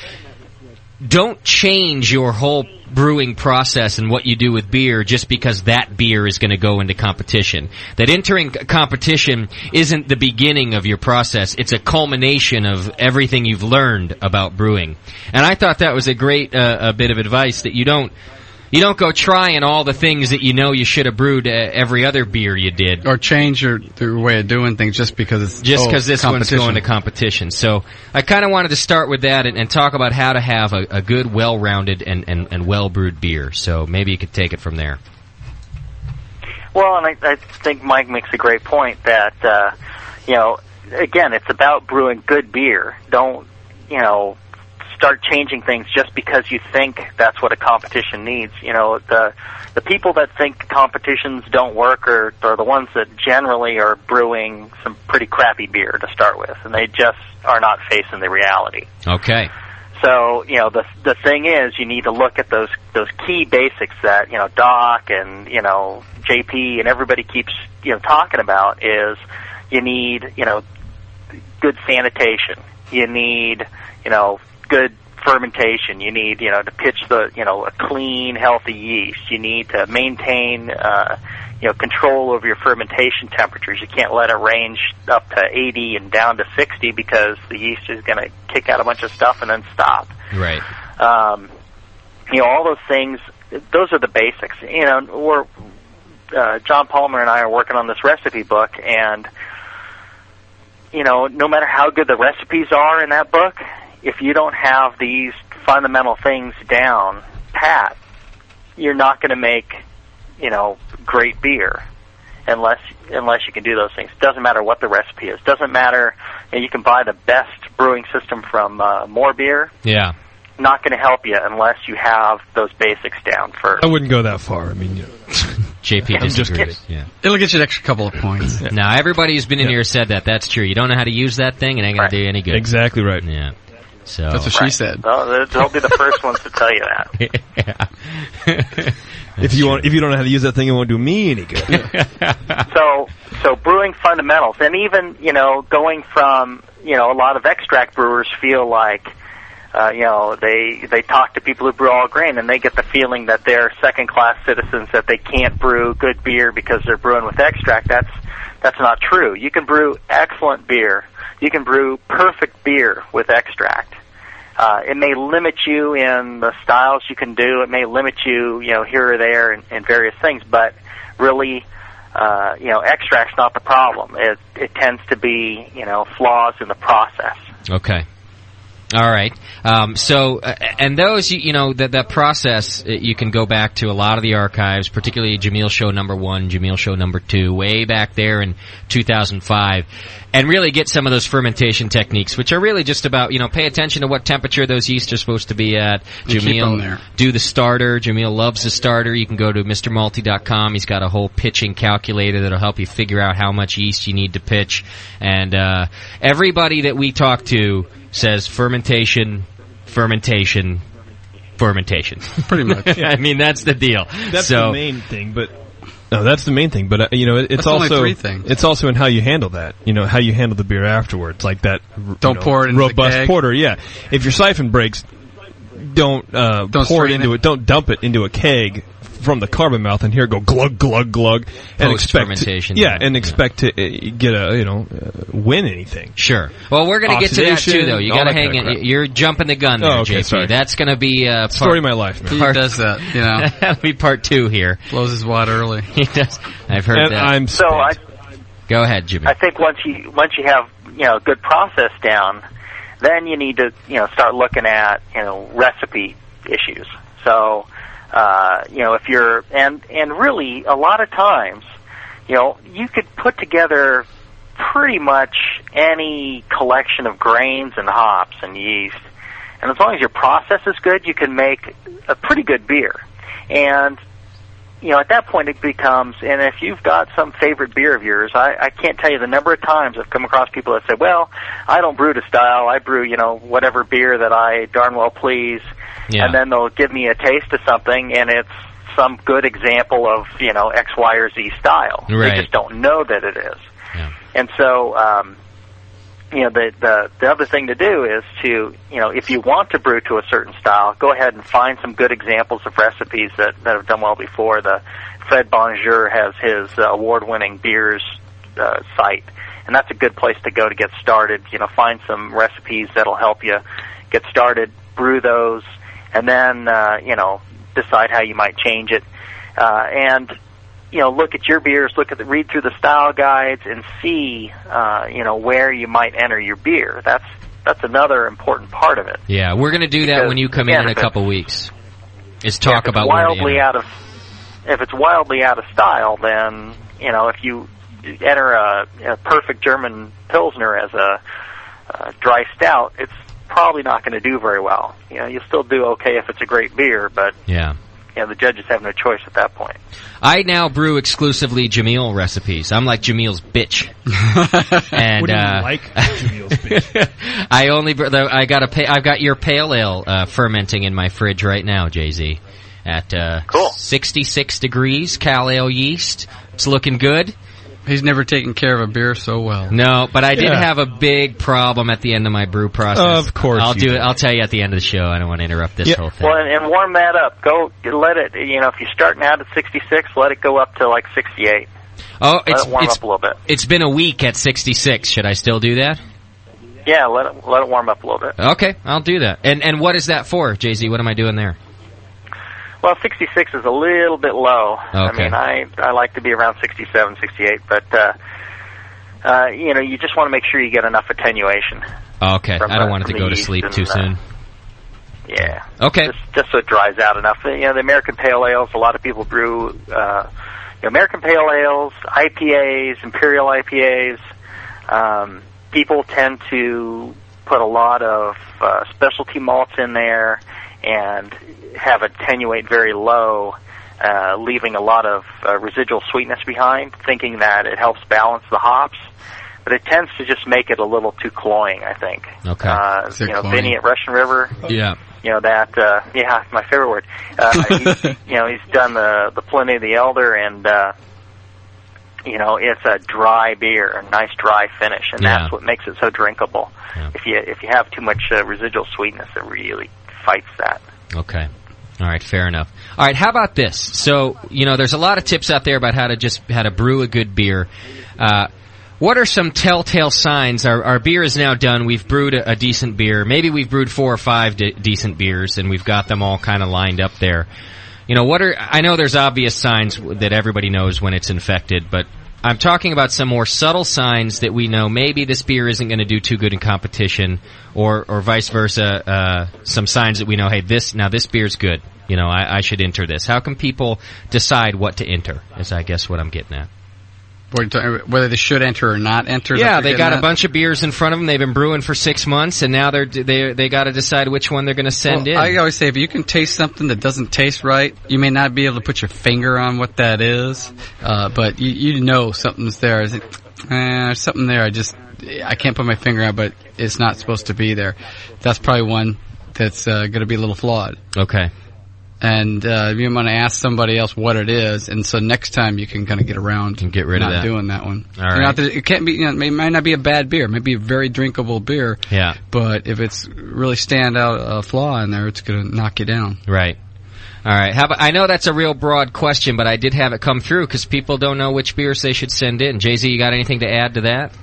don't change your whole brewing process and what you do with beer just because that beer is going to go into competition. That entering competition isn't the beginning of your process. It's a culmination of everything you've learned about brewing. And I thought that was a great a bit of advice, that you don't go trying all the things that you know you should have brewed every other beer you did. Or change your way of doing things just because this one's going to competition. So I kind of wanted to start with that and talk about how to have a good, well-rounded and well-brewed beer. So maybe you could take it from there. Well, and I think Mike makes a great point that, again, it's about brewing good beer. Don't, start changing things just because you think that's what a competition needs. The people that think competitions don't work are the ones that generally are brewing some pretty crappy beer to start with, and they just are not facing the reality. Okay. So, the thing is, you need to look at those key basics that, Doc and, JP and everybody keeps, talking about is you need, good sanitation. You need, good fermentation. You need, to pitch a clean, healthy yeast. You need to maintain, control over your fermentation temperatures. You can't let it range up to 80 and down to 60 because the yeast is going to kick out a bunch of stuff and then stop. Right. All those things, those are the basics. We're, John Palmer and I are working on this recipe book, and, no matter how good the recipes are in that book, if you don't have these fundamental things down pat, you're not going to make, great beer unless you can do those things. It doesn't matter what the recipe is. It doesn't matter, you can buy the best brewing system from More Beer. Yeah. Not going to help you unless you have those basics down first. I wouldn't go that far. I mean, JP disagrees. Yeah. It'll get you an extra couple of points. Now, everybody who's been in here said that. That's true. You don't know how to use that thing, it ain't going to do you any good. Exactly right. Yeah. So that's what she said. Well, they'll be the first ones to tell you that. Yeah. If you don't know how to use that thing, it won't do me any good. So brewing fundamentals, and even going from a lot of extract brewers feel like they talk to people who brew all grain, and they get the feeling that they're second-class citizens, that they can't brew good beer because they're brewing with extract. That's not true. You can brew excellent beer. You can brew perfect beer with extract. It may limit you in the styles you can do. It may limit you, here or there in various things. But really, extract's not the problem. It tends to be, flaws in the process. Okay. All right. And those, that process, you can go back to a lot of the archives, particularly Jameel Show number 1, Jameel Show number 2, way back there in 2005, and really get some of those fermentation techniques, which are really just about, pay attention to what temperature those yeasts are supposed to be at. Jameel, do the starter. Jameel loves the starter. You can go to MrMalty.com. He's got a whole pitching calculator that'll help you figure out how much yeast you need to pitch. And everybody that we talk to says fermentation. Pretty much. I mean, that's the deal. That's the main thing, but... No, that's the main thing, but it's also only 3 things. It's also in how you handle that. How you handle the beer afterwards, like that. Don't pour it into robust the keg. porter. Yeah, if your siphon breaks, don't pour it into it. Don't dump it into a keg from the carbon mouth and here go glug glug glug and expect to get win anything. Sure. Well, we're going to get to that too, though. You got to hang in. You're jumping the gun there, JP. Sorry. That's going to be story of my life. Man. He does that. That'll be part 2 here. Blows his wad early. He does. I've heard that. Go ahead, Jimmy. I think once you have a good process down, then you need to start looking at recipe issues. So. If you're, and really, a lot of times, you could put together pretty much any collection of grains and hops and yeast, and as long as your process is good, you can make a pretty good beer. And, at that point it becomes, and if you've got some favorite beer of yours, I can't tell you the number of times I've come across people that say, well, I don't brew to style, I brew, whatever beer that I darn well please, and then they'll give me a taste of something, and it's some good example of, X, Y, or Z style. Right. They just don't know that it is. Yeah. And so, the other thing to do is to, if you want to brew to a certain style, go ahead and find some good examples of recipes that have done well before. Fred Bonjour has his award-winning beers site, and that's a good place to go to get started. Find some recipes that'll help you get started, brew those, and then, decide how you might change it. And look at your beers, read through the style guides, and see, where you might enter your beer. That's another important part of it. Yeah, we're going to do that when you come in a couple weeks. Is talk about if it's wildly out of style, then if you enter a perfect German Pilsner as a dry stout, it's probably not going to do very well. You'll still do okay if it's a great beer, but the judges have no choice at that point. I now brew exclusively Jamil recipes. I'm like Jamil's bitch. And, what do you like Jamil's bitch? I've got your pale ale fermenting in my fridge right now, Jay-Z, at 66 degrees, Cal Ale yeast. It's looking good. He's never taken care of a beer so well. No, but I did have a big problem at the end of my brew process. Of course, I'll tell you at the end of the show. I don't want to interrupt this whole thing. Well, and warm that up. Let it. If you're starting out at 66, let it go up to like 68. Oh, let it warm up a little bit. It's been a week at 66. Should I still do that? Yeah, let it warm up a little bit. Okay, I'll do that. And what is that for, Jay-Z? What am I doing there? Well, 66 is a little bit low. Okay. I like to be around 67, 68, but you just want to make sure you get enough attenuation. Okay, I don't want it to go to sleep too soon. Yeah. Okay. Just so it dries out enough. The American Pale Ales, a lot of people brew American Pale Ales, IPAs, Imperial IPAs. People tend to put a lot of specialty malts in there and have attenuate very low, leaving a lot of residual sweetness behind, thinking that it helps balance the hops. But it tends to just make it a little too cloying, I think. Okay. Vinny at Russian River. Yeah. My favorite word. He's done the Pliny the Elder, and it's a dry beer, a nice dry finish, and that's what makes it so drinkable. Yeah. If you have too much residual sweetness, it really fights that. Okay. All right, fair enough. All right, how about this? So, there's a lot of tips out there about how to brew a good beer. What are some telltale signs? Our beer is now done. We've brewed a decent beer. Maybe we've brewed 4 or 5 decent beers, and we've got them all kind of lined up there. I know there's obvious signs that everybody knows when it's infected, but I'm talking about some more subtle signs that we know maybe this beer isn't going to do too good in competition, or vice versa, some signs that we know, hey, this beer's good. I should enter this. How can people decide what to enter, is I guess what I'm getting at. Whether they should enter or not enter? Yeah, they got a bunch of beers in front of them. They've been brewing for 6 months, and now they got to decide which one they're going to send in. I always say, if you can taste something that doesn't taste right, you may not be able to put your finger on what that is, but you know something's there. There's something there. I can't put my finger on, but it's not supposed to be there. That's probably one that's going to be a little flawed. Okay. And you want to ask somebody else what it is, and so next time you can kind of get around and get rid of that. Not doing that one. All right. It can't be. It might not be a bad beer. It might be a very drinkable beer. Yeah. But if it's really stand out a flaw in there, it's going to knock you down. Right. All right. I know that's a real broad question, but I did have it come through because people don't know which beers they should send in. Jay-Z, you got anything to add to that?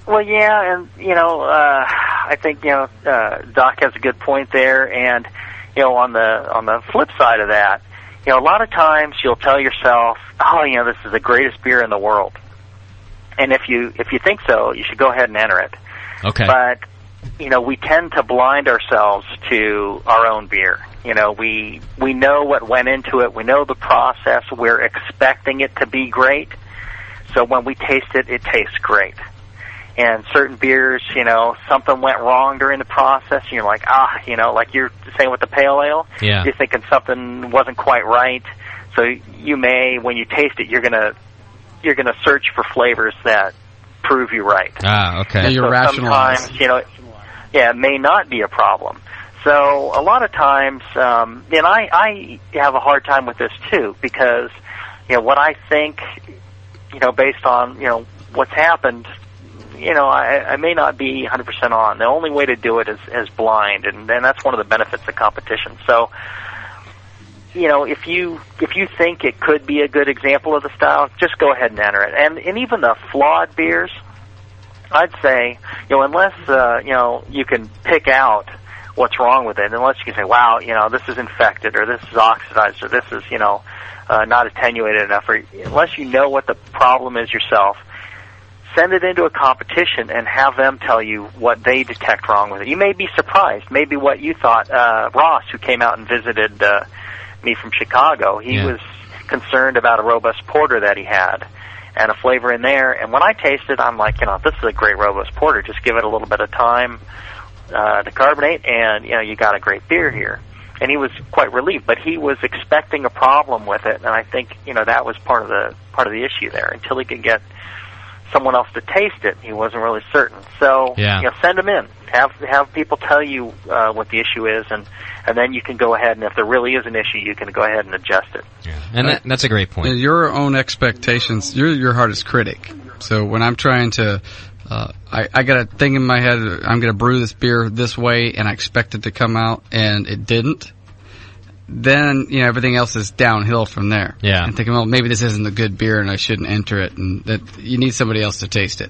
Well, yeah, and I think Doc has a good point there, and. On the flip side of that, a lot of times you'll tell yourself, this is the greatest beer in the world. And if you think so, you should go ahead and enter it. Okay. But, we tend to blind ourselves to our own beer. We know what went into it. We know the process. We're expecting it to be great. So when we taste it, it tastes great. And certain beers, something went wrong during the process, and you're like, like you're saying with the pale ale. Yeah. You're thinking something wasn't quite right, So you may, when you taste it, you're gonna search for flavors that prove you right. Ah, okay. And so sometimes, it may not be a problem. So a lot of times, and I have a hard time with this too, because what I think, based on what's happened, I may not be 100% on. The only way to do it is blind, and that's one of the benefits of competition. So, if you think it could be a good example of the style, just go ahead and enter it. And even the flawed beers, I'd say, unless you can pick out what's wrong with it, unless you can say, wow, this is infected, or this is oxidized, or this is not attenuated enough, or unless you know what the problem is yourself, send it into a competition and have them tell you what they detect wrong with it. You may be surprised. Maybe what you thought, Ross, who came out and visited me from Chicago, he was concerned about a robust porter that he had and a flavor in there. And when I tasted, I'm like, this is a great robust porter. Just give it a little bit of time to carbonate, and you got a great beer here. And he was quite relieved, but he was expecting a problem with it, and I think that was part of the issue there. Until he could get someone else to taste it, he wasn't really certain. So send them in, have people tell you what the issue is, and then you can go ahead, and if there really is an issue, you can go ahead and adjust it. Yeah. And that's a great point. Your own expectations, you're your hardest critic. So when I'm trying to I got a thing in my head, I'm going to brew this beer this way, and I expect it to come out, and it didn't. Then, everything else is downhill from there. Yeah. And thinking, well, maybe this isn't a good beer, and I shouldn't enter it, and that you need somebody else to taste it.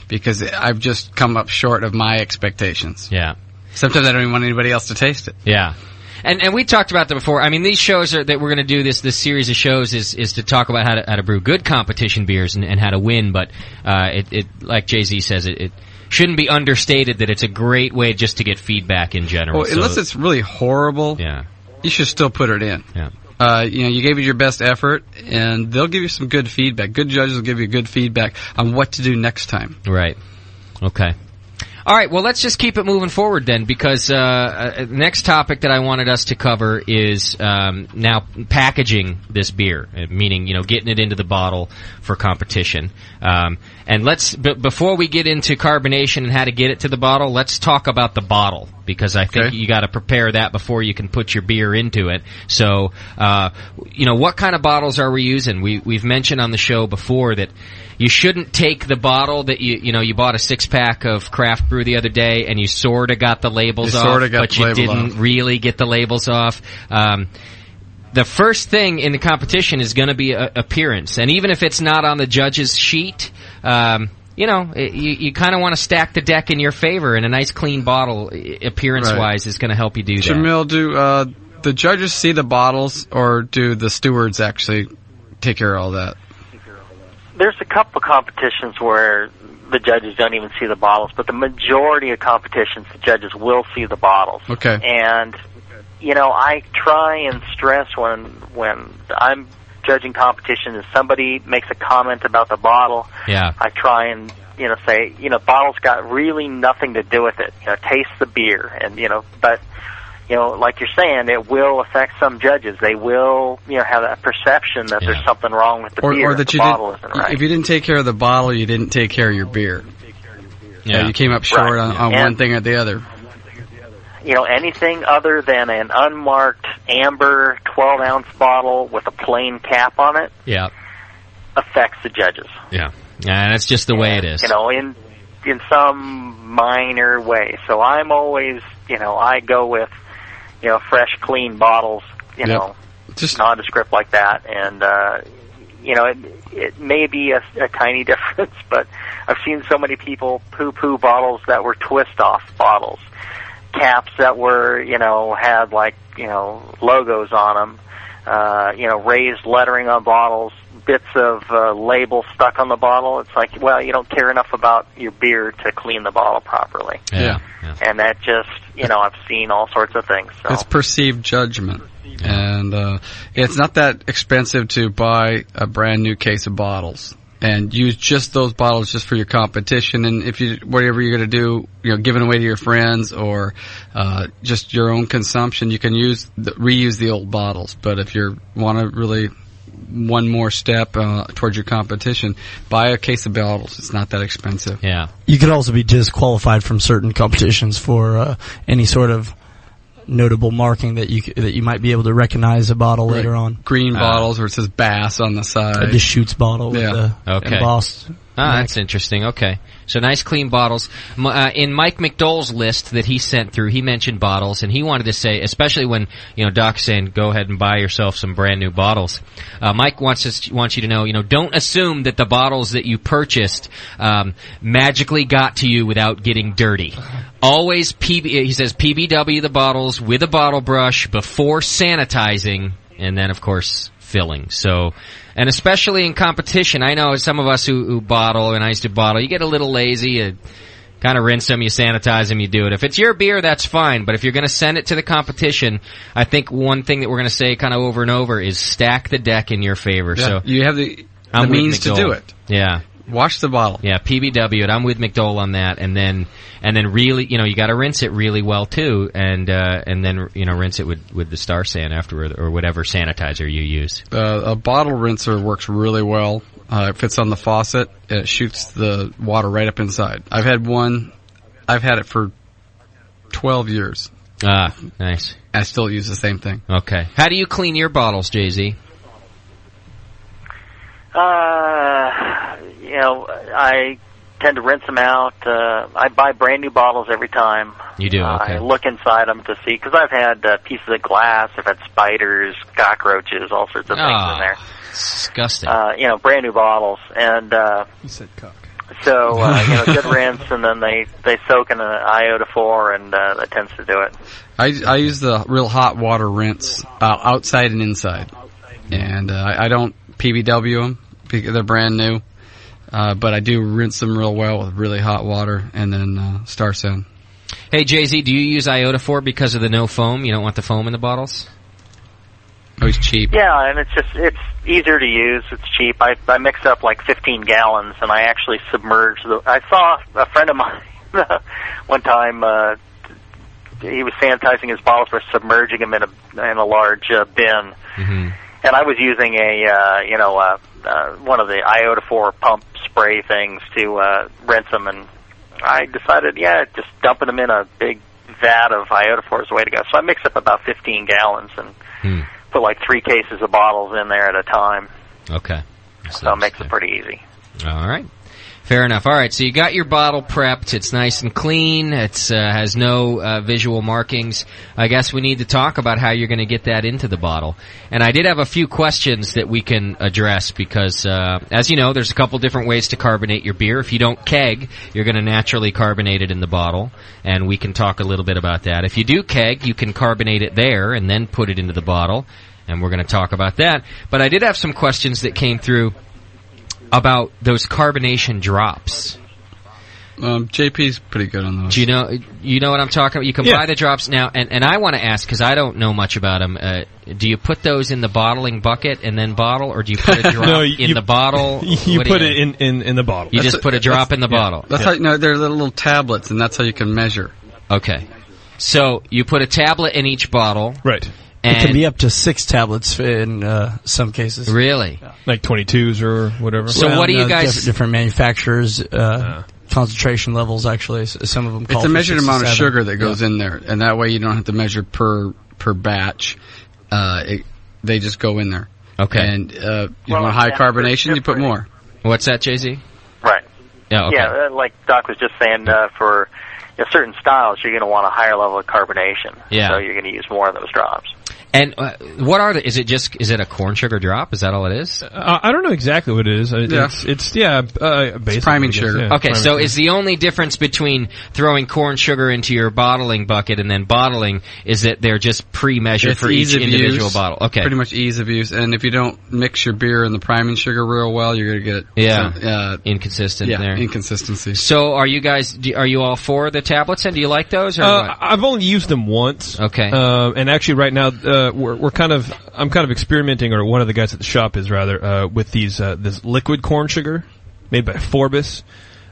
Because I've just come up short of my expectations. Yeah. Sometimes I don't even want anybody else to taste it. Yeah. And we talked about that before. I mean, these shows that we're going to do, this series of shows is to talk about how to brew good competition beers and how to win. But it like Jay-Z says, it shouldn't be understated that it's a great way just to get feedback in general. Well, unless it's really horrible, you should still put it in. Yeah. You gave it your best effort, and they'll give you some good feedback. Good judges will give you good feedback on what to do next time. Right. Okay. All right, well, let's just keep it moving forward then, because next topic that I wanted us to cover is now packaging this beer, meaning, getting it into the bottle for competition. And before we get into carbonation and how to get it to the bottle, let's talk about the bottle, because I think you got to prepare that before you can put your beer into it. So, what kind of bottles are we using? We've mentioned on the show before that you shouldn't take the bottle that you bought a 6-pack of craft brew the other day, and you sort of got the labels off, but you didn't really get the labels off. The first thing in the competition is going to be appearance, and even if it's not on the judge's sheet, you kind of want to stack the deck in your favor, and a nice clean bottle, appearance-wise, is going to help you do that. Jamil, do the judges see the bottles, or do the stewards actually take care of all that? There's a couple of competitions where the judges don't even see the bottles, but the majority of competitions, the judges will see the bottles. Okay. And, I try and stress when I'm judging competition, if somebody makes a comment about the bottle, I try and, say, bottle's got really nothing to do with it. Taste the beer. And, but, like you're saying, it will affect some judges. They will, have that perception that there's something wrong with the beer, or that the bottle isn't right. If you didn't take care of the bottle, you didn't take care of your beer. Yeah, you came up short on one thing or the other. Anything other than an unmarked amber 12-ounce bottle with a plain cap on it affects the judges. Yeah, and that's just the way it is. In some minor way. So I'm always, I go with, fresh, clean bottles, just nondescript like that. And, it may be a tiny difference, but I've seen so many people poo-poo bottles that were twist-off bottles. Caps that were, had logos on them, raised lettering on bottles, bits of label stuck on the bottle. It's like, well, you don't care enough about your beer to clean the bottle properly. Yeah. And that just, I've seen all sorts of things. So. It's perceived judgment. And it's not that expensive to buy a brand new case of bottles and use just those bottles just for your competition. And if whatever you're going to do, giving away to your friends or just your own consumption, you can reuse the old bottles. But if you want to really one more step towards your competition, buy a case of bottles. It's not that expensive. Yeah. You could also be disqualified from certain competitions for any sort of notable marking that you might be able to recognize a bottle later on. Green bottles where it says Bass on the side. A Deschutes bottle with the embossed. That's interesting. Okay. So nice clean bottles. In Mike McDole's list that he sent through, he mentioned bottles, and he wanted to say, especially when, Doc's saying, go ahead and buy yourself some brand new bottles. Mike wants you to know, don't assume that the bottles that you purchased, magically got to you without getting dirty. Always he says PBW the bottles with a bottle brush before sanitizing, and then of course filling. So, and especially in competition, I know some of us who bottle, and I used to bottle, you get a little lazy, you kind of rinse them, you sanitize them, you do it. If it's your beer, that's fine, but if you're going to send it to the competition, I think one thing that we're going to say kind of over and over is stack the deck in your favor. Yeah, so you have the means to do it. Yeah. Wash the bottle. Yeah, PBW it. I'm with McDole on that, and then really, you got to rinse it really well too, and then rinse it with the Star San afterward, or whatever sanitizer you use. A bottle rinser works really well. It fits on the faucet. It shoots the water right up inside. I've had it for 12 years. Ah, nice. I still use the same thing. Okay. How do you clean your bottles, JZ? I tend to rinse them out. I buy brand new bottles every time. You do? Okay. I look inside them to see, because I've had pieces of glass, I've had spiders, cockroaches, all sorts of things in there. Disgusting. Brand new bottles. And, you said cock. So, good rinse, and then they soak in an iota 4, and that tends to do it. I use the real hot water rinse, outside and inside. And I don't PBW them because they're brand new. But I do rinse them real well with really hot water, and then Star San. Hey, JZ, do you use iota 4 because of the no foam? You don't want the foam in the bottles? Oh, it's cheap. Yeah, and it's easier to use. It's cheap. I mix up like 15 gallons, and I actually submerge I saw a friend of mine one time. He was sanitizing his bottles by submerging them in a large bin, and I was using one of the iota 4 pump spray things to rinse them, and I decided, just dumping them in a big vat of iota 4 is the way to go. So I mixed up about 15 gallons and put like 3 cases of bottles in there at a time. Okay. So it makes it pretty easy. All right. Fair enough. All right, so you got your bottle prepped. It's nice and clean. It has no visual markings. I guess we need to talk about how you're going to get that into the bottle. And I did have a few questions that we can address because, as you know, there's a couple different ways to carbonate your beer. If you don't keg, you're going to naturally carbonate it in the bottle, and we can talk a little bit about that. If you do keg, you can carbonate it there and then put it into the bottle, and we're going to talk about that. But I did have some questions that came through about those carbonation drops. JP's pretty good on those. Do you know what I'm talking about? You can buy the drops now, and I want to ask, because I don't know much about them, do you put those in the bottling bucket and then bottle, or do you put a drop in the bottle? You put it in the bottle. You just put a drop in the bottle. That's how, they're little tablets, and that's how you can measure. Okay. So you put a tablet in each bottle. Right. It can be up to 6 tablets in some cases. Really? Yeah. Like 22s or whatever. So what do you guys... Different manufacturers, concentration levels, actually. Some of them call it's a measured amount of 7. sugar that goes in there, and that way you don't have to measure per batch. They just go in there. Okay. And you want high carbonation, you put more. What's that, JZ? Right. Yeah, okay. Yeah, like Doc was just saying, for certain styles, you're going to want a higher level of carbonation. Yeah. So you're going to use more of those drops. And what are is it a corn sugar drop? Is that all it is? I don't know exactly what it is. It's priming sugar. Yeah, okay, so is the only difference between throwing corn sugar into your bottling bucket and then bottling is that they're just pre-measured for each individual bottle? Okay. Pretty much ease of use. And if you don't mix your beer and the priming sugar real well, you're going to get inconsistent there. Inconsistency. So are you all for the tablets, and do you like those? Or what? I've only used them once. Okay. And actually right now, I'm kind of experimenting, or one of the guys at the shop is rather, with this liquid corn sugar made by Forbes.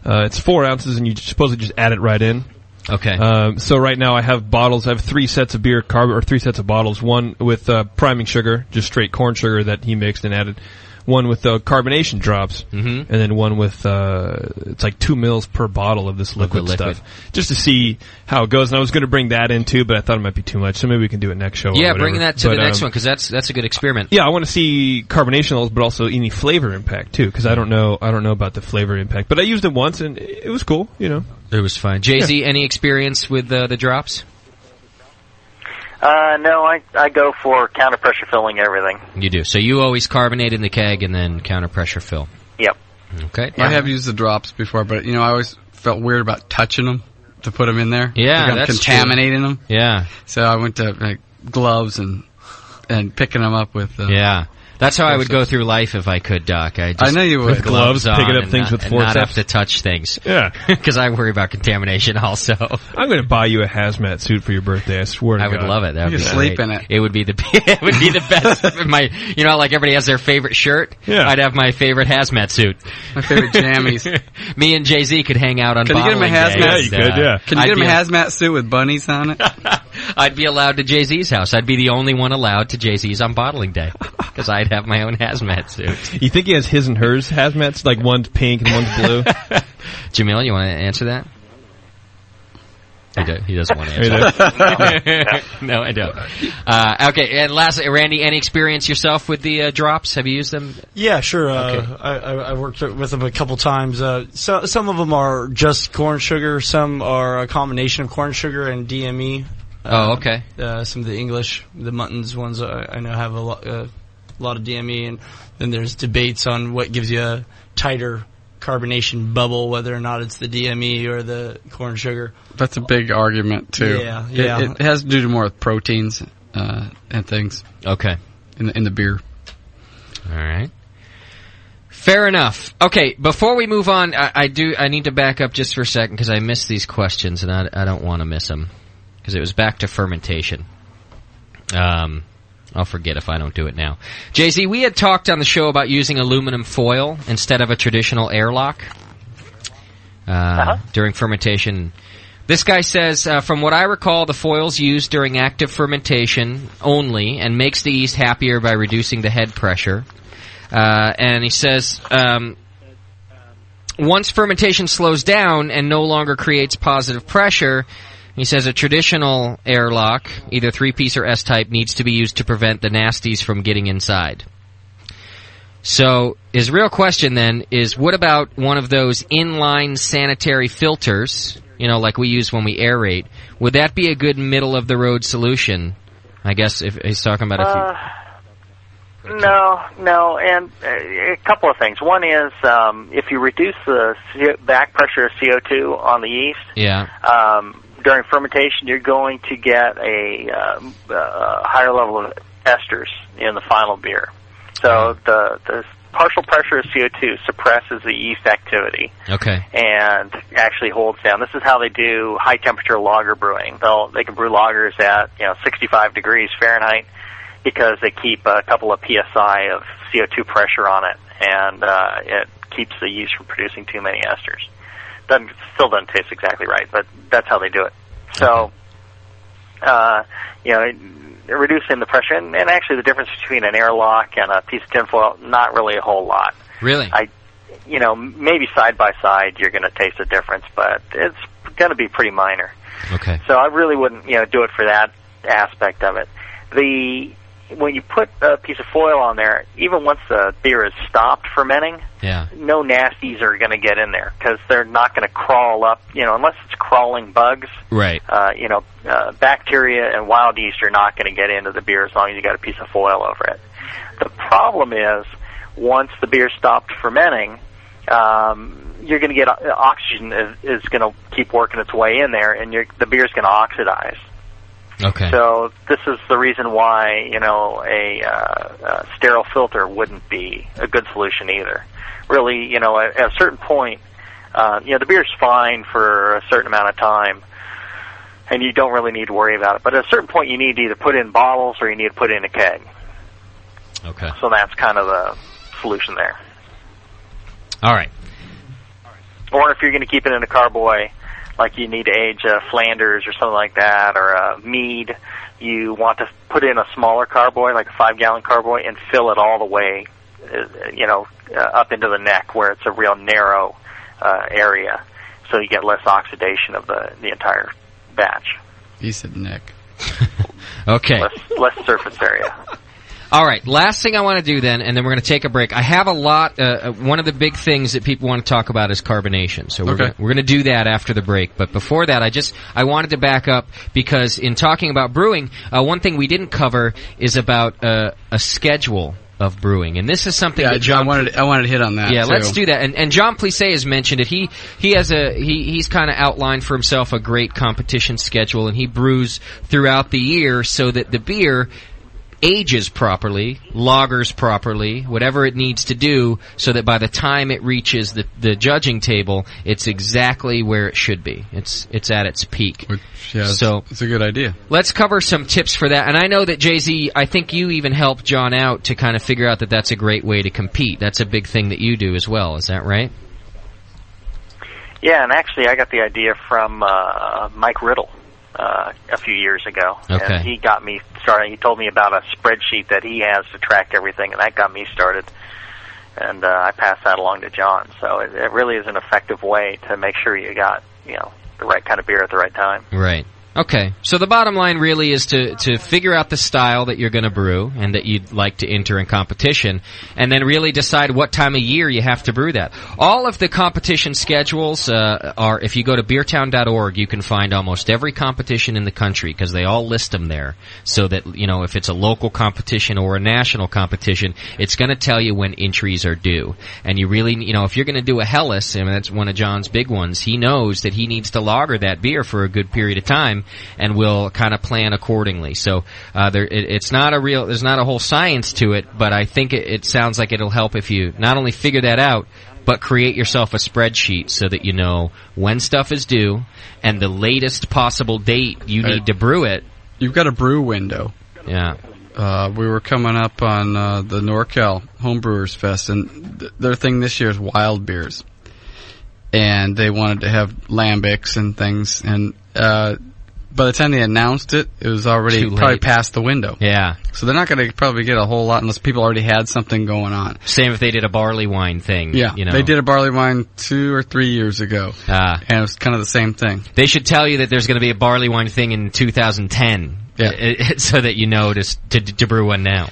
It's 4 ounces, and you supposedly just add it right in. Okay. So right now I have bottles. I have 3 sets of beer, 3 sets of bottles. One with priming sugar, just straight corn sugar that he mixed and added. One with carbonation drops, and then one with it's like 2 mils per bottle of this liquid stuff, just to see how it goes. And I was going to bring that in too, but I thought it might be too much, so maybe we can do it next show. Yeah, bring that to the next one because that's a good experiment. Yeah, I want to see carbonation levels, but also any flavor impact too, because I don't know about the flavor impact. But I used it once and it was cool. You know, it was fine. Jay-Z, any experience with the drops? No, I go for counter pressure filling everything. You do. So you always carbonate in the keg and then counter pressure fill. Yep. Okay. I have used the drops before, but I always felt weird about touching them to put them in there. Yeah, like I'm that's contaminating them. Yeah. So I went to gloves and picking them up with. Yeah. That's how I would go through life if I could, Doc. I know you would. With gloves, picking up things with forceps. And not have to touch things. Yeah. Because I worry about contamination also. I'm going to buy you a hazmat suit for your birthday, I swear to God. I would love it. That would be sleep great. in it. It would be the best. Like everybody has their favorite shirt? Yeah. I'd have my favorite hazmat suit. My favorite jammies. Me and Jay-Z could hang out on Can you get him a hazmat? Yeah, you could, yeah. Can you get him a hazmat suit with bunnies on it? I'd be allowed to Jay-Z's house. I'd be the only one allowed to Jay-Z's on bottling day. Because I'd have my own hazmat suit. You think he has his and hers hazmats? Like one's pink and one's blue? Jamil, you want to answer that? He doesn't want to answer that. No, I don't. Okay, and lastly, Randy, any experience yourself with the drops? Have you used them? Yeah, sure. Okay. I worked with them a couple times. So some of them are just corn sugar. Some are a combination of corn sugar and DME. Oh, okay. Some of the English, the Muttons ones, I know have a lot of DME, and then there's debates on what gives you a tighter carbonation bubble, whether or not it's the DME or the corn sugar. That's a big argument too. Yeah. It has to do more with proteins and things. Okay. In the beer. All right. Fair enough. Okay, before we move on, I need to back up just for a second because I missed these questions and I don't want to miss them because it was back to fermentation. I'll forget if I don't do it now. Jay-Z, we had talked on the show about using aluminum foil instead of a traditional airlock during fermentation. This guy says, from what I recall, the foil's used during active fermentation only and makes the yeast happier by reducing the head pressure. And he says, once fermentation slows down and no longer creates positive pressure, he says a traditional airlock, either 3-piece or S-type, needs to be used to prevent the nasties from getting inside. So his real question then is, what about one of those inline sanitary filters, like we use when we aerate? Would that be a good middle-of-the-road solution? I guess if he's talking about No, and a couple of things. One is if you reduce the back pressure of CO2 on the yeast, during fermentation, you're going to get a higher level of esters in the final beer. So the partial pressure of CO2 suppresses the yeast activity. Okay. And actually holds down. This is how they do high temperature lager brewing. They can brew lagers at 65 degrees Fahrenheit because they keep a couple of psi of CO2 pressure on it, and it keeps the yeast from producing too many esters. Still doesn't taste exactly right, but that's how they do it. So, reducing the pressure, and actually the difference between an airlock and a piece of tinfoil, not really a whole lot. Really? Maybe side by side you're going to taste a difference, but it's going to be pretty minor. Okay. So I really wouldn't, do it for that aspect of it. When you put a piece of foil on there, even once the beer is stopped fermenting, no nasties are going to get in there because they're not going to crawl up, unless it's crawling bugs. Right. Bacteria and wild yeast are not going to get into the beer as long as you got a piece of foil over it. The problem is, once the beer stopped fermenting, you're going to get oxygen is going to keep working its way in there, and the beer's going to oxidize. Okay. So this is the reason why a sterile filter wouldn't be a good solution either. Really, at a certain point, the beer's fine for a certain amount of time, and you don't really need to worry about it. But at a certain point, you need to either put in bottles or you need to put in a keg. Okay. So that's kind of the solution there. All right. Or if you're going to keep it in a carboy, like you need to age a Flanders or something like that, or a mead, you want to put in a smaller carboy, like a 5-gallon carboy, and fill it all the way, up into the neck where it's a real narrow area, so you get less oxidation of the entire batch. He said neck. Okay. Less surface area. All right, last thing I want to do then, and then we're going to take a break. I have a lot. One of the big things that people want to talk about is carbonation. So we're going to do that after the break. But before that, I wanted to back up because in talking about brewing, one thing we didn't cover is about a schedule of brewing, and this is something that John. I wanted to hit on that. Yeah, too. Let's do that. And John Plissé has mentioned it. He's kind of outlined for himself a great competition schedule, and he brews throughout the year so that the beer ages properly, lagers properly, whatever it needs to do, so that by the time it reaches the judging table, it's exactly where it should be. It's at its peak. Yeah, so it's a good idea. Let's cover some tips for that. And I know that, Jay-Z, I think you even helped John out to kind of figure out that that's a great way to compete. That's a big thing that you do as well. Is that right? Yeah, and actually I got the idea from Mike Riddle. A few years ago, and he got me started. He told me about a spreadsheet that he has to track everything, and that got me started. And I passed that along to John. So it really is an effective way to make sure you got the right kind of beer at the right time. Right. Okay, so the bottom line really is to figure out the style that you're going to brew and that you'd like to enter in competition, and then really decide what time of year you have to brew that. All of the competition schedules are, if you go to beertown.org, you can find almost every competition in the country, because they all list them there, so that, if it's a local competition or a national competition, it's going to tell you when entries are due. And you really, if you're going to do a Helles, I mean, that's one of John's big ones, he knows that he needs to lager that beer for a good period of time, and we'll kind of plan accordingly. So there's not a whole science to it, but I think it sounds like it'll help if you not only figure that out, but create yourself a spreadsheet so that you know when stuff is due and the latest possible date you need to brew it. You've got a brew window. Yeah. We were coming up on the NorCal Homebrewers Fest, and their thing this year is wild beers. And they wanted to have lambics and things, and by the time they announced it, it was already probably past the window. Yeah. So they're not going to probably get a whole lot unless people already had something going on. Same if they did a barley wine thing. Yeah. They did a barley wine 2 or 3 years ago. And it was kind of the same thing. They should tell you that there's going to be a barley wine thing in 2010. Yeah. So that you know to brew one now.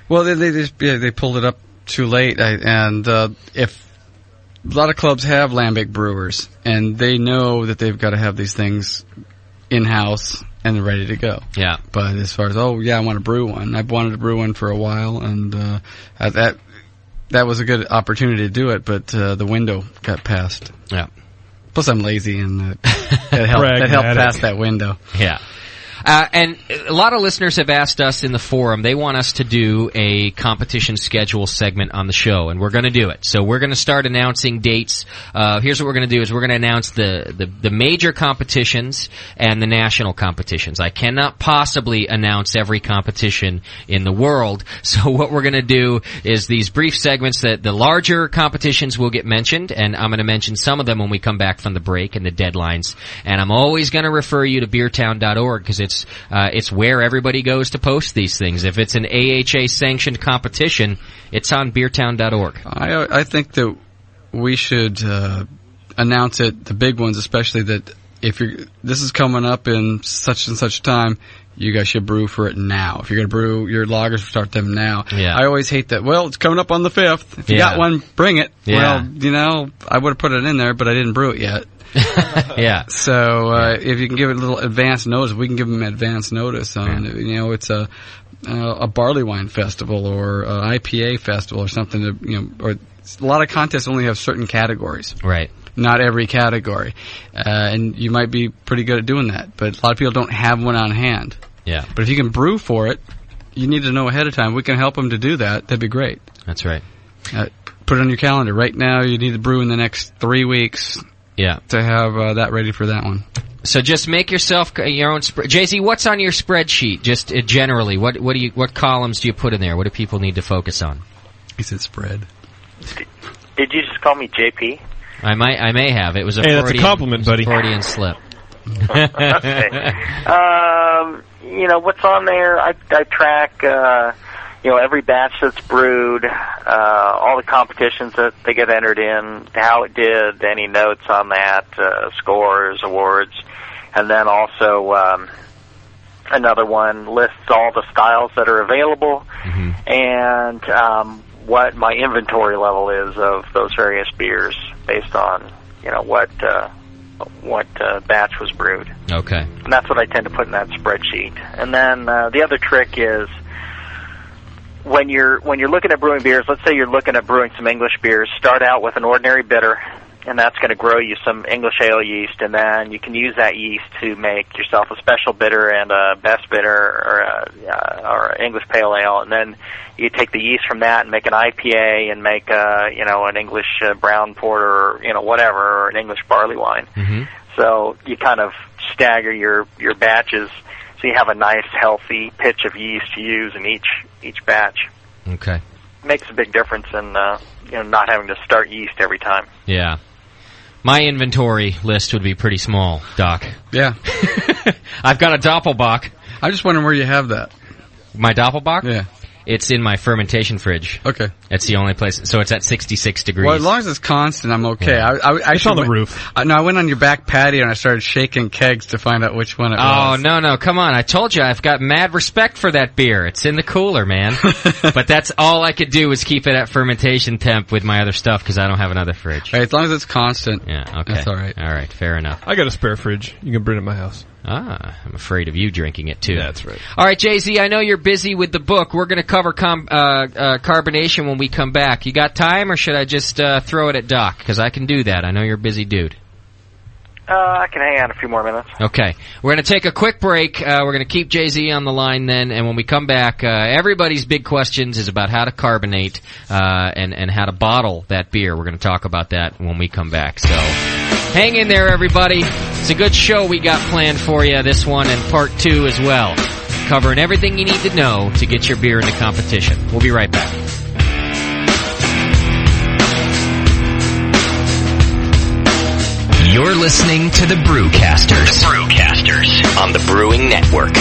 Well, they pulled it up too late. If a lot of clubs have lambic brewers, and they know that they've got to have these things in-house and ready to go. Yeah. But as far as, I want to brew one. I've wanted to brew one for a while, and that was a good opportunity to do it, but the window got passed. Yeah. Plus I'm lazy, and that helped pass that window. Yeah. And a lot of listeners have asked us in the forum, they want us to do a competition schedule segment on the show, and we're going to do it. So we're going to start announcing dates. Here's what we're going to do is we're going to announce the major competitions and the national competitions. I cannot possibly announce every competition in the world, so what we're going to do is these brief segments that the larger competitions will get mentioned, and I'm going to mention some of them when we come back from the break and the deadlines. And I'm always going to refer you to beertown.org, because it's where everybody goes to post these things. If it's an AHA-sanctioned competition, it's on beertown.org. I think that we should announce it, the big ones especially, that if this is coming up in such and such time, you guys should brew for it now. If you're going to brew your lagers, start them now. Yeah. I always hate that. Well, it's coming up on the 5th. If you got one, bring it. Yeah. Well, I would have put it in there, but I didn't brew it yet. Yeah. So if you can give it a little advance notice, we can give them advance notice on it's a barley wine festival or a IPA festival or something. Or a lot of contests only have certain categories. Right. Not every category, and you might be pretty good at doing that. But a lot of people don't have one on hand. Yeah. But if you can brew for it, you need to know ahead of time. We can help them to do that. That'd be great. That's right. Put it on your calendar right now. You need to brew in the next 3 weeks. Yeah. To have that ready for that one. So just make yourself your own Jay-Z, what's on your spreadsheet? Just generally, what columns do you put in there? What do people need to focus on? He said spread. Did you just call me JP? I may have. It was a Hey, that's a Freudian, compliment, buddy. Freudian slip. Okay. What's on there? I track, every batch that's brewed, all the competitions that they get entered in, how it did, any notes on that, scores, awards, and then also another one lists all the styles that are available and what my inventory level is of those various beers based on, what batch was brewed. Okay. And that's what I tend to put in that spreadsheet. And then the other trick is when you're looking at brewing beers, let's say you're looking at brewing some English beers, start out with an ordinary bitter, and that's going to grow you some English ale yeast, and then you can use that yeast to make yourself a special bitter and a best bitter or English pale ale, and then you take the yeast from that and make an IPA and make an English brown porter, whatever, or an English barley wine. So you kind of stagger your batches so you have a nice healthy pitch of yeast to use in each batch. Okay. Makes a big difference in not having to start yeast every time. Yeah. My inventory list would be pretty small, Doc. Yeah. I've got a Doppelbock. I'm just wondering where you have that. My Doppelbock? Yeah. It's in my fermentation fridge. Okay. It's the only place. So it's at 66 degrees. Well, as long as it's constant, I'm okay. Yeah. I on the roof. I went on your back patio and I started shaking kegs to find out which one it was. Oh, no, come on. I told you I've got mad respect for that beer. It's in the cooler, man. But that's all I could do was keep it at fermentation temp with my other stuff because I don't have another fridge. Right, as long as it's constant. Yeah, okay. That's all right. All right, fair enough. I got a spare fridge. You can bring it to my house. I'm afraid of you drinking it, too. That's right. All right, Jay-Z, I know you're busy with the book. We're going to cover carbonation when we come back. You got time, or should I just throw it at Doc? Because I can do that. I know you're a busy dude. I can hang on a few more minutes. Okay. We're going to take a quick break. We're going to keep Jay-Z on the line then, and when we come back, everybody's big questions is about how to carbonate and how to bottle that beer. We're going to talk about that when we come back. So hang in there, everybody. It's a good show we got planned for you, this one and part 2 as well. Covering everything you need to know to get your beer into competition. We'll be right back. You're listening to the Brewcasters. The Brewcasters on the Brewing Network.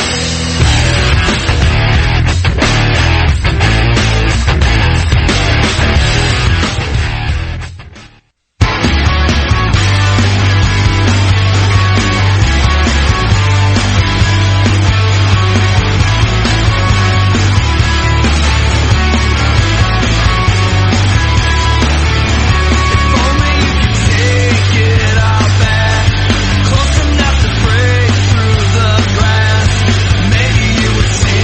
Close enough to break through the glass. Maybe you would see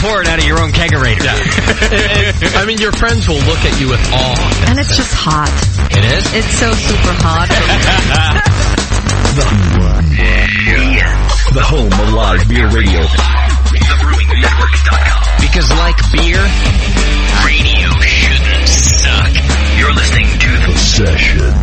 pour it out of your own kegerator. Yeah. I mean, your friends will look at you with awe. And it's just hot. It is? It's so super hot. The home of live beer radio. TheBrewingNetwork.com. Because like beer, radio shouldn't suck. You're listening to The Session.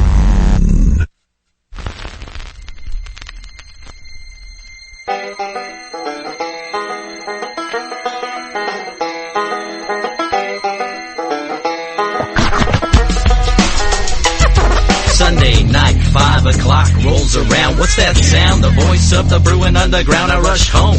Sunday night, 5 o'clock rolls around. What's that sound? The voice of the Brewing Underground. I rush home.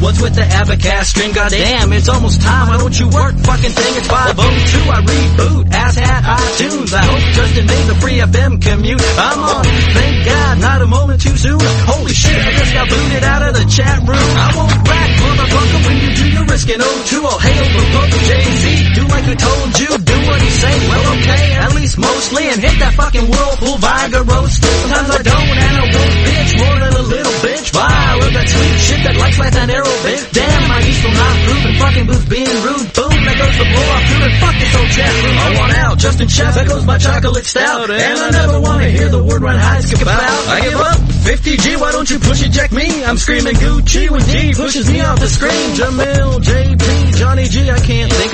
What's with the Abacast stream? Goddamn, it's almost time. Why don't you work? Fucking thing, it's 5:02. I reboot. Asshat iTunes. I hope Justin made the free FM commute. I'm on. Thank God, not a moment too soon. Holy shit, I just got booted out of the chat room. I won't back, motherfucker, when you do your risking. O2, I'll hail the book. Jay-Z, do like I told you. Do what he say. Well, okay, at least mostly. And hit that fucking whirlpool Viagra roast. Sometimes I don't, and I won't bitch more than a little bitch. Bye, with that sweet shit that likes like that arrow bitch. Damn, my yeast will not prove and fucking booth being rude. Boom, there goes the blow off tune and fuck this old chat room. I want out, Justin Chef, there goes my chocolate stout. And I never want to hear the word run high skip out. I give up, 50G, why don't you push eject me? I'm screaming Gucci when D pushes me off the screen. Jamil, JP, Johnny G, I can't think,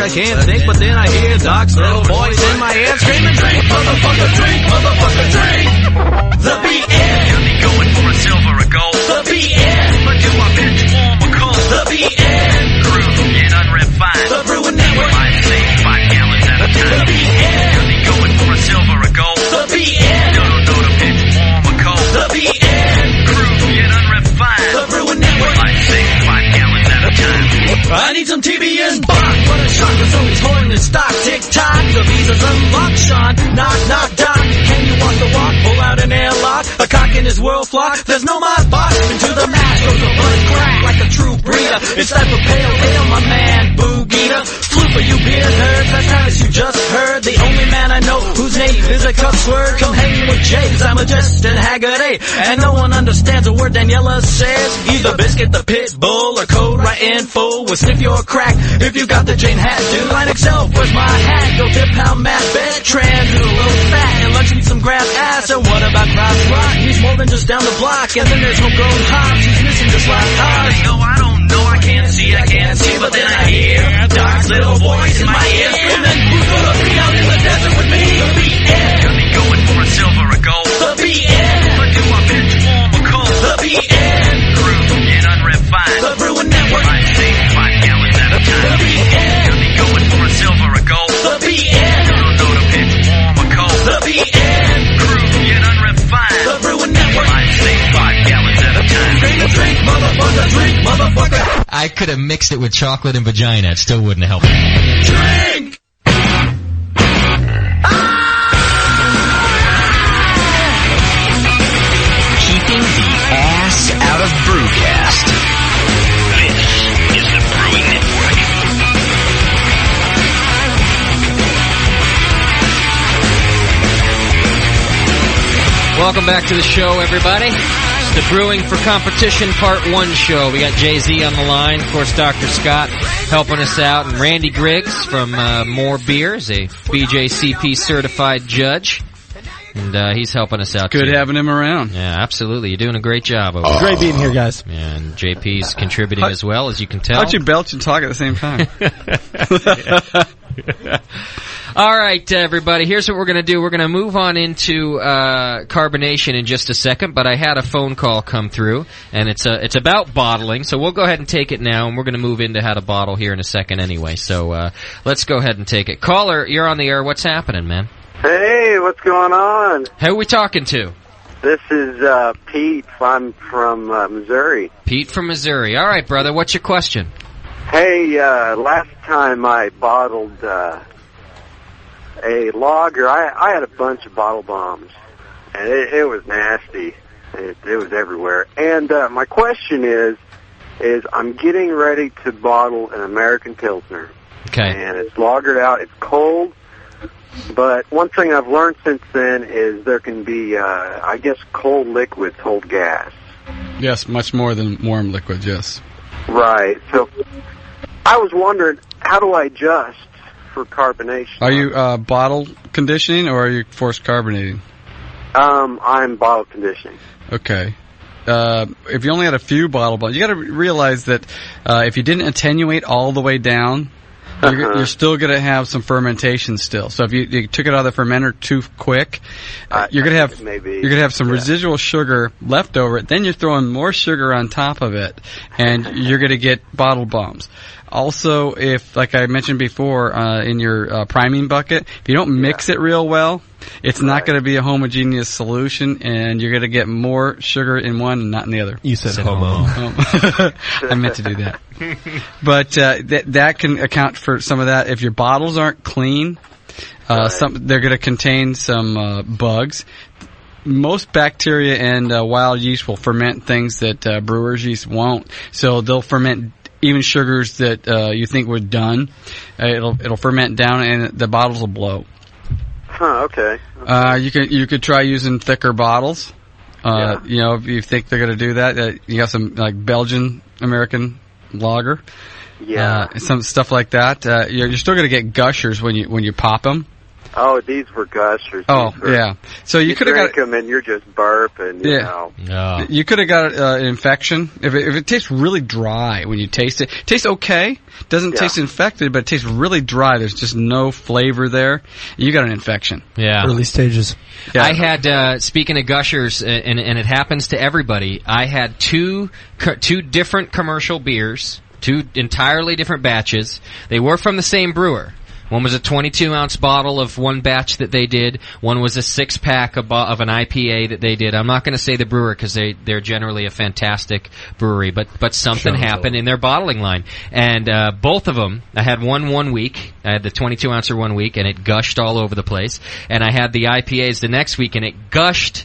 but then I hear Doc's little voice in my ear screaming, drink, motherfucker, drink, motherfucker, drink. The BN. You'll be going for a silver or gold. The BN. But do I bench warm or cold? The BN. Crew, get unrefined. The Brewing Network. I save 5 gallons at a time. The BN. You'll be going for a silver or gold. The BN. No, to bench warm or cold. The BN. Crew, get unrefined. The Brewing Network. I save 5 gallons at a time. I need some TBN Bach. What a shock, there's always holding in stock. Tick-tock, the visa's unlocked, Sean. Knock, knock, doc. Can you walk the walk? Pull out an airlock. A cock in his world flock. There's no mod box. Into the mask goes a blood crack like a true breeder. It's like a pale ale, my man, Boogeeta. Flew for you beer nerds, that's not as you just heard. The only man I know whose name is a cuss word. Come hang with Jay, cause I'm a Justin Haggerty. And no one understands a word Daniela says. Either biscuit the pit bull or code right in full. We'll sniff your crack if you got the Jane hat, dude. Line Excel, where's my hat? Go tip pound Matt Bet, trans with a low fat. And lunch need some grass ass. And what about Cross Rock? He's more than just down the block. And then there's homegrown hops. He's missing just last ours. Yo, I don't know, I can't see, but then I hear Doc's little voice in my ear screaming, who's gonna be out in the desert with me? The BN. You'll be going for a silver or gold. The BN. But do I bench warm or cold? The BN. Crew, get unrefined. The Brewing Network. I save 5 gallons at a time. The BN. You'll be going for a silver or gold. The BN. No, to bench warm or cold. The BN. Crew, get unrefined. The Brewing Network. I save 5 gallons at a time. Drink, motherfucker, drink, motherfucker. I could have mixed it with chocolate and vagina. It still wouldn't have helped. Drink! Keeping the ass out of Brewcast. This is the Brewing Network. Welcome back to the show, everybody. It's the Brewing for Competition Part 1 show. We got Jay-Z on the line. Of course, Dr. Scott helping us out. And Randy Griggs from More Beers, a BJCP certified judge. And he's helping us out, Good too. having him around. Yeah, absolutely. You're doing a great job over there. Great being here, guys. Yeah, and JP's contributing as well, as you can tell. How'd you belch and talk at the same time? All right, everybody, here's what we're going to do. We're going to move on into carbonation in just a second, but I had a phone call come through, and it's about bottling, so we'll go ahead and take it now, and we're going to move into how to bottle here in a second anyway. So let's go ahead and take it. Caller, you're on the air. What's happening, man? Hey, what's going on? Who are we talking to? This is Pete. I'm from Missouri. Pete from Missouri. All right, brother, what's your question? Hey, last time I bottled a lager, I had a bunch of bottle bombs, and it was nasty. It was everywhere. And my question is I'm getting ready to bottle an American Pilsner. Okay. And it's lagered out. It's cold. But one thing I've learned since then is there can be, I guess, cold liquids hold gas. Yes, much more than warm liquids, yes. Right. So I was wondering, how do I adjust for carbonation? Are you bottle conditioning or are you forced carbonating? I'm bottle conditioning. Okay. If you only had a few bottle bombs, you got to realize that if you didn't attenuate all the way down, you're still going to have some fermentation still. So if you took it out of the fermenter too quick, you're going to have some residual sugar left over it. Then you're throwing more sugar on top of it, and you're going to get bottle bombs. Also, if, like I mentioned before, in your priming bucket, if you don't mix it real well, it's not going to be a homogeneous solution, and you're going to get more sugar in one and not in the other. You said homo. I meant to do that. But that can account for some of that. If your bottles aren't clean, they're going to contain some bugs. Most bacteria and wild yeast will ferment things that brewer's yeast won't. So they'll ferment even sugars that you think were done. It'll ferment down, and the bottles will blow. Huh, okay. You could try using thicker bottles. You know, if you think they're going to do that, you got some like Belgian American lager. Yeah. Some stuff like that. You're still going to get gushers when you pop them. Oh, these were gushers. Yeah. So you could have got them, and you're just burping. You know. No. You could have got an infection if it tastes really dry when you taste it. It tastes okay. Doesn't taste infected, but it tastes really dry. There's just no flavor there. You got an infection. Yeah. Early stages. Yeah. I had, speaking of gushers, and it happens to everybody, I had two different commercial beers, two entirely different batches. They were from the same brewer. One was a 22-ounce bottle of one batch that they did. One was a 6-pack of an IPA that they did. I'm not going to say the brewer because they're generally a fantastic brewery, but something happened in their bottling line. And both of them, I had one week. I had the 22-ouncer 1 week, and it gushed all over the place. And I had the IPAs the next week, and it gushed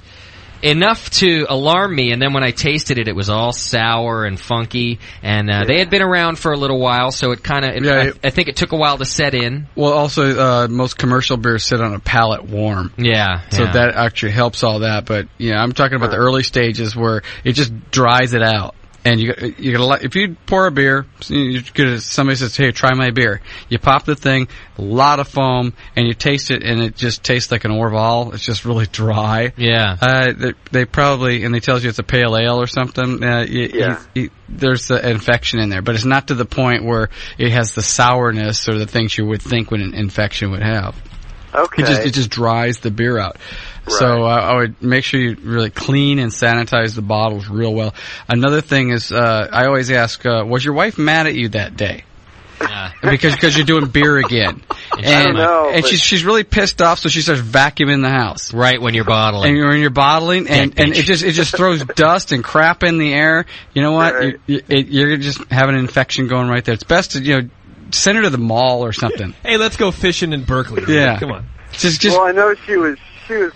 enough to alarm me, and then when I tasted it, it was all sour and funky, and they had been around for a little while, so it kind of, I think it took a while to set in. Well, also, most commercial beers sit on a palate warm. Yeah. So that actually helps all that, but, I'm talking about the early stages where it just dries it out. And you gotta, if you pour a beer, somebody says, "Hey, try my beer." You pop the thing, a lot of foam, and you taste it, and it just tastes like an Orval. It's just really dry. Yeah. They probably, and they tells you it's a pale ale or something. There's an infection in there, but it's not to the point where it has the sourness or the things you would think when an infection would have. Okay. It just dries the beer out. Right. So I would make sure you really clean and sanitize the bottles real well. Another thing is, I always ask, was your wife mad at you that day? Because you're doing beer again. I don't know. And she's really pissed off, so she starts vacuuming the house. Right when you're bottling. And when you're bottling, and it just throws dust and crap in the air. You know what? Right. You're just having an infection going right there. It's best to, send her to the mall or something. Hey, let's go fishing in Berkeley. Yeah. Come on. Just. Well, I know she was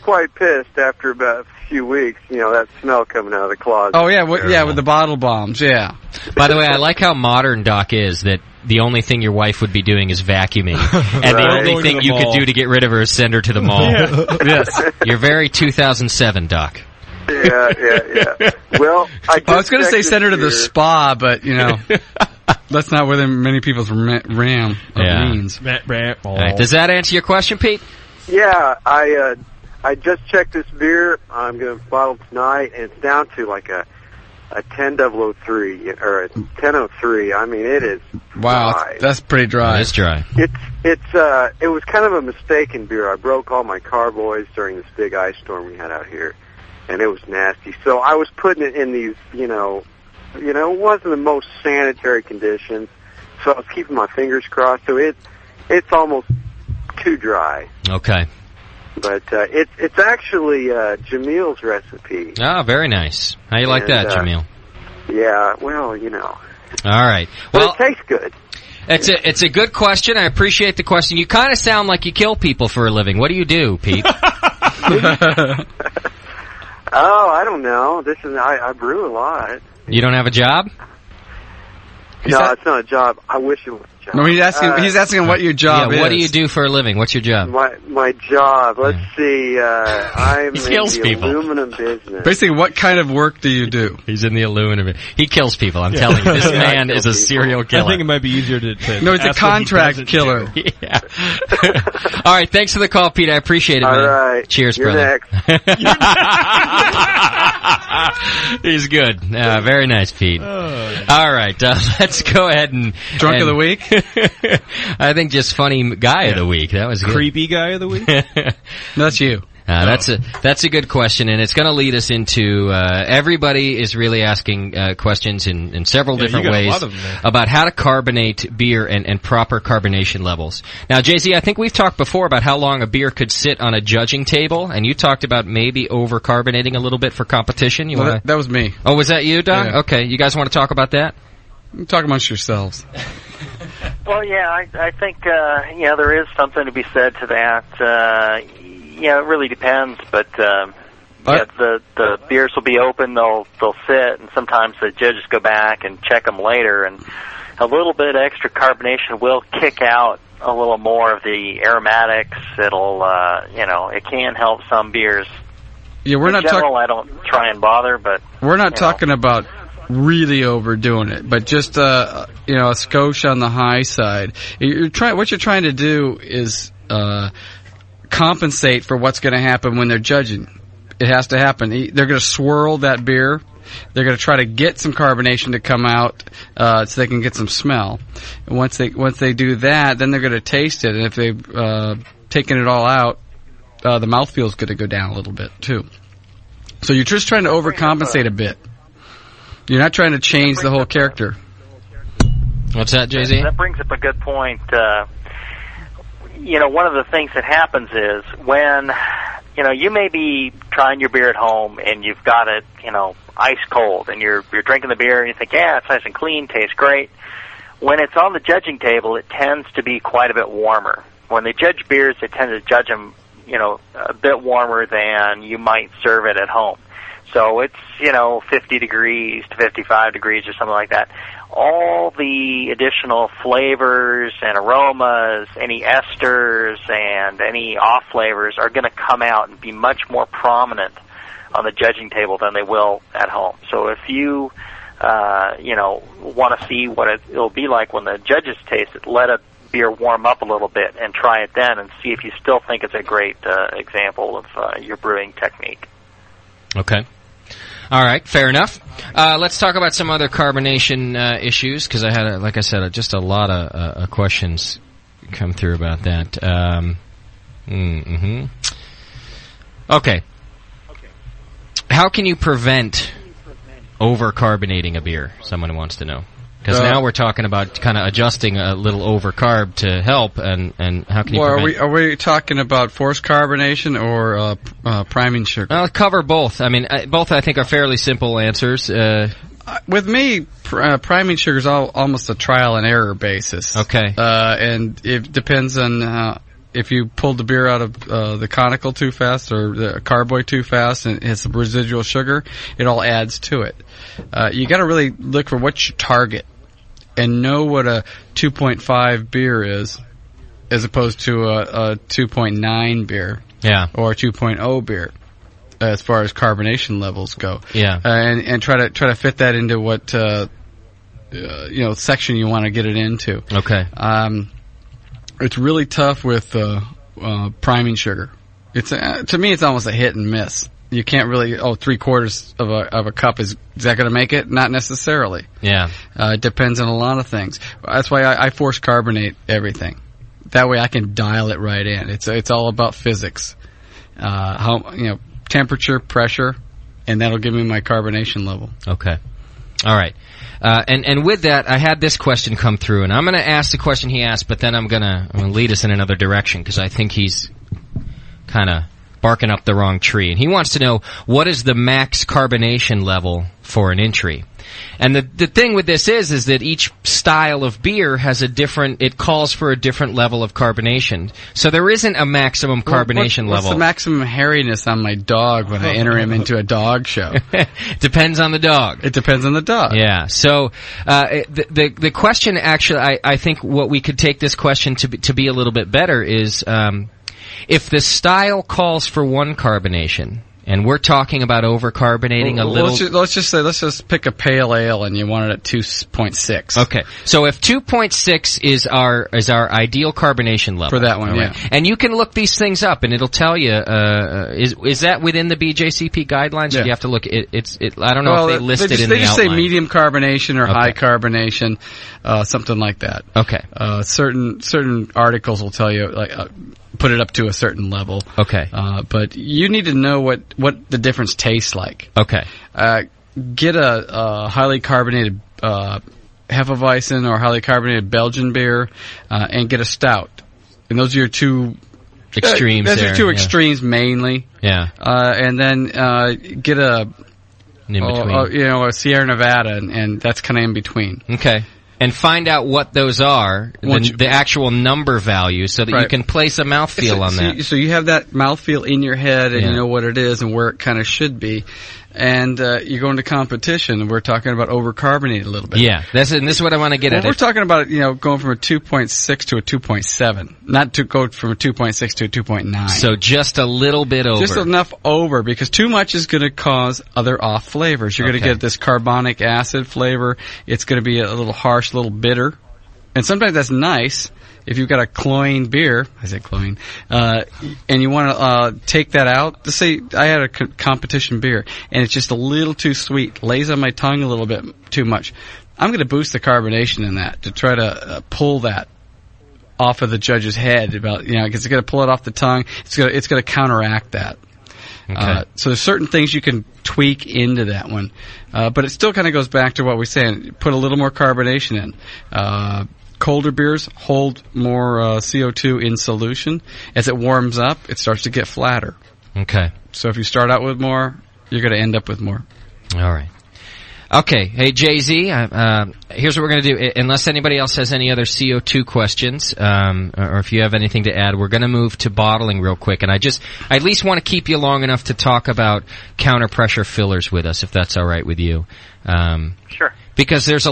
quite pissed after about a few weeks. That smell coming out of the closet. Oh yeah, with the bottle bombs. Yeah. By the way, I like how modern Doc is. That the only thing your wife would be doing is vacuuming, and the only thing you could do to get rid of her is send her to the mall. Yeah. Yes. You're very 2007, Doc. Yeah. Well, I was going to say send her to the spa, but that's not within many people's means. All right. Does that answer your question, Pete? Yeah, I just checked this beer. I'm going to bottle tonight, and it's down to like a 10003 or a 1003. I mean, it is dry. That's pretty dry. It's dry. It was kind of a mistaken beer. I broke all my carboys during this big ice storm we had out here, and it was nasty. So I was putting it in these, it wasn't the most sanitary conditions. So I was keeping my fingers crossed. So it's almost too dry. Okay. But it's actually Jamil's recipe. Ah, very nice. How you like that, Jamil? Yeah, well, All right. Well, but it tastes good. It's a good question. I appreciate the question. You kind of sound like you kill people for a living. What do you do, Pete? Oh, I don't know. I brew a lot. You don't have a job? No, it's not a job. I wish it was a job. No, he's asking what your job is. What do you do for a living? What's your job? My job. Let's see. I'm in the people. aluminum business. Basically, what kind of work do you do? He's in the aluminum. He kills people. I'm telling you, this man is a serial killer. I think it might be easier to no, it's a contract killer. Yeah. All right. Thanks for the call, Pete. I appreciate it, man. All right. Cheers, You're brother. Next. He's good. Very nice, Pete. All right. Let's go ahead and... Drunk of the week? I think just funny guy of the week. That was good. Creepy guy of the week? That's you. That's a good question, and it's going to lead us into everybody is really asking questions in several different ways about how to carbonate beer and proper carbonation levels. Now, JZ, I think we've talked before about how long a beer could sit on a judging table, and you talked about maybe over-carbonating a little bit for competition. That was me. Oh, was that you, Doc? Yeah. Okay, you guys want to talk about that? Talk amongst yourselves. Well, yeah, I think there is something to be said to that. Yeah, it really depends, but the beers will be open, they'll sit, and sometimes the judges go back and check them later, and a little bit extra carbonation will kick out a little more of the aromatics. It'll it can help some beers. Yeah, we're in not general, I don't try and bother, but we're not talking about really overdoing it, but just a skosh on the high side. What you're trying to do is compensate for what's going to happen when they're judging. It has to happen. They're going to swirl that beer. They're going to try to get some carbonation to come out so they can get some smell. And once they do that, then they're going to taste it. And if they've taken it all out, the mouthfeel is going to go down a little bit too. So you're just trying to overcompensate a bit. You're not trying to change the whole character. What's that, JZ? That brings up a good point. One of the things that happens is when, you may be trying your beer at home and you've got it, ice cold, and you're drinking the beer and you think, yeah, it's nice and clean, tastes great. When it's on the judging table, it tends to be quite a bit warmer. When they judge beers, they tend to judge them, a bit warmer than you might serve it at home. So it's, 50 degrees to 55 degrees or something like that. All the additional flavors and aromas, any esters and any off flavors are going to come out and be much more prominent on the judging table than they will at home. So if you, want to see what it'll be like when the judges taste it, let a beer warm up a little bit and try it then and see if you still think it's a great example of your brewing technique. Okay. All right, fair enough. Let's talk about some other carbonation issues, because I had, like I said, just a lot of questions come through about that. Okay. How can you prevent over-carbonating a beer? Someone wants to know. Because now we're talking about kind of adjusting a little over-carb to help, and how can you prevent... Are we talking about forced carbonation or priming sugar? I'll cover both. I mean, both I think are fairly simple answers. With me, priming sugar is almost a trial and error basis. Okay. And it depends on if you pulled the beer out of the conical too fast or the carboy too fast and it's some residual sugar, it all adds to it. You got to really look for what's your target and know what a 2.5 beer is as opposed to a 2.9 beer. Yeah. Or a 2.0 beer as far as carbonation levels go. Yeah. And try to fit that into what section you want to get it into. Okay. It's really tough with priming sugar. It's to me, it's almost a hit and miss. You can't really. 3/4 of a cup is that going to make it? Not necessarily. Yeah. It depends on a lot of things. That's why I force carbonate everything. That way I can dial it right in. It's all about physics. Temperature, pressure, and that'll give me my carbonation level. Okay. All right. And with that, I had this question come through, and I'm going to ask the question he asked, but then I'm going to lead us in another direction because I think he's kind of barking up the wrong tree. And he wants to know, what is the max carbonation level for an entry? And the thing with this is that each style of beer has a different, it calls for a different level of carbonation. So there isn't a maximum carbonation level. What's the maximum hairiness on my dog when I enter him into a dog show? Depends on the dog. It depends on the dog. Yeah. So the question, actually, I think what we could take this question to be a little bit better is if the style calls for one carbonation, and we're talking about overcarbonating a little. Let's just pick a pale ale, and you want it at 2.6. Okay, so if 2.6 is our ideal carbonation level for that one, right? yeah. And you can look these things up, and it'll tell you is that within the BJCP guidelines? Yeah. Or do you have to look? I don't know if they list it in the outline. They just say medium carbonation or high carbonation, something like that. Okay. Certain articles will tell you put it up to a certain level. Okay. But you need to know what the difference tastes like. Okay. Get a highly carbonated Hefeweizen or highly carbonated Belgian beer, and get a stout. And those are your two extremes. Those are two extremes mainly. Yeah. And then get a in between. A Sierra Nevada, and that's kind of in between. Okay. And find out what those are, the actual number value, so that you can place a mouthfeel on that. So you have that mouthfeel in your head, and you know what it is and where it kind of should be. And you go into competition, and we're talking about overcarbonated a little bit. Yeah, this is what I want to get at. We're talking about going from a 2.6 to a 2.7, not to go from a 2.6 to a 2.9. So just a little bit over. Just enough over, because too much is going to cause other off flavors. You're going to get this carbonic acid flavor. It's going to be a little harsh, a little bitter. And sometimes that's nice. If you've got a cloying beer, I say cloying, and you want to take that out, let's say I had a competition beer, and it's just a little too sweet, lays on my tongue a little bit too much. I'm going to boost the carbonation in that to try to pull that off of the judge's head, because it's going to pull it off the tongue. It's going to counteract that. Okay. So there's certain things you can tweak into that one, but it still kind of goes back to what we're saying. Put a little more carbonation in. Colder beers hold more CO2 in solution. As it warms up, it starts to get flatter. Okay. So if you start out with more, you're going to end up with more. All right. Okay. Hey, Jay-Z, here's what we're going to do. Unless anybody else has any other CO2 questions, or if you have anything to add, we're going to move to bottling real quick. And I at least want to keep you long enough to talk about counter-pressure fillers with us, if that's all right with you. Sure. Because there's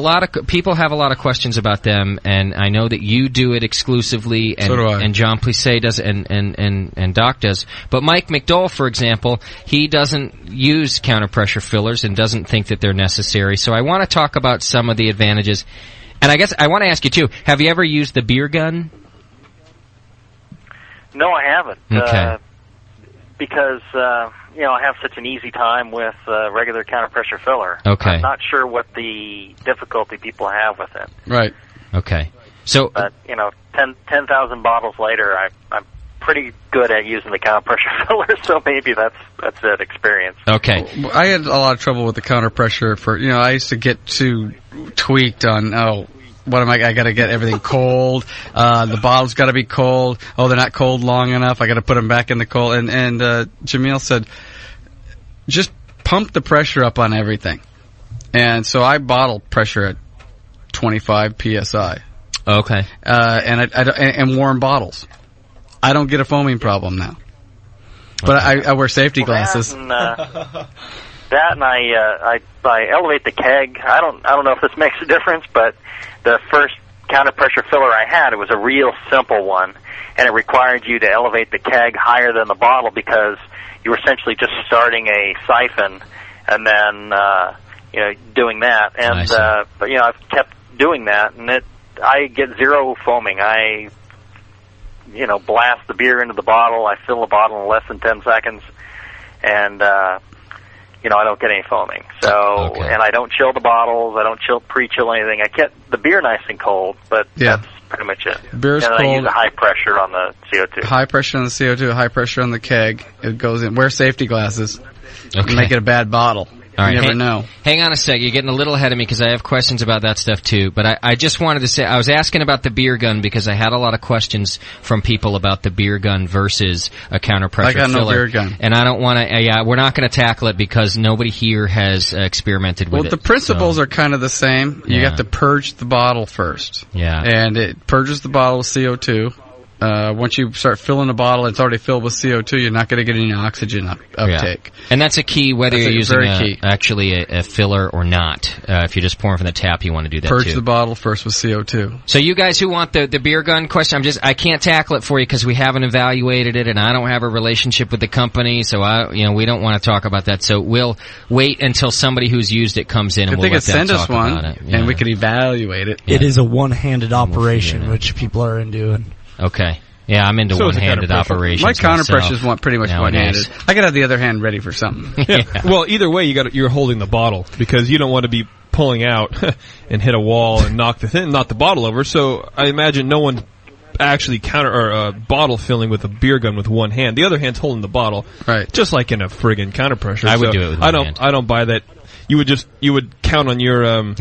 people have a lot of questions about them, and I know that you do it exclusively, and, so do I. And John Plissé does, and Doc does. But Mike McDowell, for example, he doesn't use counter-pressure fillers and doesn't think that they're necessary. So I want to talk about some of the advantages. And I guess I want to ask you, too, have you ever used the beer gun? No, I haven't. Okay. Because, I have such an easy time with regular counter-pressure filler. Okay. I'm not sure what the difficulty people have with it. Right. Okay. So, but, 10,000 bottles later, I'm pretty good at using the counter-pressure filler, so maybe that's it, experience. Okay. I had a lot of trouble with the counter-pressure I used to get too tweaked on, I got to get everything cold. The bottle's got to be cold. Oh, they're not cold long enough. I got to put them back in the cold. And Jamil said, just pump the pressure up on everything. And so I bottle pressure at 25 psi. Okay. And warm bottles. I don't get a foaming problem now. But I wear safety glasses. That and I elevate the keg. I don't know if this makes a difference, but the first counter-pressure filler I had, it was a real simple one, and it required you to elevate the keg higher than the bottle because you were essentially just starting a siphon and then, doing that. And, but I've kept doing that, and I get zero foaming. I, blast the beer into the bottle. I fill the bottle in less than 10 seconds, and, I don't get any foaming. So, and I don't chill the bottles. I don't pre-chill anything. I get the beer nice and cold, but that's pretty much it. Beer's and cold. I use a high pressure on the CO2. High pressure on the CO2, high pressure on the keg. It goes in. Wear safety glasses. Okay. Make it a bad bottle. All right, You never know. Hang on a sec. You're getting a little ahead of me because I have questions about that stuff too. But I just wanted to say, I was asking about the beer gun because I had a lot of questions from people about the beer gun versus a counter pressure I got filler. no beer gun. And I don't want to, we're not going to tackle it because nobody here has experimented with it. Well, the principles are kind of the same. You have to purge the bottle first. Yeah. And it purges the bottle with CO2. Once you start filling the bottle, it's already filled with CO2. You're not going to get any oxygen uptake. Yeah. And that's a key, whether you're using key. actually a filler or not. If you're just pouring from the tap, you want to do that Purge too. the bottle first with CO2. So you guys who want the beer gun question, I can't tackle it for you because we haven't evaluated it, and I don't have a relationship with the company, so we don't want to talk about that. So we'll wait until somebody who's used it comes in, and we'll let them talk about it. And we could evaluate it. It is a one-handed operation, which people are into. Okay. Yeah, I'm into one-handed operations. My counter pressures want pretty much one-handed. I gotta have the other hand ready for something. Yeah. Well, either way, you're holding the bottle because you don't want to be pulling out and hit a wall and knock the bottle over. So I imagine no one actually bottle filling with a beer gun with one hand. The other hand's holding the bottle, right? Just like in a friggin' counter pressure. I would do it with one hand. I don't buy that. You would count on your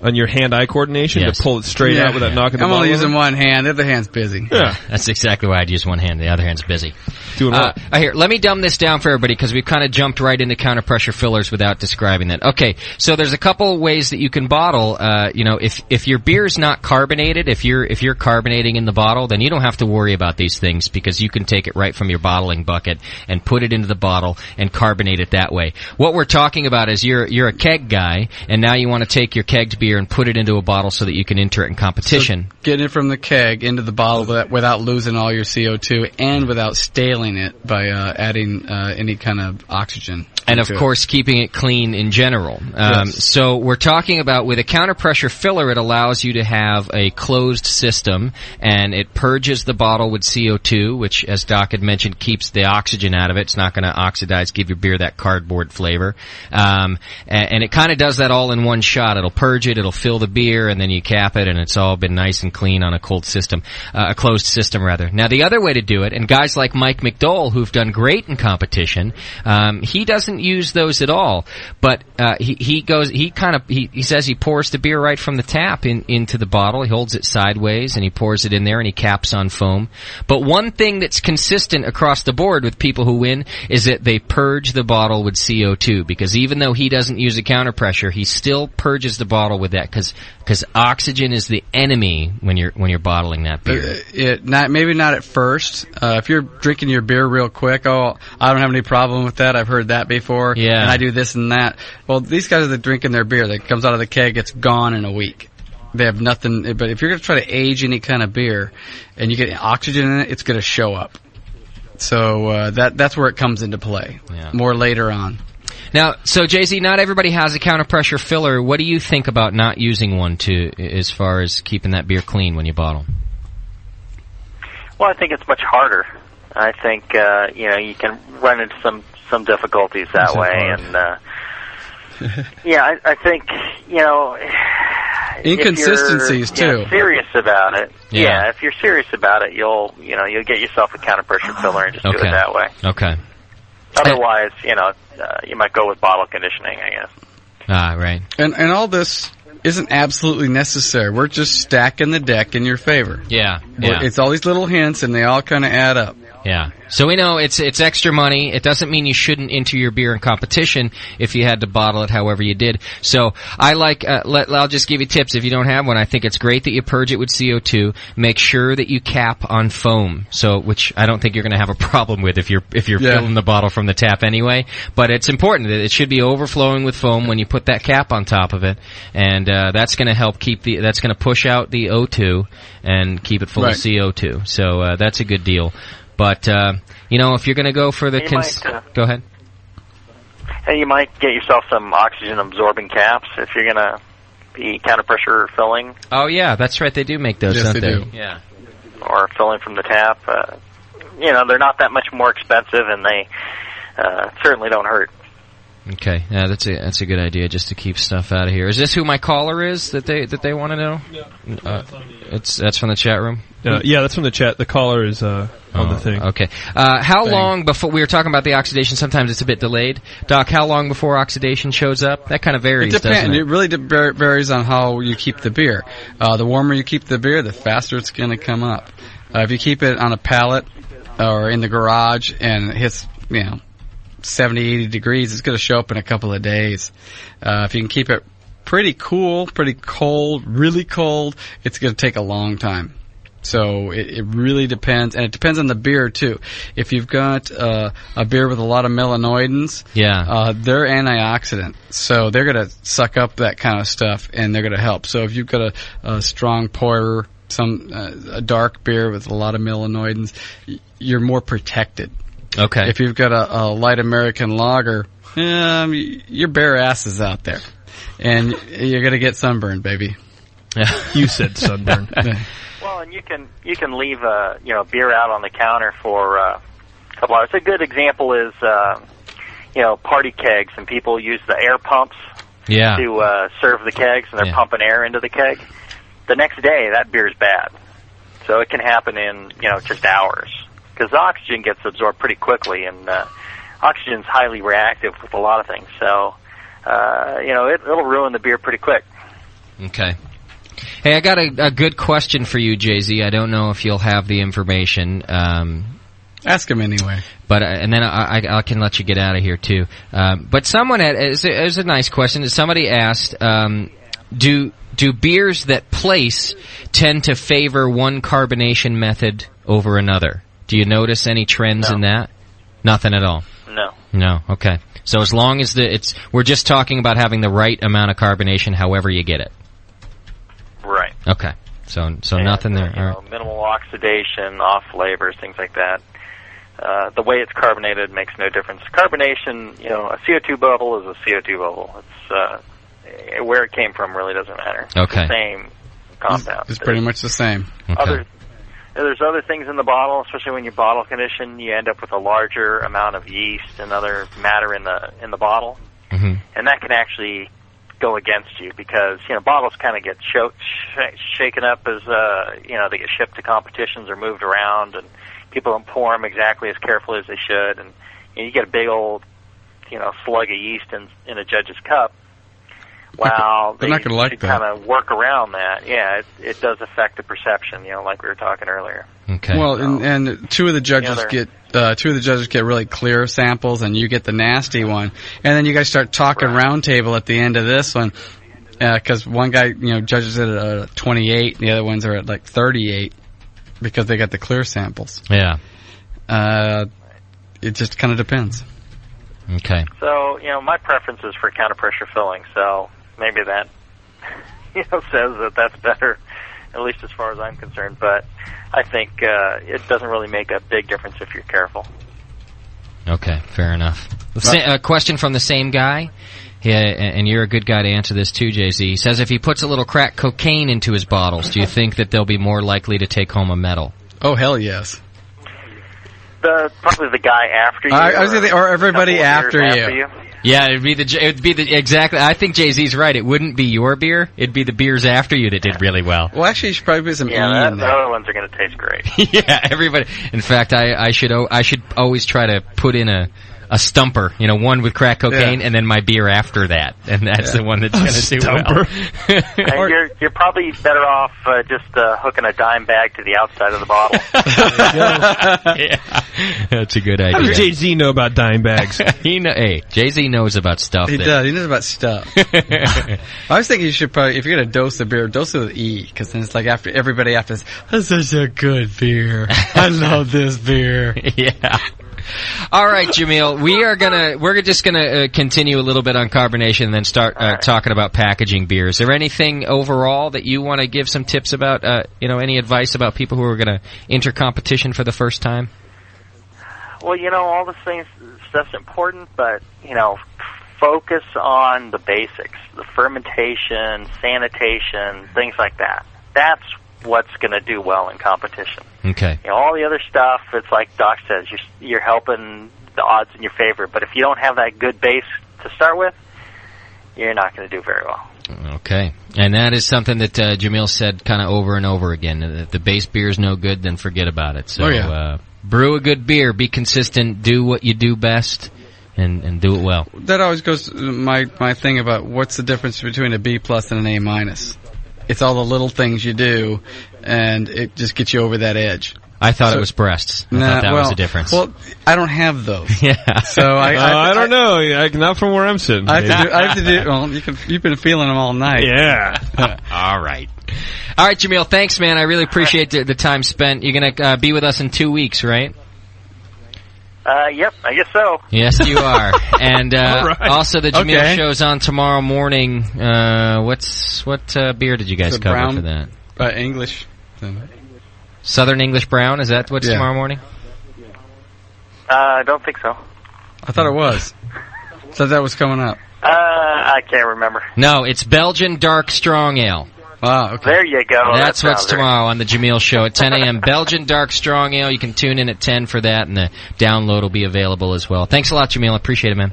on your hand-eye coordination to pull it straight out without knocking the bottle over. I'm only using one hand. The other hand's busy. Yeah. That's exactly why I'd use one hand. The other hand's busy. Doing what? Here, let me dumb this down for everybody because we've kind of jumped right into counter pressure fillers without describing that. Okay, so there's a couple of ways that you can bottle. If your beer's not carbonated, if you're carbonating in the bottle, then you don't have to worry about these things because you can take it right from your bottling bucket and put it into the bottle and carbonate it that way. What we're talking about is you're a keg guy, and now you want to take your kegged beer and put it into a bottle so that you can enter it in competition. So get it from the keg into the bottle without losing all your CO2 and without staling it by adding any kind of oxygen. And of course, keeping it clean in general. Yes. So we're talking about with a counter pressure filler, it allows you to have a closed system, and it purges the bottle with CO2, which, as Doc had mentioned, keeps the oxygen out of it. It's not going to oxidize, give your beer that cardboard flavor. And it kind of does that all in one shot. It'll purge it, it'll fill the beer, and then you cap it, and it's all been nice and clean on a closed system. Now, the other way to do it, and guys like Mike McDowell, who've done great in competition, he doesn't use those at all, but he says he pours the beer right from the tap into the bottle. He holds it sideways and he pours it in there and he caps on foam. But one thing that's consistent across the board with people who win is that they purge the bottle with CO2, because even though he doesn't use a counter pressure, he still purges the bottle with that because oxygen is the enemy when you're bottling that beer. Maybe not at first. If you're drinking your beer real quick, I don't have any problem with that. I've heard that before. Yeah. And I do this and that. Well, these guys are drinking their beer that comes out of the keg, it's gone in a week. They have nothing. But if you're going to try to age any kind of beer and you get oxygen in it, it's going to show up. So that's where it comes into play. Yeah. More later on. Now, so JZ, not everybody has a counter pressure filler. What do you think about not using one as far as keeping that beer clean when you bottle? Well, I think it's much harder. I think you can run into some difficulties that way, and I think inconsistencies if you're, too. Serious about it. Yeah. If you're serious about it, you'll get yourself a counter pressure filler and just do it that way. Okay. Otherwise, you might go with bottle conditioning, I guess. Ah, right. And all this isn't absolutely necessary. We're just stacking the deck in your favor. Yeah. It's all these little hints, and they all kind of add up. Yeah. So we know it's extra money. It doesn't mean you shouldn't enter your beer in competition if you had to bottle it however you did. So I like, I'll just give you tips if you don't have one. I think it's great that you purge it with CO2. Make sure that you cap on foam. So, which I don't think you're going to have a problem with if you're filling the bottle from the tap anyway. But it's important that it should be overflowing with foam when you put that cap on top of it. And, that's going to help that's going to push out the O2 and keep it full of CO2. So, that's a good deal. But, if you're going to go for the... go ahead. And you might get yourself some oxygen-absorbing caps if you're going to be counter pressure filling. Oh, yeah, that's right. They do make those, don't they? Do. Yeah. Or filling from the tap. They're not that much more expensive, and they certainly don't hurt. Okay, yeah, that's a good idea, just to keep stuff out of here. Is this who my caller is that they want to know? Yeah. That's from the chat room. Yeah, that's from the chat. The caller is on the thing. Okay. How long before, we were talking about the oxidation, sometimes it's a bit delayed. Doc, how long before oxidation shows up? That kind of varies, It depends. doesn't it? It really varies on how you keep the beer. The warmer you keep the beer, the faster it's going to come up. If you keep it on a pallet or in the garage and it hits, 70, 80 degrees, it's going to show up in a couple of days. If you can keep it pretty cool, pretty cold, really cold, it's going to take a long time. So it really depends, and it depends on the beer too. If you've got a beer with a lot of melanoidins, they're antioxidant, so they're going to suck up that kind of stuff, and they're going to help. So if you've got a strong pourer, a dark beer with a lot of melanoidins, you're more protected. Okay. If you've got a light American lager, your bare ass is out there, and you're going to get sunburned, baby. You said sunburn. Well, and you can leave beer out on the counter for a couple hours. A good example is party kegs, and people use the air pumps to serve the kegs, and they're pumping air into the keg. The next day, that beer's bad. So it can happen in just hours, because the oxygen gets absorbed pretty quickly, and oxygen's highly reactive with a lot of things. So it'll ruin the beer pretty quick. Okay. Hey, I got a good question for you, Jay-Z. I don't know if you'll have the information. Ask him anyway. But and then I can let you get out of here too. But someone it was a nice question. Somebody asked, do beers that place tend to favor one carbonation method over another? Do you notice any trends in that? Nothing at all. No. Okay. So as long as we're just talking about having the right amount of carbonation, however you get it. Right. Okay. So nothing there. All right. Minimal oxidation, off flavors, things like that. The way it's carbonated makes no difference. Carbonation, a CO2 bubble is a CO2 bubble. It's where it came from really doesn't matter. Okay. It's the same compound. It's pretty much the same. Okay. There's other things in the bottle, especially when you bottle condition. You end up with a larger amount of yeast and other matter in the bottle, and that can actually go against you, because bottles kind of get shaken up as they get shipped to competitions or moved around, and people don't pour them exactly as carefully as they should, and you get a big old slug of yeast in a judge's cup. Wow, they're not going to like that. Kind of work around that. Yeah, it does affect the perception, like we were talking earlier. Okay. Well, and two of the judges get really clear samples, and you get the nasty one. And then you guys start talking round table at the end of this one, because one guy judges it at 28, and the other ones are at like 38, because they got the clear samples. Yeah. It just kind of depends. Okay. So my preference is for counter pressure filling. So maybe that says that's better, at least as far as I'm concerned. But I think it doesn't really make a big difference if you're careful. Okay, fair enough. A question from the same guy. Yeah, and you're a good guy to answer this too, JZ. He says if he puts a little crack cocaine into his bottles, do you think that they'll be more likely to take home a medal? Oh, hell yes. Probably the guy after you. I was gonna say, or everybody after you. Yeah, it'd be the exactly. I think Jay-Z's right. It wouldn't be your beer. It'd be the beers after you that did really well. Well, actually, you should probably put some E in the there. other ones are going to taste great. Yeah, everybody. In fact, I should always try to put in a stumper, one with crack cocaine, and then my beer after that, and that's the one that's going to do well. And you're probably better off just hooking a dime bag to the outside of the bottle. Yeah, that's a good idea. How does Jay-Z know about dime bags? Hey, Jay-Z knows about stuff. He does. He knows about stuff. I was thinking you should probably, if you're going to dose the beer, dose it with E, because then it's like after everybody after this, such a good beer. I love this beer. Yeah. All right, Jamil, we're just gonna continue a little bit on carbonation and then start talking about packaging beer. Is there anything overall that you want to give some tips about? Any advice about people who are going to enter competition for the first time? Well, all the stuff's important, but focus on the basics: the fermentation, sanitation, things like that. That's what's going to do well in competition. Okay. All the other stuff, it's like Doc says, you're helping the odds in your favor. But if you don't have that good base to start with, you're not going to do very well. Okay. And that is something that Jamil said kind of over and over again. If the base beer is no good, then forget about it. So, brew a good beer, be consistent, do what you do best, and do it well. That always goes to my thing about what's the difference between a B+ and an A-. It's all the little things you do, and it just gets you over that edge. I thought it was breasts. I thought that was the difference. Well, I don't have those. Yeah. So I don't know. Not from where I'm sitting. I have to do. Well, you've been feeling them all night. Yeah. All right. All right, Jamil. Thanks, man. I really appreciate the time spent. You're gonna be with us in 2 weeks, right? Yep, I guess so. Yes, you are. And right. also the Jamil show's on tomorrow morning. What beer did you guys cover brown, for that? English. Southern English Brown, is that what's tomorrow morning? I don't think so. I thought it was. So that was coming up. I can't remember. No, it's Belgian Dark Strong Ale. Ah, okay. There you go. That's what's tomorrow on the Jamil Show at 10 a.m. Belgian Dark Strong Ale. You can tune in at 10 for that, and the download will be available as well. Thanks a lot, Jamil. I appreciate it, man.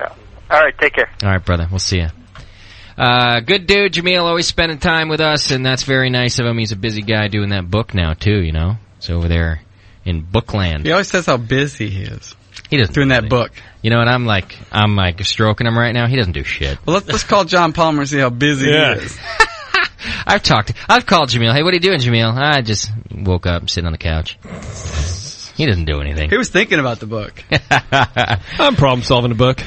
All right, take care. All right, brother. We'll see you. Good dude, Jamil, always spending time with us, and that's very nice of him. He's a busy guy doing that book now, too, you know. He's over there in Bookland. He always says how busy he is. He doesn't doing that book. You know what? I'm like stroking him right now. He doesn't do shit. Well, let's call John Palmer and see how busy he is. I've called Jamil. Hey, what are you doing, Jamil? I just woke up, I'm sitting on the couch. He doesn't do anything. He was thinking about the book. I'm problem solving a book.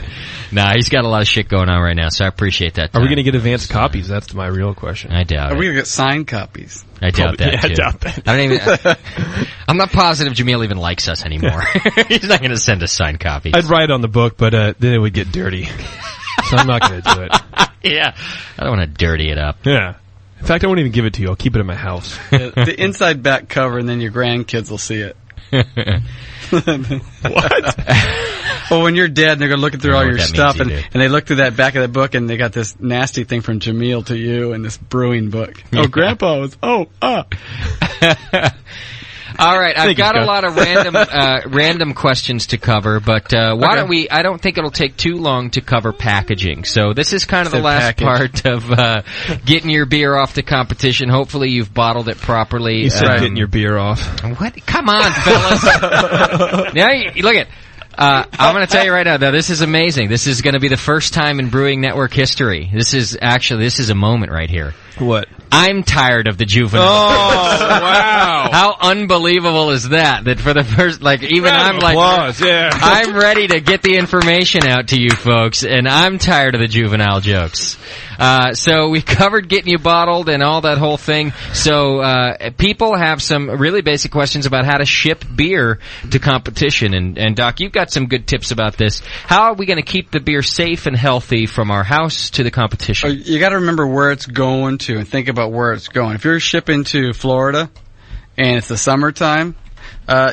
Nah, he's got a lot of shit going on right now, so I appreciate that. Are we going to get advanced copies? That's my real question. I doubt it. Are we going to get signed copies? I doubt that, too. I doubt that. I don't even... I'm not positive Jamil even likes us anymore. He's not going to send us signed copies. I'd write on the book, but then it would get dirty. So I'm not going to do it. Yeah. I don't want to dirty it up. Yeah. In fact, I won't even give it to you. I'll keep it in my house. The inside back cover, and then your grandkids will see it. What? Well, when you're dead and they're looking through all your stuff, and means, they look through that back of the book, and they got this nasty thing from Jamil to you and this brewing book. Oh, Grandpa was, All right, I've got a lot of random questions to cover, but why don't we? I don't think it'll take too long to cover packaging. So this is kind of the last part of getting your beer off the competition. Hopefully, you've bottled it properly. You said getting your beer off. What? Come on, fellas! Now you look at. I'm going to tell you right now, though, this is amazing. This is going to be the first time in Brewing Network history. This is a moment right here. What? I'm tired of the juvenile. Oh, wow. How unbelievable is that? That for the first, applause, yeah. I'm ready to get the information out to you folks, and I'm tired of the juvenile jokes. So we covered getting you bottled and all that whole thing. So, people have some really basic questions about how to ship beer to competition. And Doc, you've got some good tips about this. How are we going to keep the beer safe and healthy from our house to the competition? You got to remember where it's going to and think about where it's going. If you're shipping to Florida and it's the summertime,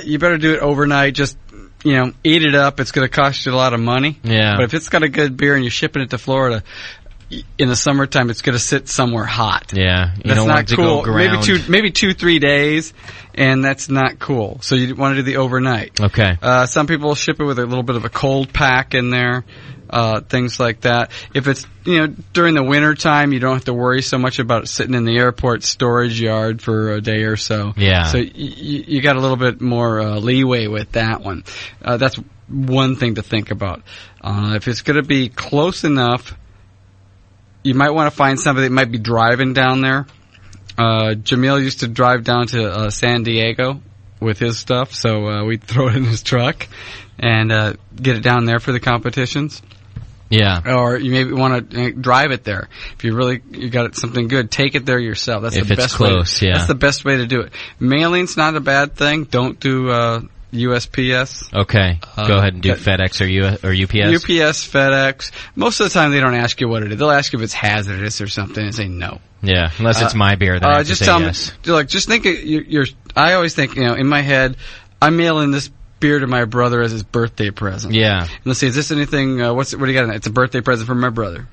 you better do it overnight. Just, eat it up. It's going to cost you a lot of money. Yeah. But if it's got a good beer and you're shipping it to Florida, in the summertime, it's going to sit somewhere hot. Yeah, that's don't not want it cool. To go ground. Maybe 2-3 days, and that's not cool. So you want to do the overnight. Okay. Some people ship it with a little bit of a cold pack in there, things like that. If it's during the winter time, you don't have to worry so much about it sitting in the airport storage yard for a day or so. Yeah. So you got a little bit more leeway with that one. That's one thing to think about. If it's going to be close enough, you might want to find somebody that might be driving down there. Jamil used to drive down to San Diego with his stuff, so we'd throw it in his truck and get it down there for the competitions. Yeah. Or you maybe want to drive it there. If you got something good, take it there yourself. That's if the it's best close, way. yeah. That's the best way to do it. Mailing's not a bad thing. Don't do USPS. Okay. Go ahead and do FedEx or UPS. UPS, FedEx. Most of the time they don't ask you what it is. They'll ask you if it's hazardous or something and say no. Yeah, unless it's my beer, then I have just to say tell yes. Just think I always think, in my head, I'm mailing this beer to my brother as his birthday present. Yeah. And let's see, is this anything, what do you got in it? It's a birthday present from my brother.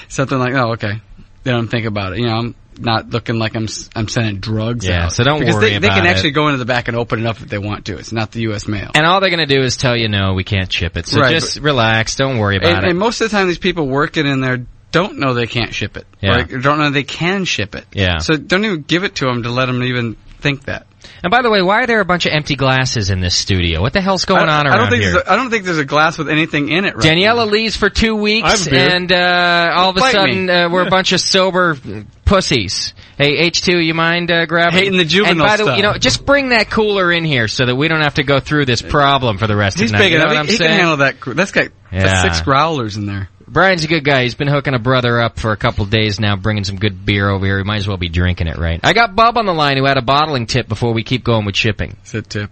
Something like, oh, okay. They don't think about it. I'm not looking like I'm sending drugs out. Yeah, so don't worry about it. Because they can actually go into the back and open it up if they want to. It's not the U.S. mail. And all they're going to do is tell you, no, we can't ship it. So just relax. Don't worry about it. And most of the time, these people working in there don't know they can't ship it. Yeah. Or don't know they can ship it. Yeah. So don't even give it to them to let them even think that. And by the way, why are there a bunch of empty glasses in this studio? What the hell's going on around here? I don't think there's a glass with anything in it right Daniela leaves for 2 weeks, and all of a sudden we're a bunch of sober pussies. Hey, H2, you mind grabbing? Hating the juvenile And by the way, stuff. just bring that cooler in here so that we don't have to go through this problem for the rest of the night. Big You know enough. what I'm He saying? can handle that. That's got 6 growlers in there. Brian's a good guy. He's been hooking a brother up for a couple days now, bringing some good beer over here. He might as well be drinking it, right? I got Bub on the line who had a bottling tip before we keep going with shipping. It's a tip.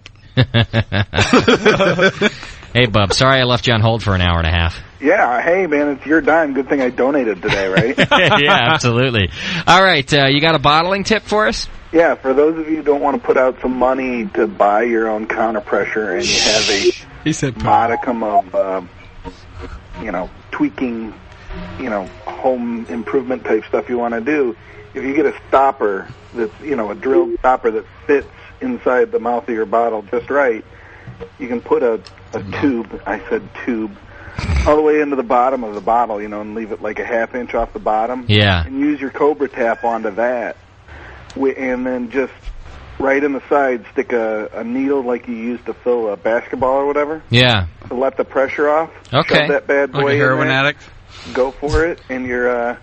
Hey, Bub. Sorry I left you on hold for an hour and a half. Yeah, hey, man, it's your dime. Good thing I donated today, right? Yeah, absolutely. All right, you got a bottling tip for us? Yeah, for those of you who don't want to put out some money to buy your own counter pressure and you have a modicum of, tweaking, home improvement type stuff you want to do, if you get a stopper that's, a drilled stopper that fits inside the mouth of your bottle just right, you can put a tube, I said tube, all the way into the bottom of the bottle, and leave it like a half inch off the bottom. Yeah. And use your Cobra tap onto that. And then just right in the side, stick a needle like you use to fill a basketball or whatever. Yeah. To let the pressure off. Okay. Shove that bad boy Like a heroin in there. addict? Go for it, and you're...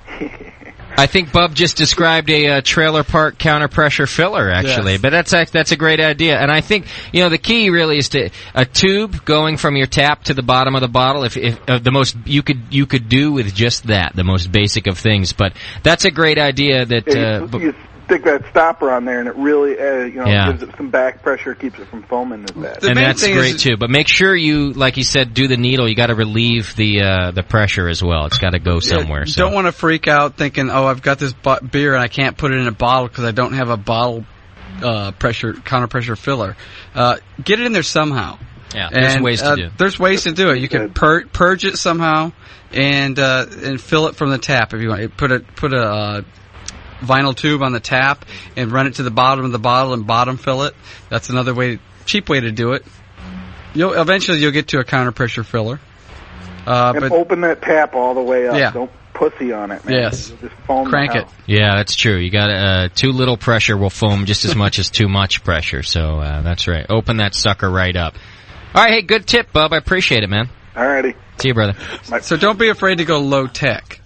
I think Bub just described a trailer park counter pressure filler, actually. Yes. But that's a great idea. And I think, the key really is to a tube going from your tap to the bottom of the bottle. If the most you could do with just that, the most basic of things. But that's a great idea. That you stick that stopper on there, and it really, Yeah. gives it some back pressure, keeps it from foaming as bad. and that's great too. But make sure you, like you said, do the needle. You got to relieve the pressure as well. It's got to go somewhere. So. Don't want to freak out thinking, I've got this beer and I can't put it in a bottle because I don't have a bottle counter pressure filler. Get it in there somehow. Yeah, there's ways to do it. There's ways to do it. You can purge it somehow and fill it from the tap if you want. Put a vinyl tube on the tap and run it to the bottom of the bottle and bottom fill it. That's another cheap way to do it. Eventually you'll get to a counter pressure filler. And But open that tap all the way up. Yeah. Don't pussy on it, man. Yes. It'll just foam Crank the it. house. Yeah, that's true. You got too little pressure will foam just as much as too much pressure. So that's right. Open that sucker right up. All right, hey, good tip, Bub. I appreciate it, man. All righty. See you, brother. So don't be afraid to go low tech.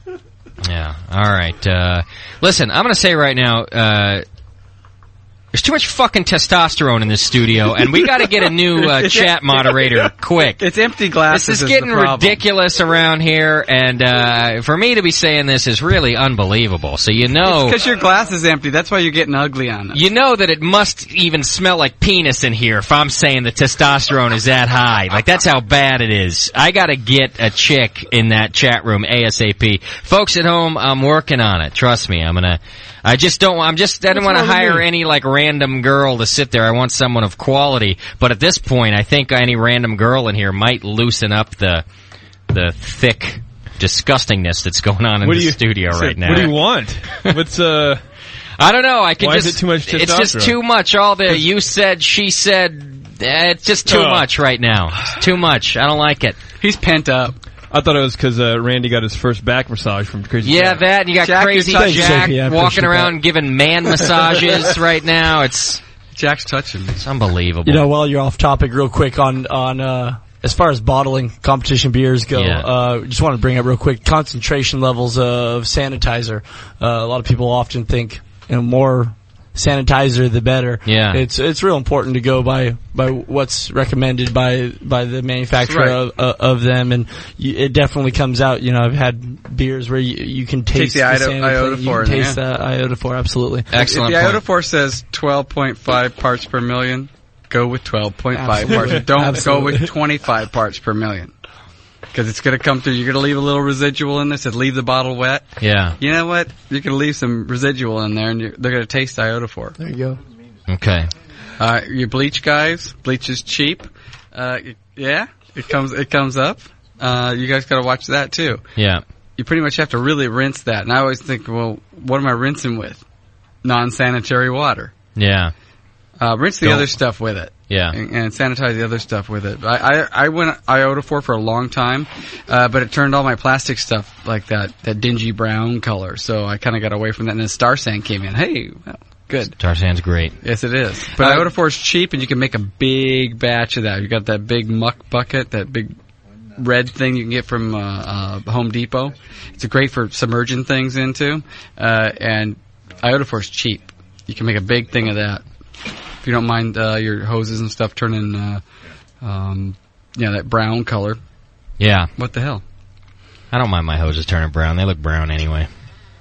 Yeah. All right. Listen, I'm going to say right now, there's too much fucking testosterone in this studio, and we got to get a new chat moderator quick. It's empty glasses. This is getting the problem. ridiculous around here, and for me to be saying this is really unbelievable. So because your glass is empty. That's why you're getting ugly on it. You know that it must even smell like penis in here if I'm saying the testosterone is that high. Like, that's how bad it is. I gotta get a chick in that chat room ASAP. Folks at home, I'm working on it. Trust me. I don't want to hire any, random girl to sit there. I want someone of quality. But at this point, I think any random girl in here might loosen up the thick disgustingness that's going on in the studio right now. What do you want? What's I don't know. Why is it too much testosterone? It's just too much. All the you said, she said. It's just too much right now. It's too much. I don't like it. He's pent up. I thought it was because Randy got his first back massage from Crazy Yeah, Jack. that, and you got Jack, Crazy you're Jack touching. walking around giving man massages right now. Jack's touching. It's unbelievable. While you're off topic, real quick on as far as bottling competition beers go, just want to bring up real quick concentration levels of sanitizer. A lot of people often think more sanitizer the better. Yeah. It's real important to go by what's recommended by the manufacturer of them, and it definitely comes out. I've had beers where you can taste the iodophore. You can taste the iodophore, absolutely. Excellent. If the iodophore says 12.5 parts per million, go with 12.5 parts. Don't go with 25 parts per million. Because it's going to come through. You're going to leave a little residual in this and leave the bottle wet. Yeah. You know what? You're going to leave some residual in there, and they're going to taste iodophore. There you go. Okay. Your bleach guys. Bleach is cheap. Yeah, it comes up. You guys got to watch that too. Yeah. You pretty much have to really rinse that. And I always think, well, what am I rinsing with? Non-sanitary water. Yeah. Rinse the other stuff with it. Yeah. And sanitize the other stuff with it. I went iodophore for a long time, but it turned all my plastic stuff like that dingy brown color. So I kind of got away from that. And then Star San came in. Hey, well, Good. Tarsan's great. Yes, it is. But iodophor's cheap, and you can make a big batch of that. You got that big muck bucket, that big red thing you can get from Home Depot. It's great for submerging things into. And iodophor's cheap. You can make a big thing of that. If you don't mind your hoses and stuff turning, that brown color. Yeah. What the hell? I don't mind my hoses turning brown. They look brown anyway.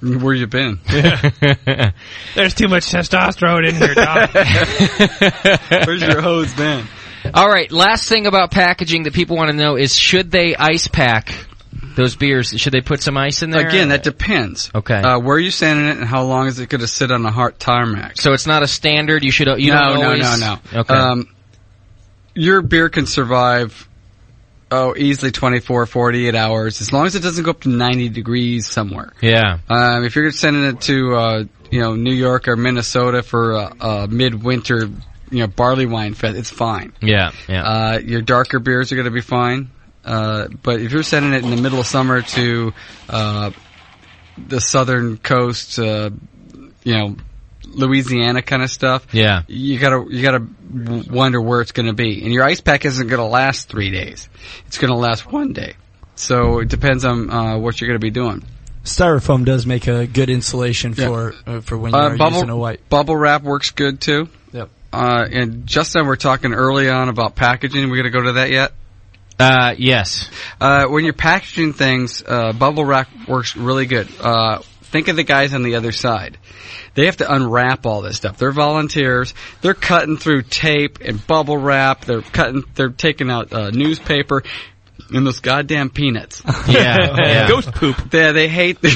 Where you been? There's too much testosterone in here, Doc. Where's your hose been? All right, last thing about packaging that people want to know is, should they ice pack those beers? Should they put some ice in there? Again, that depends. Okay. Where are you sanding it, and how long is it going to sit on a hard tarmac? So it's not a standard. No. Okay. Your beer can survive easily 24, 48 hours, as long as it doesn't go up to 90 degrees somewhere. Yeah. If you're sending it to New York or Minnesota for a midwinter barley wine fest, it's fine. Yeah. Your darker beers are going to be fine. But if you're sending it in the middle of summer to the southern coast, Louisiana kind of stuff, you gotta wonder where it's going to be. And your ice pack isn't going to last 3 days; it's going to last 1 day. So it depends on what you're going to be doing. Styrofoam does make a good insulation for when you're using a white. Bubble wrap works good too. Yep. And Justin, we're talking early on about packaging. We going to go to that yet? Yes. When you're packaging things, bubble wrap works really good. Think of the guys on the other side. They have to unwrap all this stuff. They're volunteers. They're cutting through tape and bubble wrap. They're taking out newspaper and those goddamn peanuts. Yeah. Ghost poop. They hate. They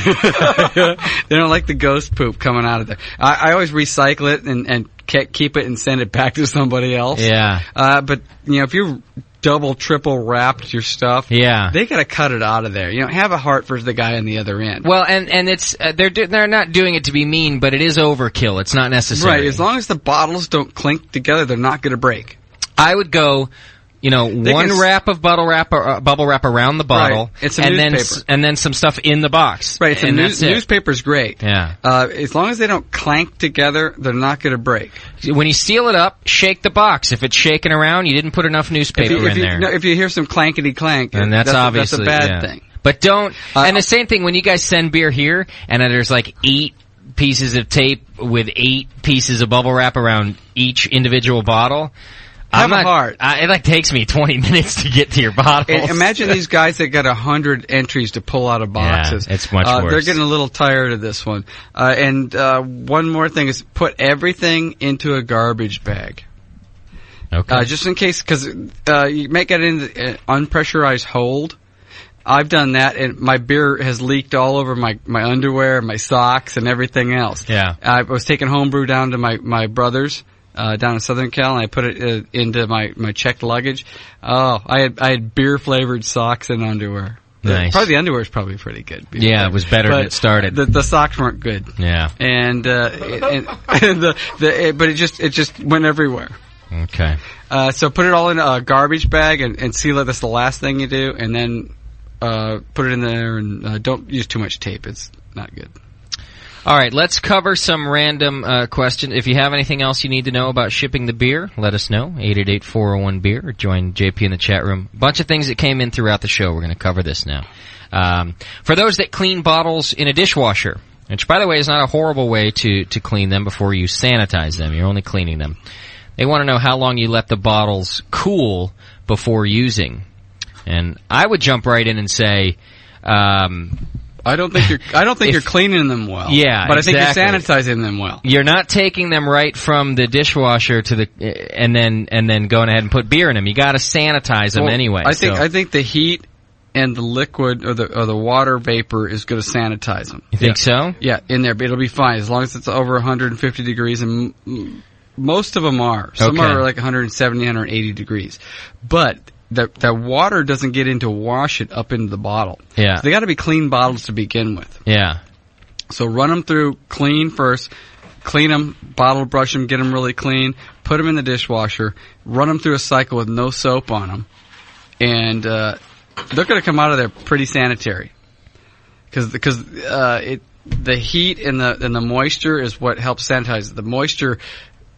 don't like the ghost poop coming out of there. I always recycle it and keep it and send it back to somebody else. Yeah. But if you double, triple wrapped your stuff, they got to cut it out of there. Have a heart for the guy on the other end. Well, and it's they're not doing it to be mean, but it is overkill. It's not necessary. Right. As long as the bottles don't clink together, they're not going to break. I would go, one wrap of bubble wrap around the bottle, right. and then some stuff in the box. Right. Newspaper's great. Yeah. As long as they don't clank together, they're not going to break. When you seal it up, shake the box. If it's shaking around, you didn't put enough newspaper in there. No, if you hear some clankety clank, and that's obviously that's a bad thing. But don't. And the same thing when you guys send beer here, and there's like 8 pieces of tape with 8 pieces of bubble wrap around each individual bottle. Have a heart. It takes me 20 minutes to get to your bottles. Imagine these guys that got 100 entries to pull out of boxes. Yeah, it's much worse. They're getting a little tired of this one. And one more thing is put everything into a garbage bag. Okay. Just in case, because you may get in an unpressurized hold. I've done that, and my beer has leaked all over my underwear, my socks, and everything else. Yeah. I was taking Homebrew down to my brother's. Down in Southern Cal, and I put it into my checked luggage. Oh, I had beer flavored socks and underwear. Nice. Probably the underwear is probably pretty good. Yeah, it was better than it started. The socks weren't good. Yeah. And but it just went everywhere. Okay. So put it all in a garbage bag and seal it. That's the last thing you do, and then put it in there and don't use too much tape. It's not good. All right, let's cover some random questions. If you have anything else you need to know about shipping the beer, let us know. 888-401-BEER, or join JP in the chat room. A bunch of things that came in throughout the show. We're going to cover this now. For those that clean bottles in a dishwasher, which, by the way, is not a horrible way to clean them before you sanitize them. You're only cleaning them. They want to know how long you let the bottles cool before using. And I would jump right in and say... I don't think you're cleaning them well. Yeah, but exactly. I think you're sanitizing them well. You're not taking them right from the dishwasher to the and then going ahead and put beer in them. You got to sanitize them anyway. I think the heat and the liquid or the water vapor is going to sanitize them. You think so? Yeah, in there, but it'll be fine as long as it's over 150 degrees, and most of them are. Some are like 170, 180 degrees, but. The water doesn't get in to wash it up into the bottle. Yeah. So they got to be clean bottles to begin with. Yeah. So run them through clean first, clean them, bottle brush them, get them really clean, put them in the dishwasher, run them through a cycle with no soap on them, and they're going to come out of there pretty sanitary. Because the heat and the moisture is what helps sanitize it. The moisture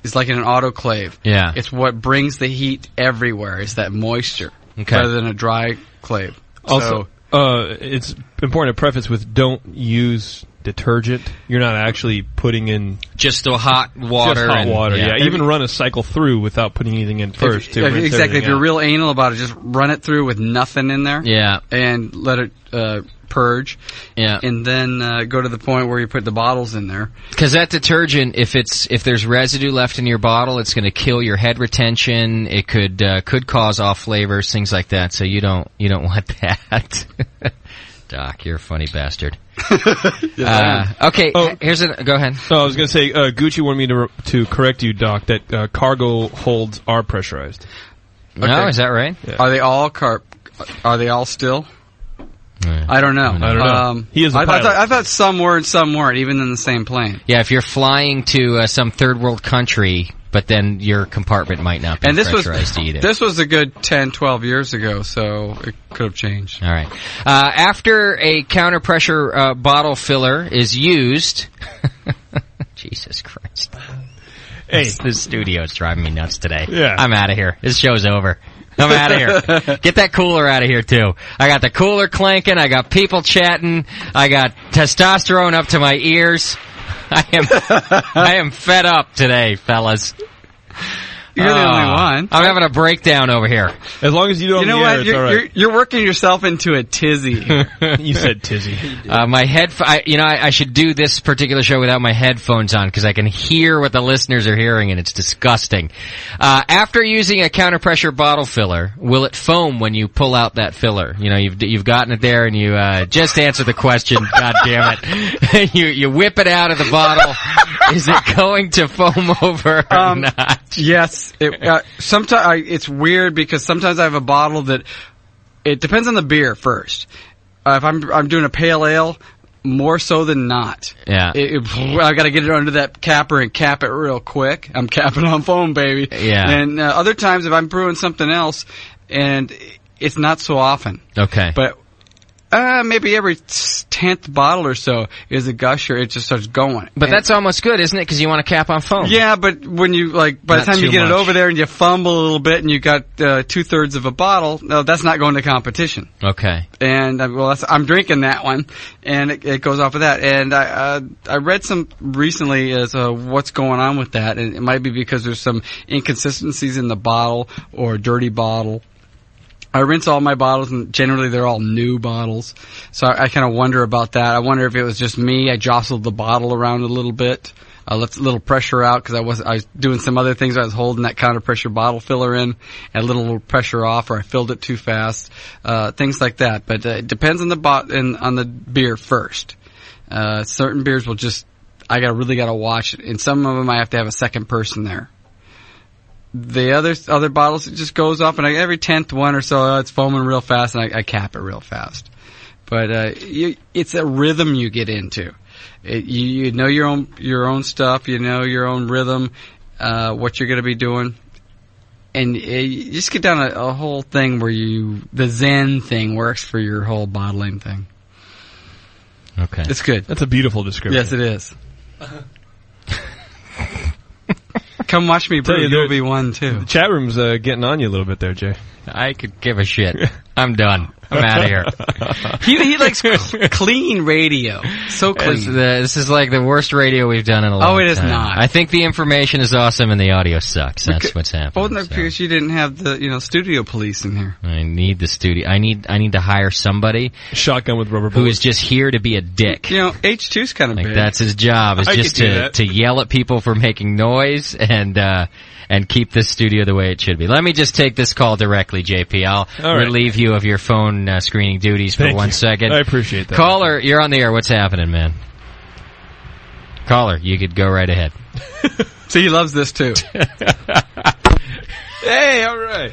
is like in an autoclave. Yeah. It's what brings the heat everywhere, is that moisture, rather than a dry clave. Also, it's important to preface with don't use detergent. You're not actually putting in just the hot water. Just hot water, yeah. Even run a cycle through without putting anything in first. Exactly. If you're real anal about it, just run it through with nothing in there. Yeah. And let it purge. Yeah. And then go to the point where you put the bottles in there. Because that detergent, if there's residue left in your bottle, it's going to kill your head retention. It could cause off flavors, things like that. So you don't want that. Doc, you're a funny bastard. Okay, here's go ahead. I was going to say, Gucci wanted me to correct you, Doc, that cargo holds are pressurized. No, is that right? Yeah. Are they all Are they all still? I don't know. He is a pilot. I thought some were and some weren't, even in the same plane. Yeah, if you're flying to some third world country, but then your compartment might not be pressurized to eat it. This was a good 10, 12 years ago, so it could have changed. All right. After a counter pressure bottle filler is used... Jesus Christ. Hey. This studio is driving me nuts today. Yeah. I'm out of here. This show's over. I'm out of here. Get that cooler out of here, too. I got the cooler clanking. I got people chatting. I got testosterone up to my ears. I am fed up today, fellas. You're the only one. I'm having a breakdown over here. As long as you don't. You know what? You're working yourself into a tizzy. You said tizzy. My I should do this particular show without my headphones on because I can hear what the listeners are hearing, and it's disgusting. After using a counter pressure bottle filler, will it foam when you pull out that filler? You know, you've gotten it there, and you just answer the question. God damn it! you whip it out of the bottle. Is it going to foam over or not? Yes. Sometimes it's weird because sometimes I have a bottle that it depends on the beer first. If I'm doing a pale ale, more so than not. Yeah. I got to get it under that capper and cap it real quick. I'm capping on foam, baby. Yeah. And other times if I'm brewing something else, and it's not so often. Okay. But maybe every 10th bottle or so is a gusher. It just starts going. But that's almost good, isn't it? Because you want to cap on foam. Yeah, but when you by the time you get it over there and you fumble a little bit and you got 2/3 of a bottle, no, that's not going to competition. Okay. And I'm drinking that one, and it goes off of that. And I read some recently as what's going on with that, and it might be because there's some inconsistencies in the bottle or a dirty bottle. I rinse all my bottles, and generally they're all new bottles. So I kind of wonder about that. I wonder if it was just me. I jostled the bottle around a little bit, let a little pressure out because I was doing some other things. I was holding that counter pressure bottle filler in, and a little pressure off, or I filled it too fast, things like that. But it depends on on the beer first. Certain beers will I really got to watch it, and some of them I have to have a second person there. The other bottles, it just goes off, and every 10th one or so, it's foaming real fast, and I cap it real fast. But it's a rhythm you get into. You know your own stuff, you know your own rhythm, what you're going to be doing, and you just get down a whole thing where the Zen thing works for your whole bottling thing. Okay, it's good. That's a beautiful description. Yes, it is. Come watch me brew. You'll be one, too. The chat room's getting on you a little bit there, Jay. I could give a shit. I'm done. I'm out of here. He likes clean radio. So clean. This is like the worst radio we've done in a long time. Oh, it is not. I think the information is awesome and the audio sucks. That's what's happening. Well, no, because you didn't have the studio police in here. I need the studio. I need to hire somebody. Shotgun with rubber bullets. Who is just here to be a dick. H2's kind of big. That's his job. Is just to yell at people for making noise and keep this studio the way it should be. Let me just take this call directly, JP. I'll relieve you of your phone screening duties for 1 second. I appreciate that. Caller, you're on the air. What's happening, man? Caller, you could go right ahead. See, he loves this, too. Hey, all right.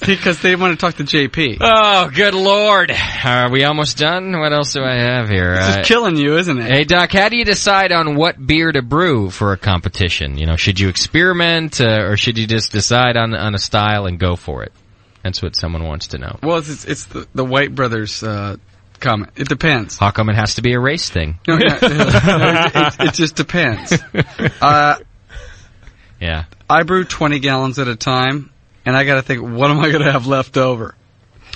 Because they want to talk to JP. Oh, good Lord. Are we almost done? What else do I have here? This is killing you, isn't it? Hey, Doc, how do you decide on what beer to brew for a competition? Should you experiment, or should you just decide on a style and go for it? That's what someone wants to know. Well, it's the White Brothers kind come? It depends. How come it has to be a race thing? No, it just depends. Yeah. I brew 20 gallons at a time, and I got to think, what am I going to have left over?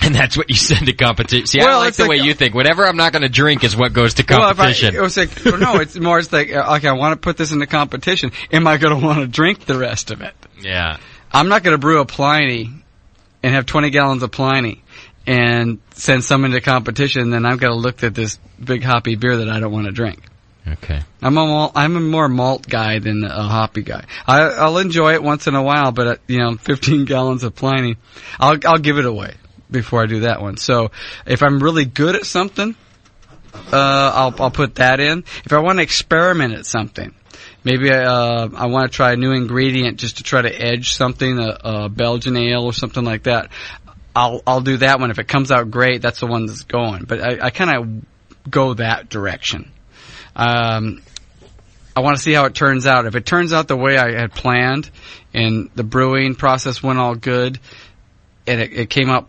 And that's what you send to competition. See, Well, I like it's the like- way you think. Whatever I'm not going to drink is what goes to competition. Well, it's more, it's like, okay, I want to put this into competition. Am I going to want to drink the rest of it? Yeah. I'm not going to brew a Pliny and have 20 gallons of Pliny and send some into competition, and then I've got to look at this big hoppy beer that I don't want to drink. Okay. I'm a more malt guy than a hoppy guy. I'll enjoy it once in a while, but 15 gallons of Pliny, I'll give it away before I do that one. So if I'm really good at something, I'll put that in. If I want to experiment at something, maybe I want to try a new ingredient just to try to edge something, a Belgian ale or something like that, I'll do that one. If it comes out great, that's the one that's going. But I kind of go that direction. I want to see how it turns out. If it turns out the way I had planned and the brewing process went all good and it came out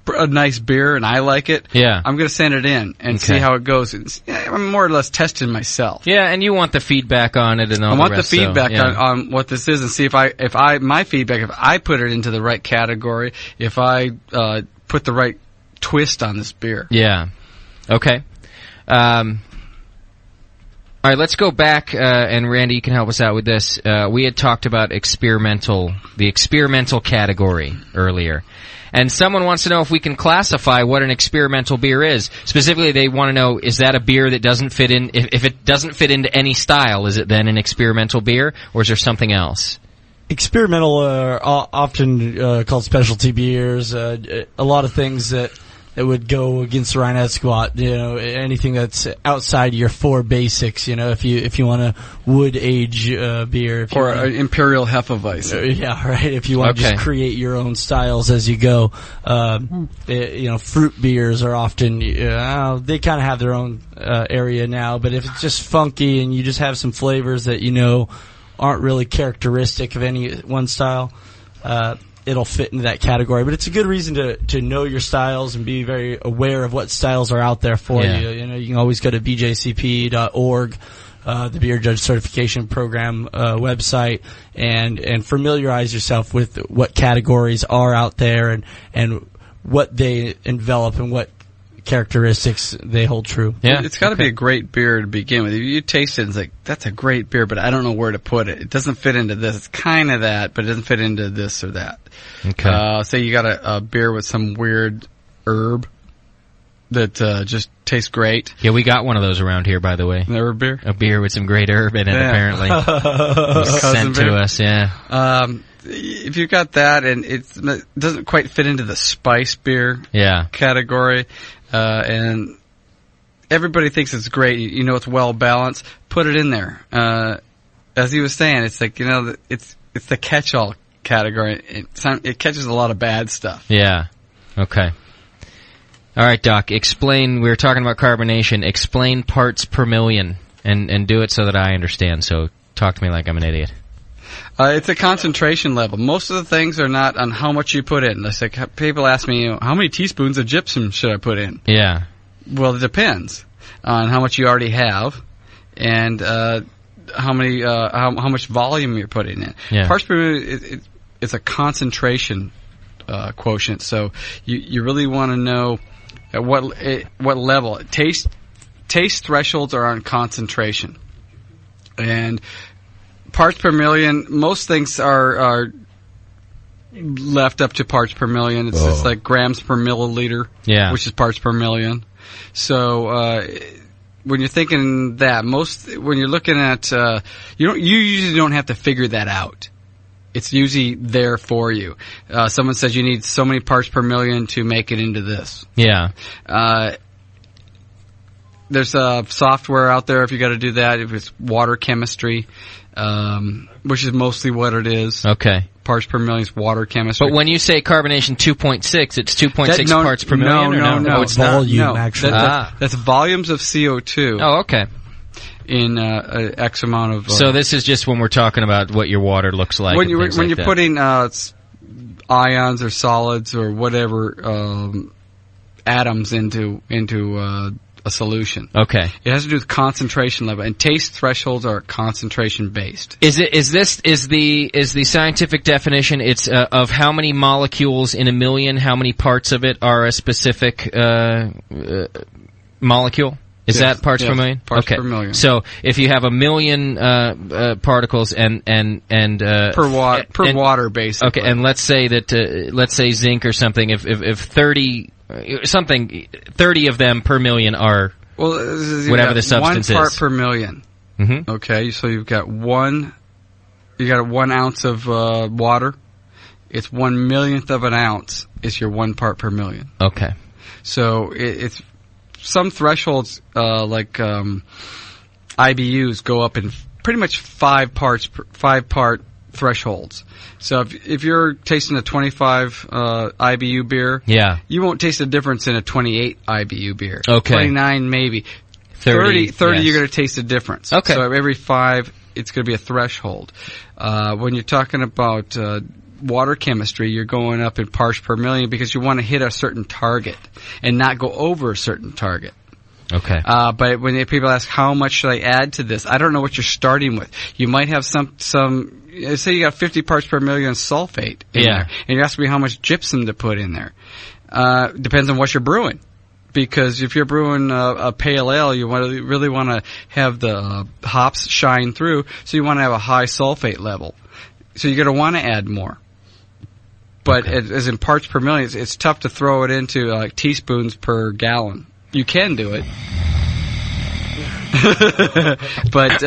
a nice beer and I like it, yeah, I'm going to send it in and see how it goes. I'm more or less testing myself. Yeah, and you want the feedback on it and all I want the rest, the feedback so, yeah. on what this is and see if my feedback, if I put it into the right category, if I put the right twist on this beer. Yeah. Okay. All right, let's go back, and Randy, you can help us out with this. We had talked about the experimental category earlier. And someone wants to know if we can classify what an experimental beer is. Specifically, they want to know, is that a beer that doesn't fit in, if it doesn't fit into any style, is it then an experimental beer, or is there something else? Experimental are often called specialty beers. A lot of things that would go against the Reinhard squat. Anything that's outside your four basics. If you want to wood age beer, Or an Imperial Hefeweizen. yeah, right. If you want to just create your own styles as you go, fruit beers are often they kind of have their own area now. But if it's just funky and you just have some flavors that aren't really characteristic of any one style, it'll fit into that category. But it's a good reason to know your styles and be very aware of what styles are out there for you. You can always go to bjcp.org, the Beer Judge Certification Program website, and familiarize yourself with what categories are out there and what they envelop and what characteristics they hold true. Yeah, it's got to be a great beer to begin with. If you taste it, it's like, that's a great beer, but I don't know where to put it. It doesn't fit into this. It's kind of that, but it doesn't fit into this or that. Okay. Say you got a beer with some weird herb that just tastes great. Yeah, we got one of those around here, by the way. An herb beer? A beer with some great herb in it, apparently. It was sent to us, yeah. If you've got that and it doesn't quite fit into the spice beer category, and everybody thinks it's great, it's well balanced, put it in there. As he was saying, it's like, it's the catch-all category. It catches a lot of bad stuff. Yeah. Okay. All right, Doc, explain, we were talking about carbonation, explain parts per million, and do it so that I understand, so talk to me like I'm an idiot. It's a concentration level. Most of the things are not on how much you put in. It's like people ask me, how many teaspoons of gypsum should I put in? Yeah. Well, it depends on how much you already have and how much volume you're putting in. Yeah. Parts per million, it's a concentration quotient. So you really want to know at what level. Taste thresholds are on concentration, and parts per million, most things are left up to parts per million. It's like grams per milliliter, which is parts per million. So when you're thinking that, when you're looking at, you usually don't have to figure that out. It's usually there for you. Someone says you need so many parts per million to make it into this. Yeah. There's software out there if you got to do that. If it's water chemistry, which is mostly what it is. Okay. Parts per million is water chemistry. But when you say carbonation 2.6, it's 2.6 parts per million? No. Oh, it's volume, actually. That's volumes of CO2. Oh, okay. In X amount of... so this is just when we're talking about what your water looks like. When you're putting ions or solids or whatever atoms into a solution. Okay. It has to do with concentration level, and taste thresholds are concentration based. Is the scientific definition? It's of how many molecules in a million. How many parts of it are a specific molecule? Is that parts per million? Parts per million. So if you have a million particles and per water, basically. Okay, and let's say that let's say zinc or something. If 30 of them per million are whatever the substance is. 1 part per million. Mm-hmm. Okay, so you've got 1 ounce of water. It's 1/millionth of an ounce is your 1 part per million. Okay. So it's some thresholds like IBUs go up in pretty much 5 part thresholds. So if you're tasting a 25 IBU beer, you won't taste a difference in a 28 IBU beer. Okay. 29 maybe. 30 yes. you're going to taste a difference. Okay. So every 5 it's going to be a threshold. When you're talking about water chemistry, you're going up in parts per million because you want to hit a certain target and not go over a certain target. Okay. But when people ask how much should I add to this, I don't know what you're starting with. You might have some say you got 50 parts per million sulfate in there, and you ask me how much gypsum to put in there. Depends on what you're brewing. Because if you're brewing a pale ale, you really want to have the hops shine through, so you want to have a high sulfate level. So you're going to want to add more. But as in parts per million, it's tough to throw it into teaspoons per gallon. You can do it. But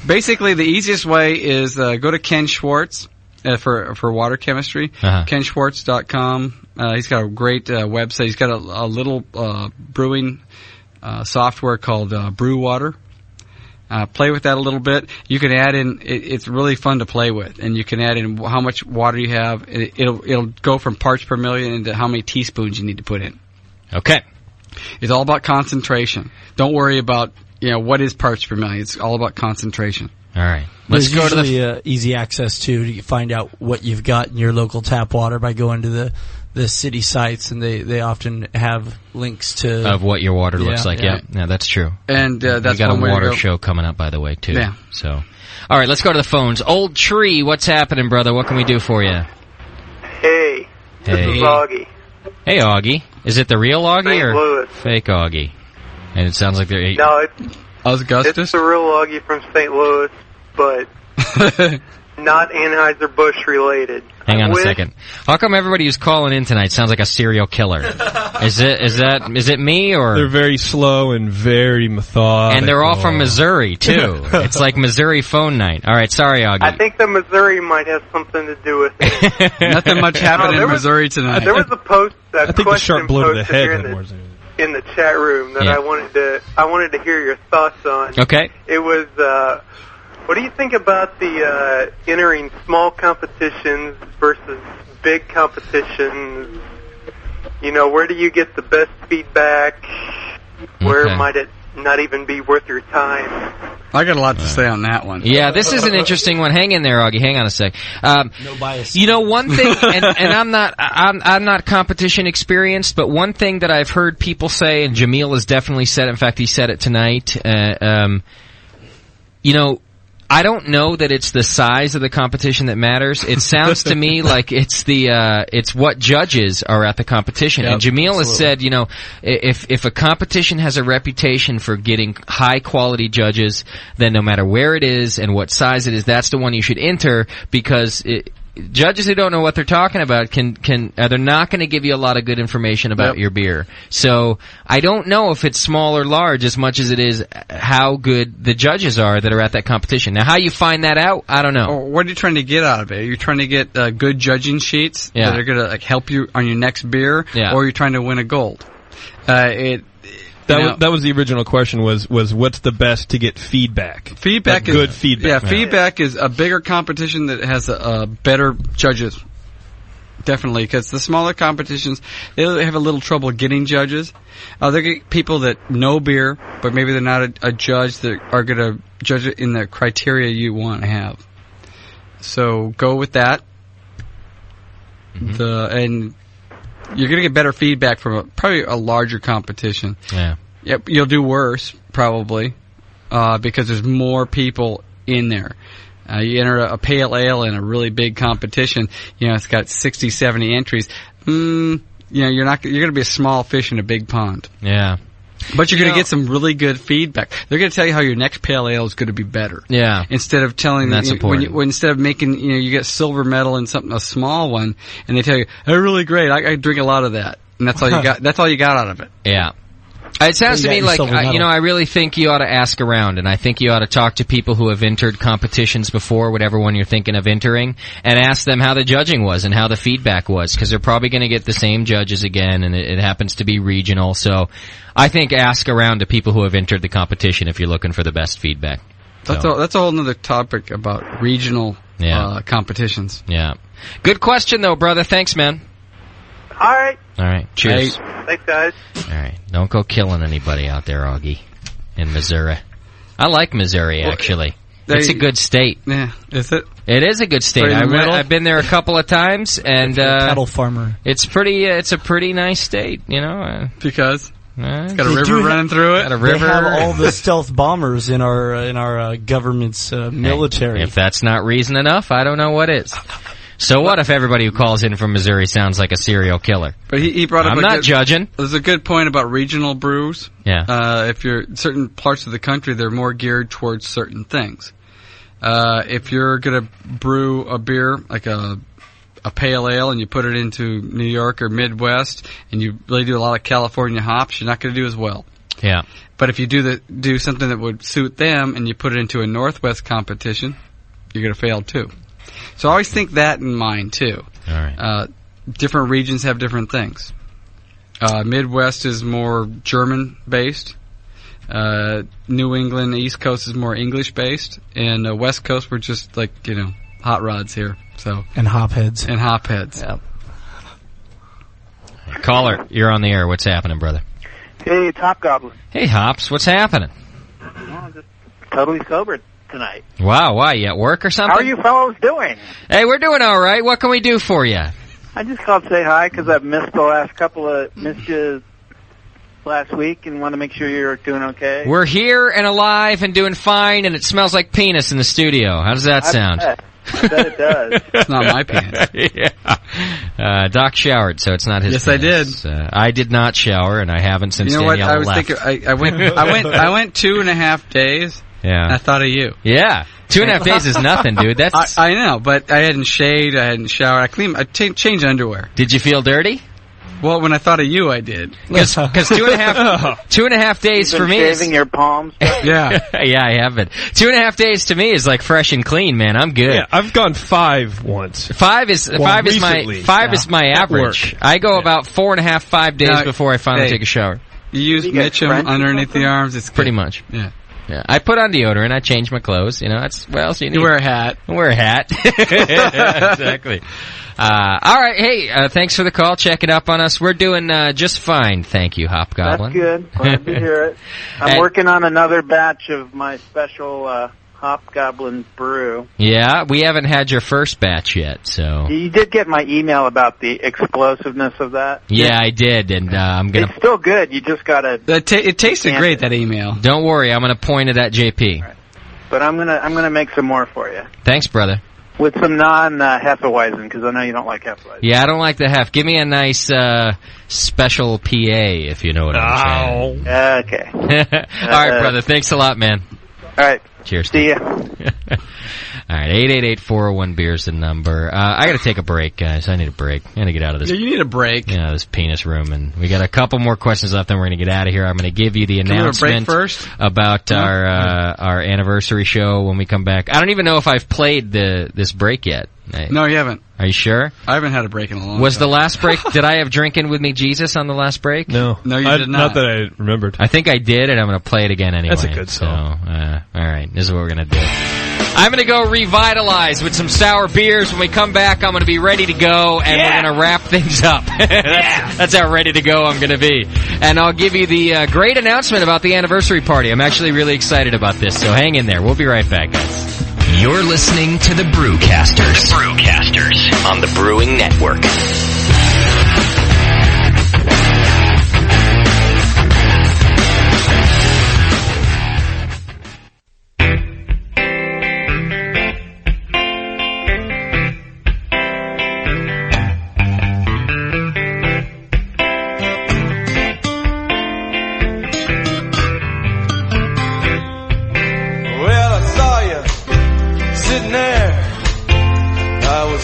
basically the easiest way is go to Ken Schwartz for water chemistry. KenSchwartz.com. He's got a great website. He's got a little brewing software called Brew Water. Play with that a little bit. You can add in. It's really fun to play with, and you can add in how much water you have. It'll go from parts per million into how many teaspoons you need to put in. Okay. It's all about concentration. Don't worry about what is parts per million. It's all about concentration. All right. Let's go to the easy access to find out what you've got in your local tap water by going to the city sites, and they often have links to of what your water looks like. Yeah, that's true. And that's we got a one way water to go. show coming up, by the way, too. Yeah. So, all right, let's go to the phones. Old Tree, what's happening, brother? What can we do for you? Hey, this is Augie. Hey, Augie. Is it the real Augie St. or Louis. fake Augie? And it sounds like they're No, it's Augustus. It's the real Augie from St. Louis, but not Anheuser-Busch related. Hang on a second. How come everybody who's calling in tonight sounds like a serial killer? Is it me or? They're very slow and very methodical. And they're all from Missouri too. It's like Missouri phone night. All right, sorry, Augie. I think the Missouri might have something to do with it. Nothing much happened in Missouri tonight. There was a post, I think the shark blew to the head in the chat room that I wanted to hear your thoughts on. Okay. It was, what do you think about the entering small competitions versus big competitions? Where do you get the best feedback? Where might it not even be worth your time? I got a lot to say on that one. Yeah, this is an interesting one. Hang in there, Augie. Hang on a sec. No bias. One thing, and I'm not competition experienced, but one thing that I've heard people say, and Jamil has definitely said it, in fact, he said it tonight, I don't know that it's the size of the competition that matters. It sounds to me like it's what judges are at the competition. Yep, and Jamil has absolutely. said, if a competition has a reputation for getting high quality judges, then no matter where it is and what size it is, that's the one you should enter, because judges who don't know what they're talking about they're not going to give you a lot of good information about your beer. So I don't know if it's small or large as much as it is how good the judges are that are at that competition. Now, how you find that out, I don't know. Or what are you trying to get out of it? Are you trying to get good judging sheets that are going to help you on your next beer, or are you trying to win a gold? That was the original question was what's the best to get feedback? Feedback is good feedback. Yeah, feedback is a bigger competition that has better judges. Definitely, because the smaller competitions, they have a little trouble getting judges. They get people that know beer, but maybe they're not a judge that are going to judge it in the criteria you want to have. So go with that. And you're going to get better feedback from probably a larger competition. Yeah. Yep, you'll do worse, probably, because there's more people in there. You enter a pale ale in a really big competition, it's got 60, 70 entries. You're going to be a small fish in a big pond. Yeah. But you're going to get some really good feedback. They're going to tell you how your next pale ale is going to be better. Yeah. Instead of telling that's important. Instead of making, you get silver medal in a small one, and they tell you, they're really great. I drink a lot of that. And that's all you got. That's all you got out of it. Yeah. It sounds to me like, I really think you ought to ask around, and I think you ought to talk to people who have entered competitions before, whatever one you're thinking of entering, and ask them how the judging was and how the feedback was, because they're probably going to get the same judges again, and it happens to be regional. So I think ask around to people who have entered the competition if you're looking for the best feedback. That's a whole other topic about regional competitions. Yeah. Good question, though, brother. Thanks, man. All right. All right. Cheers. Thanks, guys. All right. Don't go killing anybody out there, Augie, in Missouri. I like Missouri, actually. It's a good state. Yeah. Is it? It is a good state. I've been there a couple of times, and cattle farmer. It's pretty. It's a pretty nice state, because it's got a river running through it. Got a river. They have all the stealth bombers in our government's military. If that's not reason enough, I don't know what is. So what if everybody who calls in from Missouri sounds like a serial killer? But he brought up I'm not judging. There's a good point about regional brews. Yeah. If you're certain parts of the country, they're more geared towards certain things. If you're going to brew a beer like a pale ale and you put it into New York or Midwest and you really do a lot of California hops, you're not going to do as well. Yeah. But if you do something that would suit them and you put it into a Northwest competition, you're going to fail too. So I always think that in mind, too. All right. Different regions have different things. Midwest is more German-based. New England, East Coast is more English-based. And West Coast, we're just like, hot rods here. And hopheads. Yeah. Caller, you're on the air. What's happening, brother? Hey, it's Hopgoblin. Hey, Hops. What's happening? Well, just totally sober tonight. Wow, why? You at work or something? How are you fellows doing? Hey, we're doing all right. What can we do for you? I just called to say hi because I've missed you last week and want to make sure you're doing okay. We're here and alive and doing fine, and it smells like penis in the studio. How does that sound? I bet it does. It's not my penis. Yeah. Doc showered, so it's not his Yes, penis. I did. I did not shower, and I haven't since Danielle left. I went 2.5 days. Yeah. And I thought of you. Yeah. 2.5 days is nothing, dude. That's I know, but I hadn't shaved, I hadn't showered. I changed underwear. Did you feel dirty? Well, when I thought of you, I did. Because 2.5 days for me is... shaving your palms? Yeah. Yeah, I have been. 2.5 days to me is like fresh and clean, man. I'm good. Yeah, I've gone 5 once. Five is my average. I go about 4.5, 5 days before I finally take a shower. You use Mitchum underneath the arms? It's good. Pretty much. Yeah. Yeah, I put on deodorant. I change my clothes. That's what else you need. You wear a hat. I wear a hat. Exactly. All right. Hey, thanks for the call. Check it up on us. We're doing just fine. Thank you, Hopgoblin. That's good. Glad to hear it. I'm working on another batch of my special Hopgoblin brew. Yeah, we haven't had your first batch yet, so... You did get my email about the explosiveness of that? Yeah, I did, and I'm gonna... It's still good, you just gotta... It tasted great, that email. Don't worry, I'm gonna point it at JP. Right. But I'm gonna make some more for you. Thanks, brother. With some non-Hefeweizen, because I know you don't like Hefeweizen. Yeah, I don't like the Hef. Give me a nice special PA, if you know what I'm saying. Okay. All right, brother, thanks a lot, man. All right. Cheers. See ya. All right, 888-401-BEER is the number. I got to take a break, guys. I need a break. I got to get out of this. Yeah, you need a break. Yeah, this penis room, and we got a couple more questions left, then we're going to get out of here. I'm going to give you the announcement first? about our anniversary show when we come back. I don't even know if I've played this break yet. No, you haven't. Are you sure? I haven't had a break in a long time. Was the last break, did I have Drinking With Me Jesus on the last break? No. No, you did not. Not that I remembered. I think I did, and I'm going to play it again anyway. That's a good song. So, all right, this is what we're going to do. I'm going to go revitalize with some sour beers. When we come back, I'm going to be ready to go, and we're going to wrap things up. That's how ready to go I'm going to be. And I'll give you the great announcement about the anniversary party. I'm actually really excited about this, so hang in there. We'll be right back, guys. You're listening to the Brewcasters. The Brewcasters on the Brewing Network.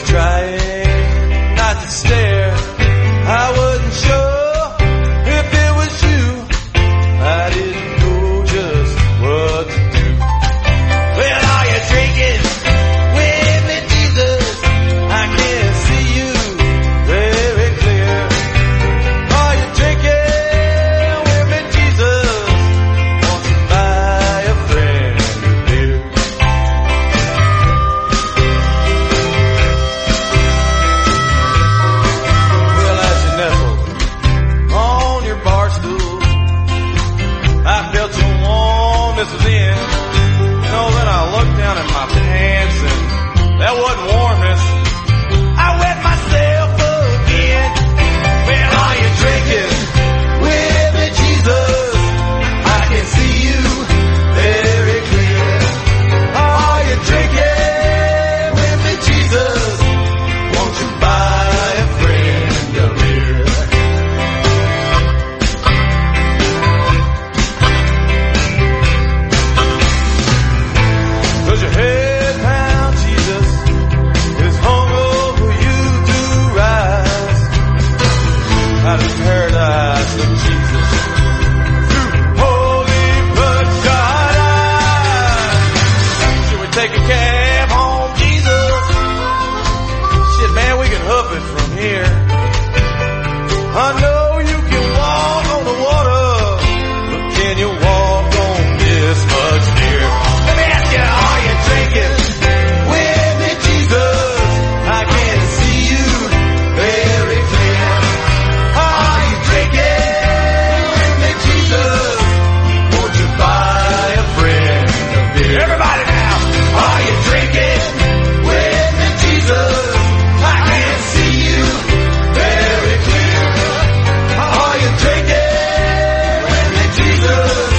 was trying not to stare. I wasn't sure if it was you. I didn't know just what to do. Well, are you drinking with me, Jesus? I can't see you very clear. Are you drinking with me, Jesus? Won't you buy a friend a beer? Well, as you nestled on your bar stool, I felt your warmness within. You know, then I looked down at my pants and that wasn't warmness. I wet myself again. Well, are you drinking with me, Jesus? I can see you very clear. Are you drinking with me, Jesus? Won't you buy a friend a beer? Does your head pound, Jesus? Is hungover you do rise out of paradise with Jesus through holy bloodshot eyes? Should we take a cab home, Jesus? Shit, man, we can hoof it from here. I know you can walk on the water, but can you walk on this much beer? Let me ask you, are you drinking with me, Jesus? I can't see you very clear. Are you drinking with me, Jesus? Won't you buy a friend a beer? Everybody now, are you drinking with me, Jesus? I can't see you very clear. Are you drinking with me, Jesus?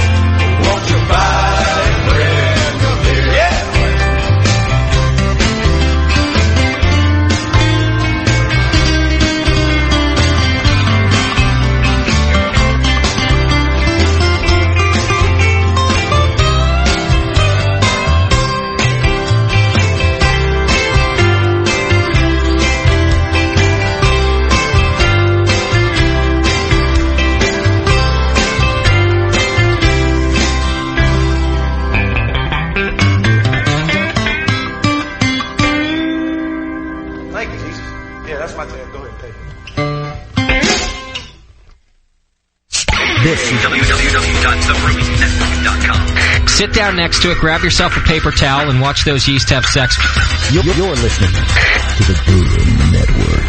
Won't you buy a friend a beer? Yeah. Thank you, Jesus. Yeah, that's my tab. Go ahead and take it. This is www.thebrewingnetwork.com. Sit down next to it, grab yourself a paper towel, and watch those yeast have sex. You're listening to the Brewing Network.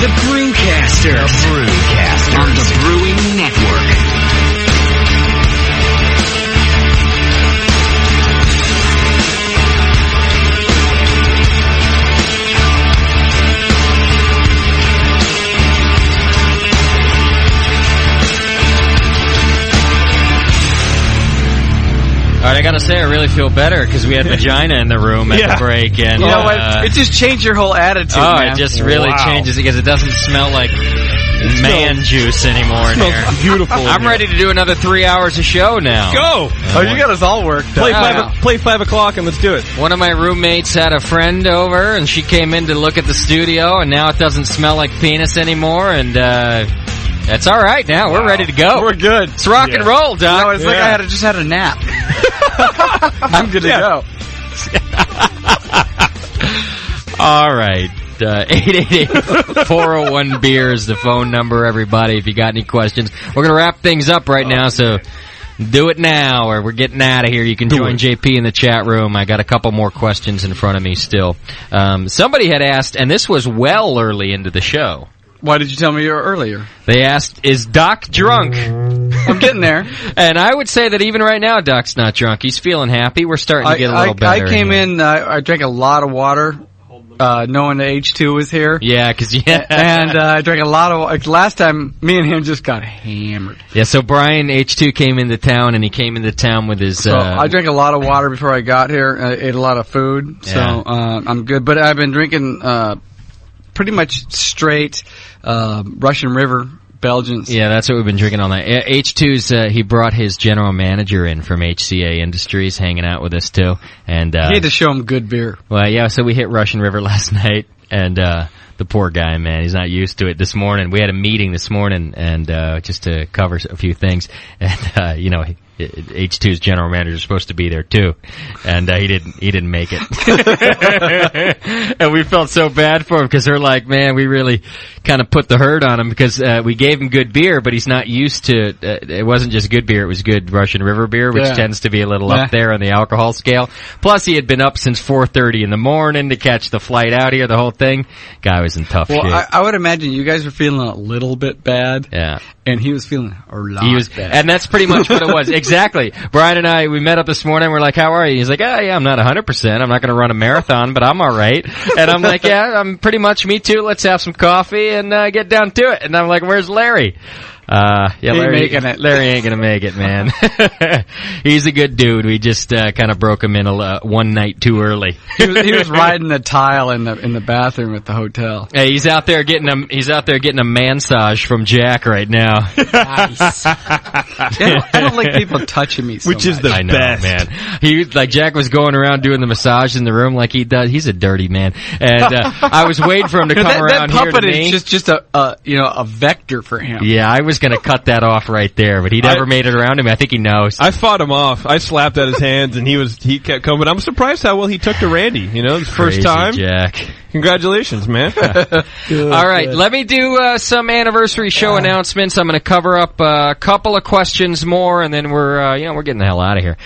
the Brewcasters. On the Brewing Network. All right, I gotta say, I really feel better because we had vagina in the room at the break, and you know what? It just changed your whole attitude. Man. It just really changes because it doesn't smell like man juice anymore in here. Beautiful. I'm ready to do another 3 hours of show now. Go! Oh, you got us all worked up. Play 5 o'clock and let's do it. One of my roommates had a friend over, and she came in to look at the studio, and now it doesn't smell like penis anymore, and that's all right now. We're ready to go. We're good. It's rock and roll, Doc. No, it's like I just had a nap. I'm good to go. All right. 888-401-BEER is the phone number, everybody, if you got any questions. We're going to wrap things up right now, so do it now, or we're getting out of here. You can join JP in the chat room. I got a couple more questions in front of me still. Somebody had asked, and this was well early into the show. Why did you tell me earlier? They asked, is Doc drunk? I'm getting there. And I would say that even right now, Doc's not drunk. He's feeling happy. We're starting to get a little better. I came in, I drank a lot of water, knowing the H2 was here. Yeah, because and I drank a lot of. Last time, me and him just got hammered. Yeah, so Brian H2 came into town, and he came into town with his. So I drank a lot of water before I got here. I ate a lot of food, so I'm good. But I've been drinking pretty much straight Russian River. Belgians. Yeah, that's what we've been drinking all night. H2's, he brought his general manager in from HCA Industries, hanging out with us too. And he had to show him good beer. Well, yeah, so we hit Russian River last night, and the poor guy, man, he's not used to it. This morning, we had a meeting this morning, and just to cover a few things, and you know, H2's general manager is supposed to be there too, and he didn't make it. And we felt so bad for him because they're like, man, we really kind of put the hurt on him because we gave him good beer, but he's not used to it wasn't just good beer, it was good Russian River beer, which tends to be a little up there on the alcohol scale. Plus he had been up since 4:30 in the morning to catch the flight out here, the whole thing. Guy was in tough shape. I would imagine you guys were feeling a little bit bad. Yeah. And he was feeling a lot bad. And that's pretty much what it was. Exactly. Brian and I, we met up this morning. We're like, how are you? He's like, yeah, I'm not 100%. I'm not going to run a marathon, but I'm all right. And I'm like, yeah, I'm pretty much me too. Let's have some coffee and get down to it. And I'm like, where's Larry? Larry ain't gonna make it, man. He's a good dude. We just kind of broke him in one night too early. He was riding the tile in the bathroom at the hotel. Hey, he's out there getting a massage from Jack right now. Nice. I don't like people touching me so Which is much. the best, man. Jack was going around doing the massage in the room like he does. He's a dirty man, and I was waiting for him to come around here. That puppet is just a vector for him. Yeah, I was going to cut that off right there, but he never made it around him. I think he knows. I fought him off. I slapped at his hands, and he kept coming. But I'm surprised how well he took to Randy. You know, his first time. Jack. Congratulations, man. All right, let me do some anniversary show announcements. I'm going to cover up a couple of questions more, and then we're getting the hell out of here.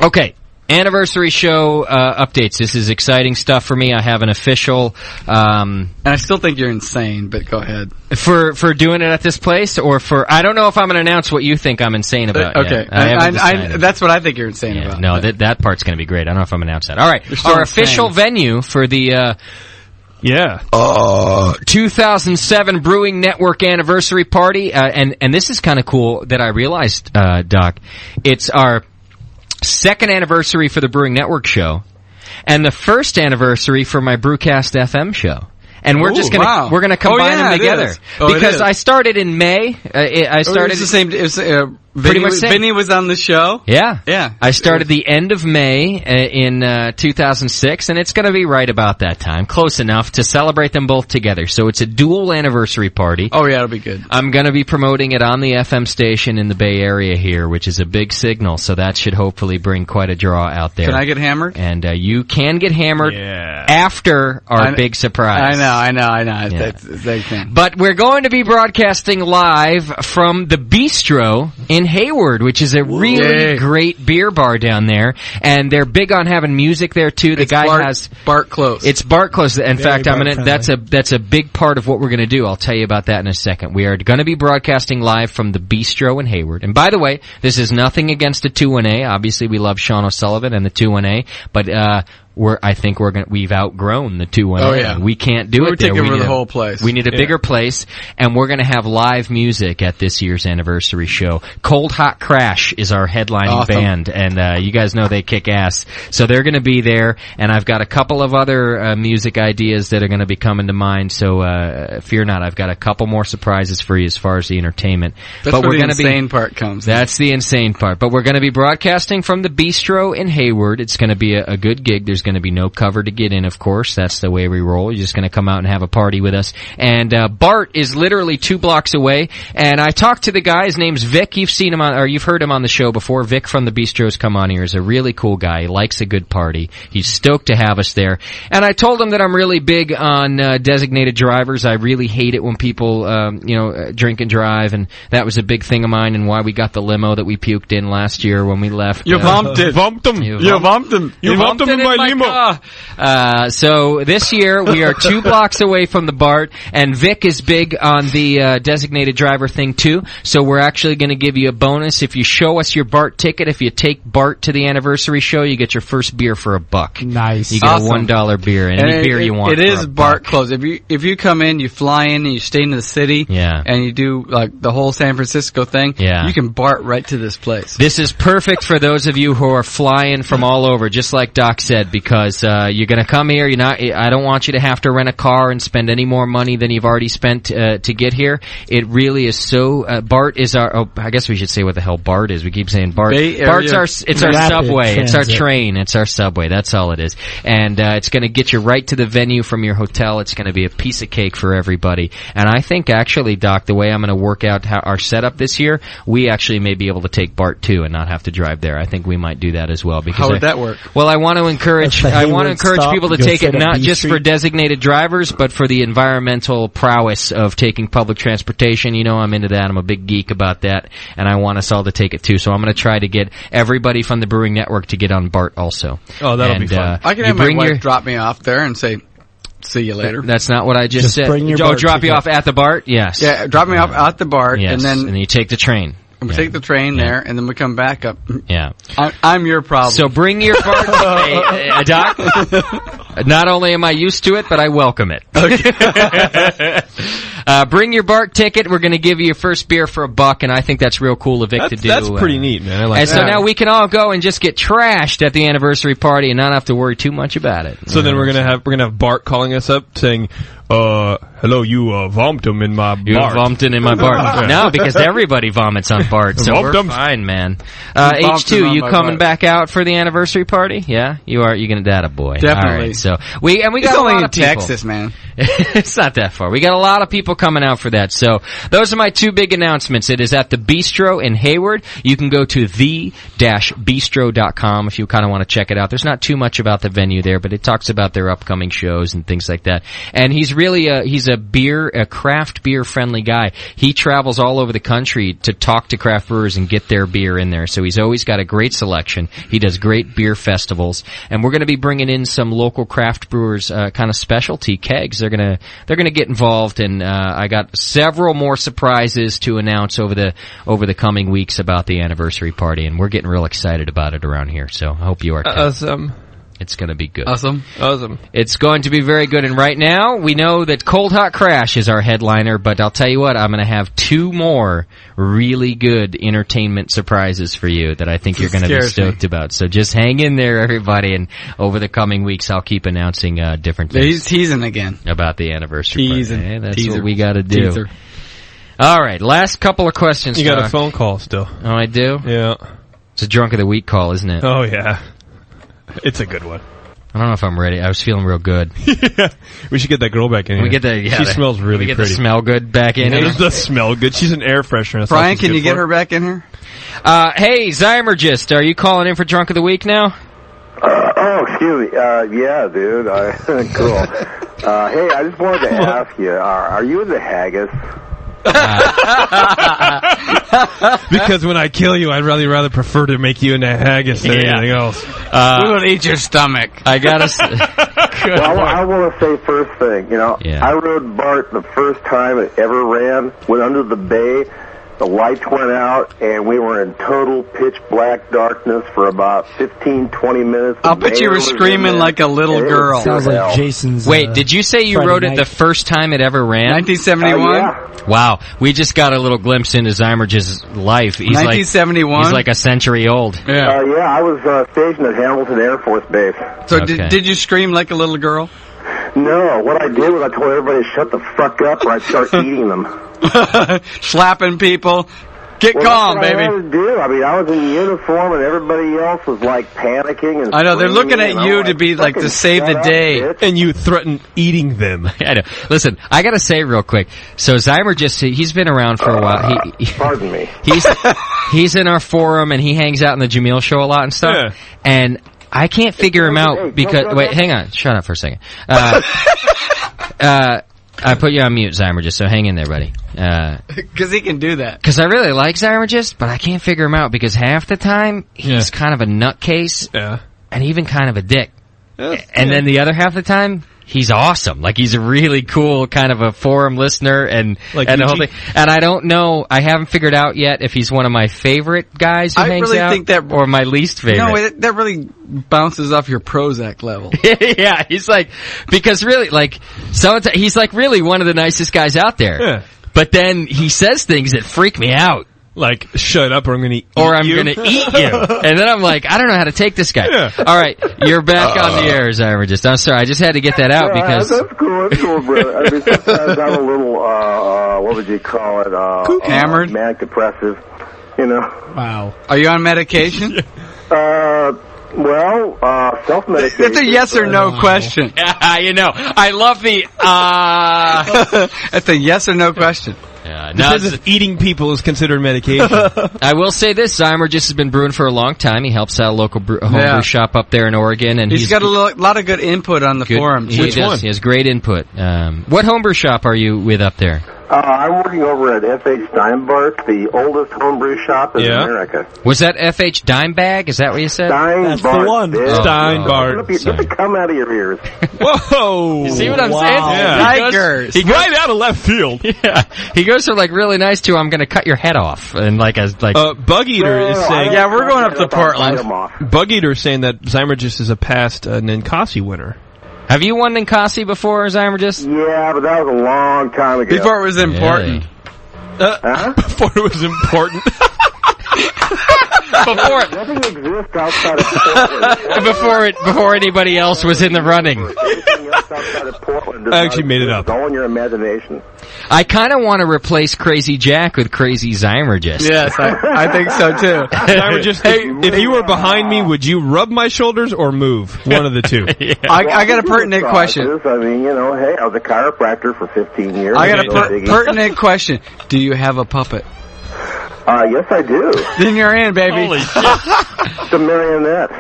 Okay. Anniversary show updates. This is exciting stuff for me. I have an official. And I still think you're insane, but go ahead. For doing it at this place, or I don't know if I'm going to announce what you think I'm insane about. Okay, that's what I think you're insane about. No, that part's going to be great. I don't know if I'm going to announce that. All right, our official venue for the. 2007 Brewing Network anniversary party, and this is kind of cool that I realized, Doc. It's our second anniversary for the Brewing Network show, and the first anniversary for my Brewcast FM show. And we're just we're gonna combine them together because I started in May. I started the same. Vinny was on the show. Yeah. I started the end of May in 2006, and it's going to be right about that time, close enough to celebrate them both together. So it's a dual anniversary party. Oh yeah, it'll be good. I'm going to be promoting it on the FM station in the Bay Area here, which is a big signal. So that should hopefully bring quite a draw out there. Can I get hammered? And you can get hammered after our big surprise. I know. They can. But we're going to be broadcasting live from the Bistro in in Hayward, which is a really great beer bar down there. And they're big on having music there, too. The guy has... Bart Close. It's Bart Close. In fact, Bart-friendly. that's a big part of what we're going to do. I'll tell you about that in a second. We are going to be broadcasting live from the Bistro in Hayward. And by the way, this is nothing against the 2-1-A. Obviously, we love Sean O'Sullivan and the 2-1-A, but we've outgrown the 2-1-A. Oh, yeah. We can't do We're it there. taking We over need the whole place. We need a bigger place, and we're going to have live music at this year's anniversary show. Cold Hot Crash is our headlining band, and you guys know they kick ass. So they're going to be there, and I've got a couple of other music ideas that are going to be coming to mind, so fear not. I've got a couple more surprises for you as far as the entertainment. That's but where we're the gonna insane part comes. That's the insane part. But we're going to be broadcasting from the Bistro in Hayward. It's going to be a good gig. There's going to be no cover to get in, of course. That's the way we roll. You're just going to come out and have a party with us. And Bart is literally 2 blocks away. And I talked to the guy. His name's Vic. You've seen him you've heard him on the show before. Vic from the Bistro's come on here. He's a really cool guy. He likes a good party. He's stoked to have us there. And I told him that I'm really big on designated drivers. I really hate it when people, drink and drive. And that was a big thing of mine and why we got the limo that we puked in last year when we left. You bumped it. Bumped him. You bumped him. You bumped him in my limo. Car. So this year we are 2 blocks away from the BART, and Vic is big on the designated driver thing too. So we're actually going to give you a bonus if you show us your BART ticket. If you take BART to the anniversary show, you get your first beer for $1. Nice. You get a $1 beer, any beer you want. It is BART Close. If you come in, you fly in, and you stay in the city, and you do like the whole San Francisco thing, you can BART right to this place. This is perfect for those of you who are flying from all over, just like Doc said, because you're going to come here. I don't want you to have to rent a car and spend any more money than you've already spent to get here. It really is so. BART is our. Oh, I guess we should say what the hell BART is. We keep saying BART. BART's our. It's our subway. Transit. It's our train. It's our subway. That's all it is. And it's going to get you right to the venue from your hotel. It's going to be a piece of cake for everybody. And I think actually, Doc, the way I'm going to work out our setup this year, we actually may be able to take BART too and not have to drive there. I think we might do that as well. Because how would that work? Well, I want to encourage people to take it not just for designated drivers, but for the environmental prowess of taking public transportation. You know, I'm into that. I'm a big geek about that, and I want us all to take it too. So I'm going to try to get everybody from the Brewing Network to get on BART also. Oh, that'll be fun. I can have my wife drop me off there and say, see you later. That's not what I just said. Bring your drop you off at the BART? Yes. Yeah, drop me off at the BART, yes. and then you take the train. We take the train there, and then we come back up. Yeah. I'm your problem. So bring your BART Doc. Not only am I used to it, but I welcome it. Okay. Bring your BART ticket. We're going to give you your first beer for $1, and I think that's real cool of Vic to do. That's pretty neat, man. I like and that. So now we can all go and just get trashed at the anniversary party and not have to worry too much about it. So then we're gonna have Bart calling us up saying, hello, you vomited in my BART. You vomited in my BART. No, because everybody vomits on BART, so we're fine, man. H2, you coming back out for the anniversary party? Yeah, you are. You're gonna data boy. Definitely. All right, so we got it's a only lot in of people. Texas, man. It's not that far. We got a lot of people coming out for that. So those are my 2 big announcements. It is at the Bistro in Hayward. You can go to the-bistro.com if you kind of want to check it out. There's not too much about the venue there, but it talks about their upcoming shows and things like that. And he's really he's a craft beer friendly guy. He travels all over the country to talk to craft brewers and get their beer in there. So he's always got a great selection. He does great beer festivals, and we're going to be bringing in some local craft brewers, kind of specialty kegs. They're gonna get involved, and I got several more surprises to announce over the coming weeks about the anniversary party, and we're getting real excited about it around here. So I hope you are too. Awesome. It's going to be good. Awesome. It's going to be very good. And right now, we know that Cold Hot Crash is our headliner, but I'll tell you what, I'm going to have 2 more really good entertainment surprises for you that I think you're going to be stoked about. So just hang in there, everybody, and over the coming weeks, I'll keep announcing different things. He's teasing again. About the anniversary party. Hey, that's what we got to do. Teaser. All right, last couple of questions. You got a phone call still. Oh, I do? Yeah. It's a Drunk of the Week call, isn't it? Oh, yeah. It's a good one. I don't know if I'm ready. I was feeling real good. Yeah. We should get that girl back in here. She smells really pretty. We get the smell good back in here. The smell good. She's an air freshener. Brian, can you get her back in here? Hey, Zymergist, are you calling in for Drunk of the Week now? Excuse me. Yeah, dude. Cool. Hey, I just wanted to ask you, are you into haggis? Because when I kill you, I'd really rather prefer to make you into haggis than anything else. We will eat your stomach. I gotta. Well, I want to say first thing, I rode Bart the first time it ever ran, went under the bay, the lights went out, and we were in total pitch black darkness for about 15, 20 minutes. I'll bet you were screaming like a little girl. Sounds like Jason's. Wait, did you say you Friday wrote night. it the first time it ever ran? 1971? Yeah. Wow, we just got a little glimpse into Zymerge's life. He's 1971? He's like a century old. Yeah. Yeah, I was stationed at Hamilton Air Force Base. So Okay. did you scream like a little girl? No, what I did was I told everybody to shut the fuck up or I'd start eating them. Slapping people. Get calm, that's what baby. I had to do. I mean, I was in uniform and everybody else was like panicking and I know, they're screaming, looking at and I'm you to be like "Fucking to save the shut up, day. bitch." And you threaten eating them. I know. Listen, I gotta say real quick. So he's been around for a while. Pardon me. He's in our forum and he hangs out in the Jameel show a lot and stuff. Yeah. And I can't figure him out because wait, hang on, shut up for a second. I put you on mute, Zymergist, so hang in there, buddy. Because he can do that. Because I really like Zymergist, but I can't figure him out because half the time he's kind of a nutcase and even kind of a dick. And then the other half of the time, he's awesome. Like, he's a really cool kind of a forum listener and the whole thing. And I don't know, I haven't figured out yet if he's one of my favorite guys who hangs out think that, or my least favorite. No, that really bounces off your Prozac level. Yeah, he's like, because really, like, sometimes he's like really one of the nicest guys out there. Yeah. But then he says things that freak me out. Like, shut up or I'm going to eat Or I'm you. going to eat you. And then I'm like, I don't know how to take this guy. Yeah. All right, you're back on the air, Zymergist. I'm sorry, I just had to get that out because... That's cool, brother. I mean, sometimes I'm a little, what would you call it? Hammered? Manic depressive, you know. Wow. Are you on medication? Self-medication. It's a yes or no question. You know, I love the, That's a yes or no question. Depends if eating people is considered medication. I will say this, Zymergist has been brewing for a long time. He helps out a local homebrew shop up there in Oregon. And he's got a lot of good input on the forums. Which one? He has great input. What homebrew shop are you with up there? I'm working over at F.H. Steinbart, the oldest homebrew shop in America. Was that F.H. Dimebag? Is that what you said? Steinbart. That's the one. Steinbart. Get the cum out of your ears. Whoa! You see what I'm saying? Yeah. He goes right out of left field. Yeah. He goes from like really nice to I'm going to cut your head off and like Bug Eater is saying we're going up to Portland. Bug Eater is saying that Zymergist is a past Ninkasi winner. Have you won Ninkasi before, Zymergist? Yeah, but that was a long time ago. Before it was important. Before it was important. Nothing exists outside of Portland. before anybody else was in the running. Everything else outside of Portland I actually made it up. It's all in your imagination. I kind of want to replace Crazy Jack with Crazy Zymergist. Yes, I think so too. Zymergist, if you were behind me, would you rub my shoulders or move? One of the two. I got a pertinent question. I mean, hey, I was a chiropractor for 15 years. I got a pertinent question. Do you have a puppet? Yes, I do. Then you're in, baby. Holy shit. It's a marionette.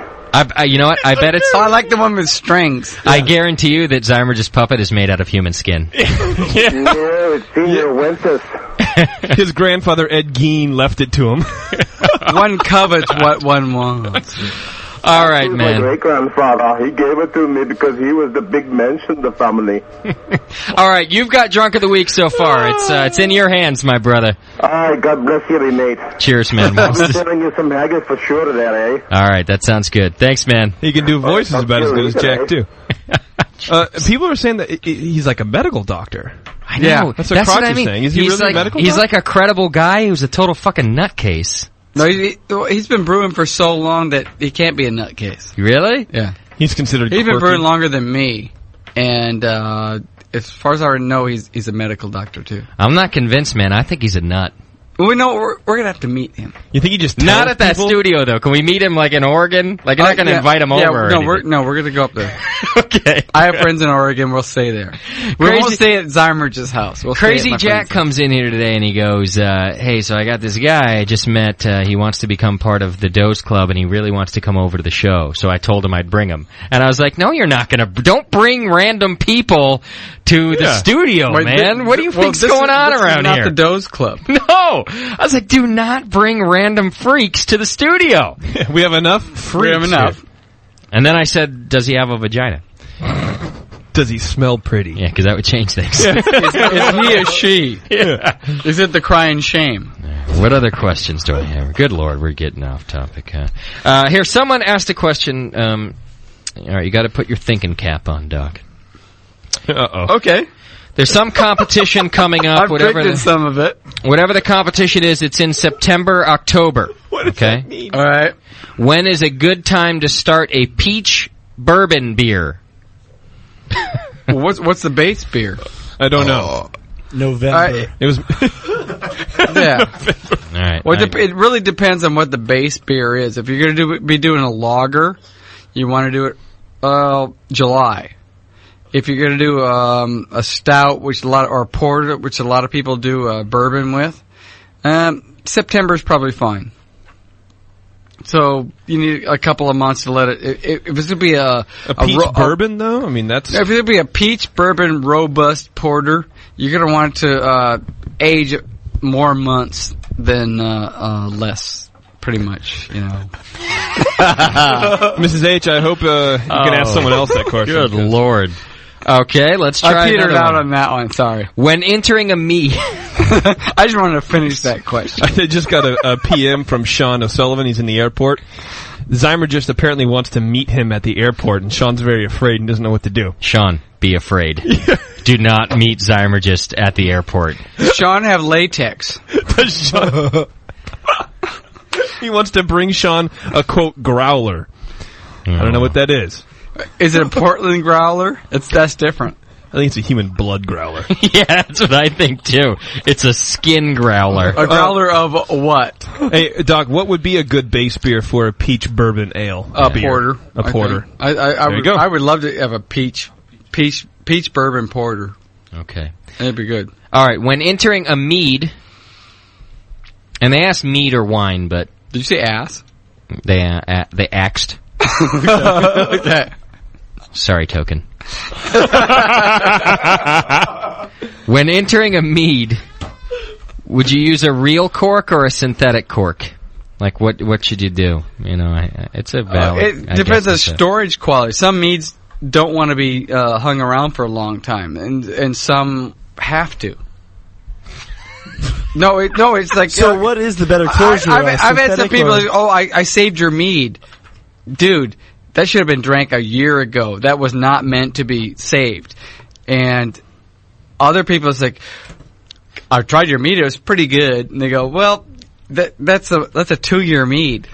You know what? I bet it's... I like the one with strings. I guarantee you that Zymergist puppet is made out of human skin. No, it's Senior Wentus. His grandfather Ed Gein left it to him. One covets what one wants. All right, man. My great-grandfather, he gave it to me because he was the big mensch in the family. All right, you've got Drunk of the Week so far. It's in your hands, my brother. All right, God bless you, mate. Cheers, man. I'm sending you some haggis for sure to that, eh? All right, that sounds good. Thanks, man. He can do voices about as good as Jack, too. People are saying that he's like a medical doctor. I know. Yeah, that's what what I mean. saying. Is he really a medical He's doctor? like a credible guy who's a total fucking nutcase. No, he's been brewing for so long that he can't be a nutcase. Really? Yeah. He's considered He's been quirky. brewing longer than me. And as far as I know, he's a medical doctor, too. I'm not convinced, man. I think he's a nut. We know we're gonna have to meet him. You think he just not at that studio though? Can we meet him like in Oregon? Like you're not gonna invite him over? Or we're gonna go up there. Okay. I have friends in Oregon. We'll stay there. We won't stay at Zymerge's house. We'll Crazy Jack comes in here today and he goes, "Hey, so I got this guy I just met. He wants to become part of the Doze Club and he really wants to come over to the show. So I told him I'd bring him. And I was like, no, you're not gonna. Don't bring random people to the studio, man. What do you think's going on around here? Not the Doze Club. No. I was like, do not bring random freaks to the studio. We have enough freaks. We have enough. Here. And then I said, does he have a vagina? Does he smell pretty? Yeah, because that would change things. Is he a she? Yeah. Is it the crying shame? What other questions do I have? Good Lord, we're getting off topic. Here, someone asked a question. All right, you got to put your thinking cap on, Doc. Uh-oh. Okay. There's some competition coming up. I've predicted some of it. Whatever the competition is, it's in September, October. What does that mean? All right. When is a good time to start a peach bourbon beer? What's the base beer? I don't know. November. It was. Yeah. All right. Well, it really depends on what the base beer is. If you're going to be doing a lager, you want to do it July. If you're going to do a stout, or a porter, which a lot of people do bourbon with, September's probably fine. So you need a couple of months to let it. If it's going to be a peach bourbon, though, I mean that's. If it's going to be a peach bourbon robust porter, you're going to want to age more months than less. Pretty much, you know. Mrs. H, I hope you can ask someone else that question. Good Lord. Okay, let's try I petered out one. on that one, sorry. When entering a meet... I just wanted to finish that question. I just got a PM from Sean O'Sullivan. He's in the airport. Zymer just apparently wants to meet him at the airport, and Sean's very afraid and doesn't know what to do. Sean, be afraid. Do not meet Zymer just at the airport. Does Sean have latex? Does Sean... He wants to bring Sean a, quote, growler. I don't know what that is. Is it a Portland growler? That's different. I think it's a human blood growler. Yeah, that's what I think, too. It's a skin growler. A growler of what? Hey, Doc, what would be a good base beer for a peach bourbon ale? A porter. A porter. I would love to have a peach bourbon porter. Okay. That'd be good. All right, when entering a mead, and they asked mead or wine, but... Did you say ass? They axed. Okay. Sorry, Token. When entering a mead, would you use a real cork or a synthetic cork? Like, what should you do? You know, it's a valid... It depends on storage quality. Some meads don't want to be hung around for a long time, and some have to. No, it's like... So what is the better closure? I've had some people like, I saved your mead. Dude, that should have been drank a year ago. That was not meant to be saved. And other people, it's like, I tried your mead, it was pretty good. And they go, well, that's a 2-year mead.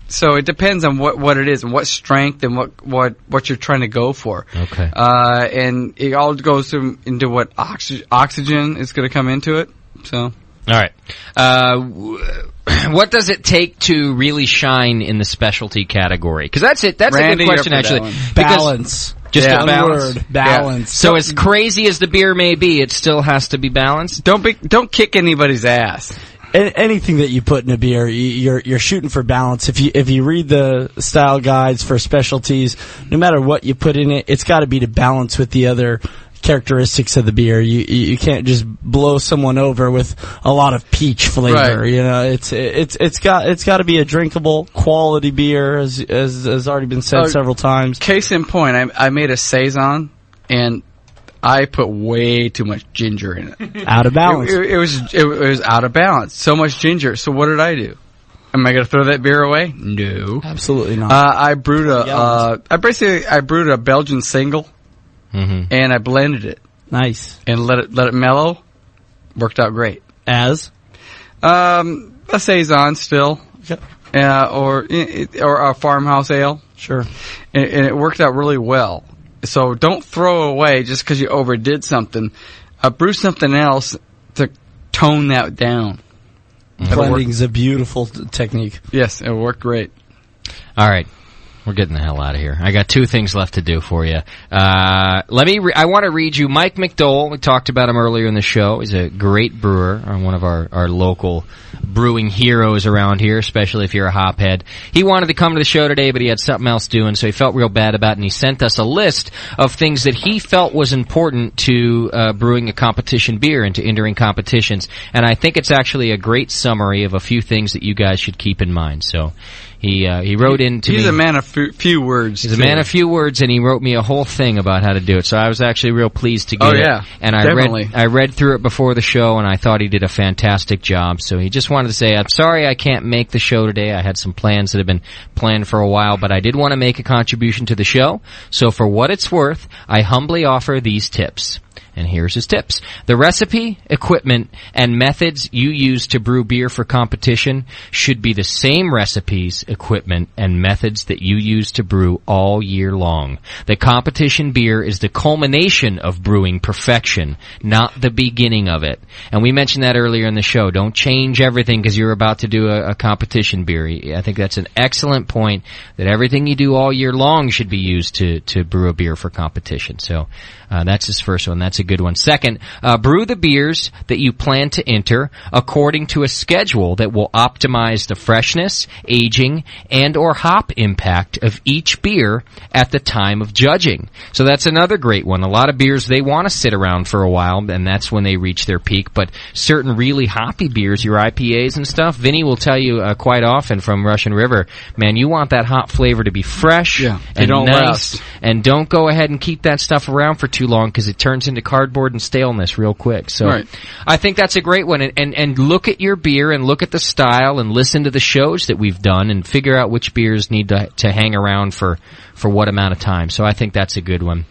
So it depends on what it is and what strength and what you're trying to go for. Okay. And it all goes into what oxygen is going to come into it. So... All right. What does it take to really shine in the specialty category? Because that's it. That's Randy, a good question, actually. Balance. Just a balance. Word, balance. Yeah. So as crazy as the beer may be, it still has to be balanced. Don't kick anybody's ass. Anything that you put in a beer, you're shooting for balance. If you read the style guides for specialties, no matter what you put in it, it's got to be to balance with the other characteristics of the beer. You can't just blow someone over with a lot of peach flavor. Right. You know, it's got to be a drinkable quality beer, as has already been said several times. Case in point, I made a saison and I put way too much ginger in it. Out of balance. It was out of balance. So much ginger. So what did I do? Am I going to throw that beer away? No, absolutely not. I brewed I brewed a Belgian single. Mm-hmm. And I blended it. Nice. And let it mellow. Worked out great. As? A saison still. Yep. Or a farmhouse ale. Sure. And it worked out really well. So don't throw away just because you overdid something. Brew something else to tone that down. Blending's a beautiful technique. Yes, it worked great. All right. We're getting the hell out of here. I got 2 things left to do for you. I want to read you Mike McDowell. We talked about him earlier in the show. He's a great brewer, one of our local brewing heroes around here, especially if you're a hophead. He wanted to come to the show today, but he had something else doing, so he felt real bad about it, and he sent us a list of things that he felt was important to brewing a competition beer and to entering competitions. And I think it's actually a great summary of a few things that you guys should keep in mind. So he wrote in to me. He's a man of few words. He's a man of few words, and he wrote me a whole thing about how to do it. So I was actually real pleased to get it. And I read through it before the show, and I thought he did a fantastic job. So he just wanted to say, I'm sorry I can't make the show today. I had some plans that have been planned for a while, but I did want to make a contribution to the show. So for what it's worth, I humbly offer these tips. And here's his tips. The recipe, equipment, and methods you use to brew beer for competition should be the same recipes, equipment, and methods that you use to brew all year long. The competition beer is the culmination of brewing perfection, not the beginning of it. And we mentioned that earlier in the show. Don't change everything because you're about to do a competition beer. I think that's an excellent point, that everything you do all year long should be used to brew a beer for competition. So that's his first one. That's a good one. Second, brew the beers that you plan to enter according to a schedule that will optimize the freshness, aging, and or hop impact of each beer at the time of judging. So that's another great one. A lot of beers, they want to sit around for a while, and that's when they reach their peak. But certain really hoppy beers, your IPAs and stuff, Vinny will tell you quite often from Russian River, man, you want that hop flavor to be fresh and nice, and don't go ahead and keep that stuff around for too long because it turns into cardboard and staleness real quick. So I think that's a great one. And look at your beer and look at the style and listen to the shows that we've done and figure out which beers need to hang around for what amount of time. So I think that's a good one.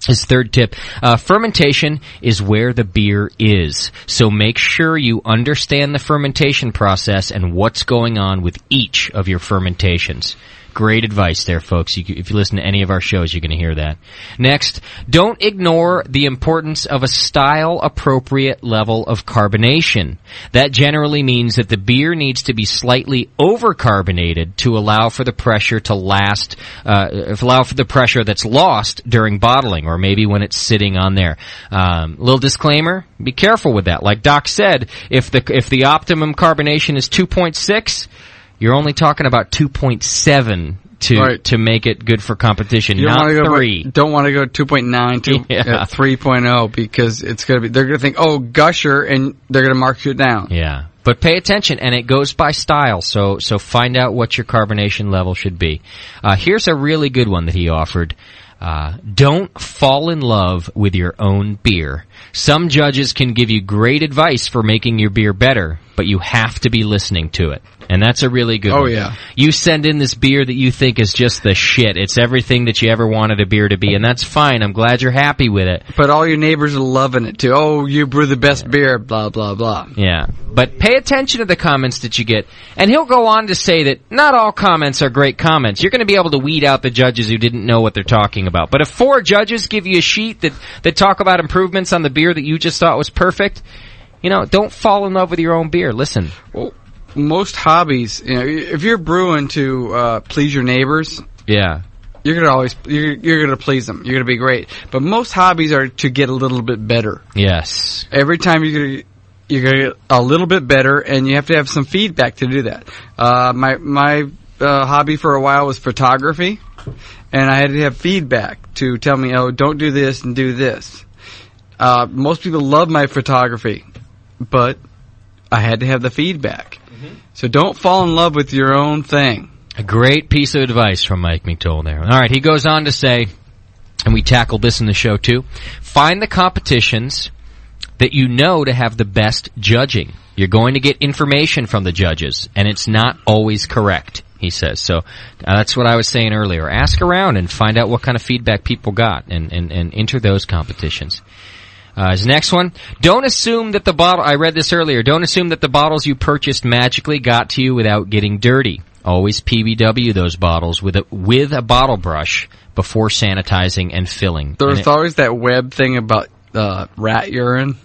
His third tip, fermentation is where the beer is. So make sure you understand the fermentation process and what's going on with each of your fermentations. Great advice there, folks. If you listen to any of our shows, you're going to hear that. Next, don't ignore the importance of a style-appropriate level of carbonation. That generally means that the beer needs to be slightly over-carbonated to allow for the pressure to last, allow for the pressure that's lost during bottling, or maybe when it's sitting on there. Little disclaimer, be careful with that. Like Doc said, if the optimum carbonation is 2.6, you're only talking about 2.7 to make it good for competition, not 3. Don't want to go 2.9 to 3.0 because it's going to be, they're going to think, oh, gusher, and they're going to mark you down. Yeah. But pay attention, and it goes by style, so find out what your carbonation level should be. Here's a really good one that he offered. Don't fall in love with your own beer. Some judges can give you great advice for making your beer better, but you have to be listening to it. And that's a really good one. Oh, yeah. You send in this beer that you think is just the shit. It's everything that you ever wanted a beer to be, and that's fine. I'm glad you're happy with it. But all your neighbors are loving it, too. Oh, you brew the best beer, blah, blah, blah. Yeah. But pay attention to the comments that you get. And he'll go on to say that not all comments are great comments. You're going to be able to weed out the judges who didn't know what they're talking about. But if 4 judges give you a sheet that talk about improvements on the beer that you just thought was perfect, don't fall in love with your own beer. Listen. Well, most hobbies, if you're brewing to please your neighbors, you're gonna please them. You're gonna be great. But most hobbies are to get a little bit better. Yes. Every time you're gonna get a little bit better, and you have to have some feedback to do that. My hobby for a while was photography, and I had to have feedback to tell me, oh, don't do this and do this. Most people love my photography, but I had to have the feedback. So don't fall in love with your own thing. A great piece of advice from Mike McDowell there. All right, he goes on to say, and we tackled this in the show too, find the competitions that you know to have the best judging. You're going to get information from the judges, and it's not always correct, he says. So that's what I was saying earlier. Ask around and find out what kind of feedback people got and enter those competitions. His next one, don't assume that I read this earlier, don't assume that the bottles you purchased magically got to you without getting dirty. Always PBW those bottles with a bottle brush before sanitizing and filling. There's always that web thing about rat urine.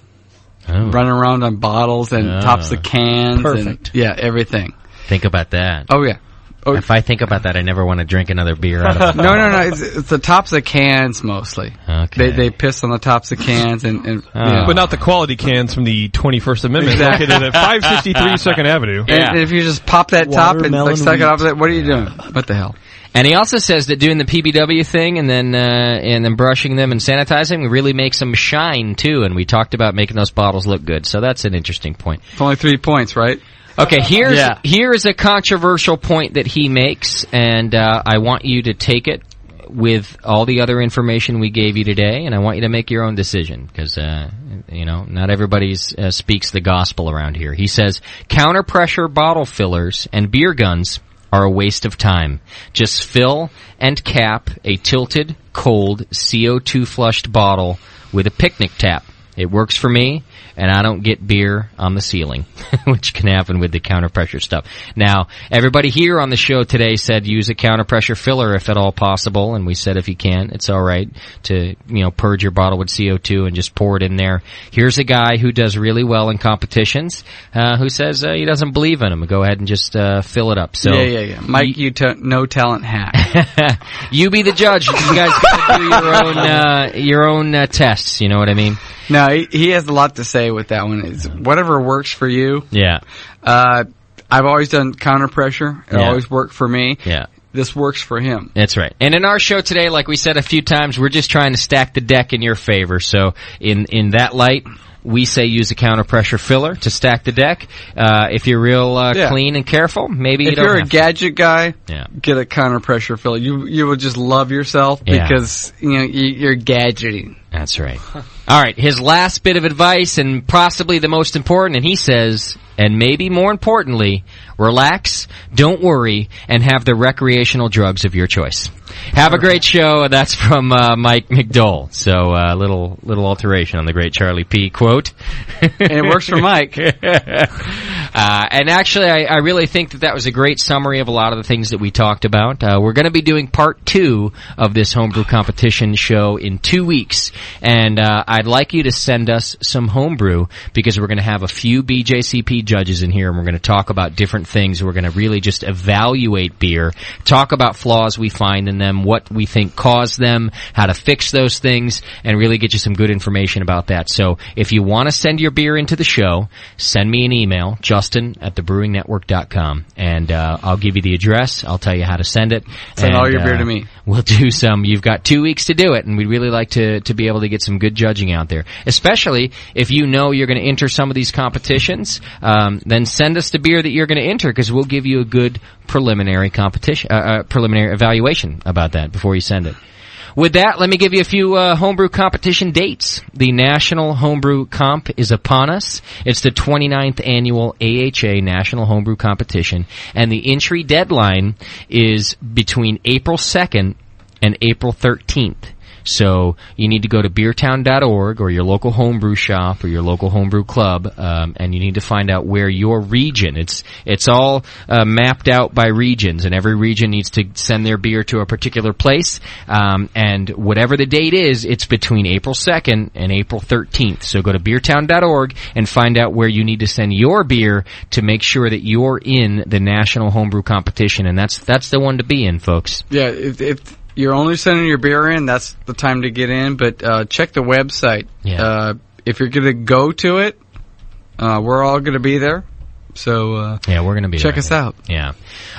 running around on bottles and tops of cans. Perfect. And, everything. Think about that. Oh, yeah. Oh, if I think about that, I never want to drink another beer out of it. No. It's the tops of cans mostly. Okay. They piss on the tops of cans and But not the quality cans from the 21st Amendment Exactly. located at 563 2nd Avenue. And if you just pop that top and suck it off, what are you doing? What the hell? And he also says that doing the PBW thing and then brushing them and sanitizing really makes them shine too. And we talked about making those bottles look good. So that's an interesting point. It's only 3 points, right? Okay, here is a controversial point that he makes, and I want you to take it with all the other information we gave you today, and I want you to make your own decision, because, not everybody speaks the gospel around here. He says, counter-pressure bottle fillers and beer guns are a waste of time. Just fill and cap a tilted, cold, CO2-flushed bottle with a picnic tap. It works for me, and I don't get beer on the ceiling, which can happen with the counter-pressure stuff. Now, everybody here on the show today said use a counter-pressure filler if at all possible, and we said if you can, it's all right to, purge your bottle with CO2 and just pour it in there. Here's a guy who does really well in competitions, who says he doesn't believe in them. Go ahead and just fill it up. So, Yeah. Mike, no talent hack. You be the judge. You guys got to do your own tests, you know what I mean? No, he has a lot to say with that one. It's whatever works for you. Yeah. I've always done counter pressure. It always worked for me. Yeah. This works for him. That's right. And in our show today, like we said a few times, we're just trying to stack the deck in your favor. So in that light, we say use a counter pressure filler to stack the deck. If you're real clean and careful, maybe if you don't you're have a gadget guy, Yeah. get a counter pressure filler. You will just love yourself because you're gadgeting. That's right. All right, his last bit of advice, and possibly the most important, and he says, and maybe more importantly, relax, don't worry, and have the recreational drugs of your choice. Have a great show. That's from Mike McDole. So little alteration on the great Charlie P. quote. And it works for Mike. And actually, I really think that was a great summary of a lot of the things that we talked about. We're going to be doing part 2 of this homebrew competition show in 2 weeks. And I'd like you to send us some homebrew, because we're going to have a few BJCP judges in here, and we're going to talk about different things. We're going to really just evaluate beer, talk about flaws we find in them, what we think caused them, how to fix those things, and really get you some good information about that. So if you want to send your beer into the show, send me an email, justin@thebrewingnetwork.com, and I'll give you the address. I'll tell you how to send it. Send all your beer to me. We'll do some. You've got 2 weeks to do it, and we'd really like to be able to get some good judging out there, especially if you know you're going to enter some of these competitions. Then send us the beer that you're going to enter, because we'll give you a good preliminary evaluation about that before you send it. With that, let me give you a few homebrew competition dates. The National Homebrew Comp is upon us. It's the 29th annual AHA National Homebrew Competition, and the entry deadline is between April 2nd and April 13th. So you need to go to beertown.org or your local homebrew shop or your local homebrew club, and you need to find out where your region. It's all mapped out by regions, and every region needs to send their beer to a particular place. And whatever the date is, it's between April 2nd and April 13th. So go to beertown.org and find out where you need to send your beer to make sure that you're in the National Homebrew Competition, and that's the one to be in, folks. Yeah, if you're only sending your beer in, that's the time to get in, but check the website. Yeah. If you're going to go to it, we're all going to be there. So yeah, we're going to be check there. us out. Yeah.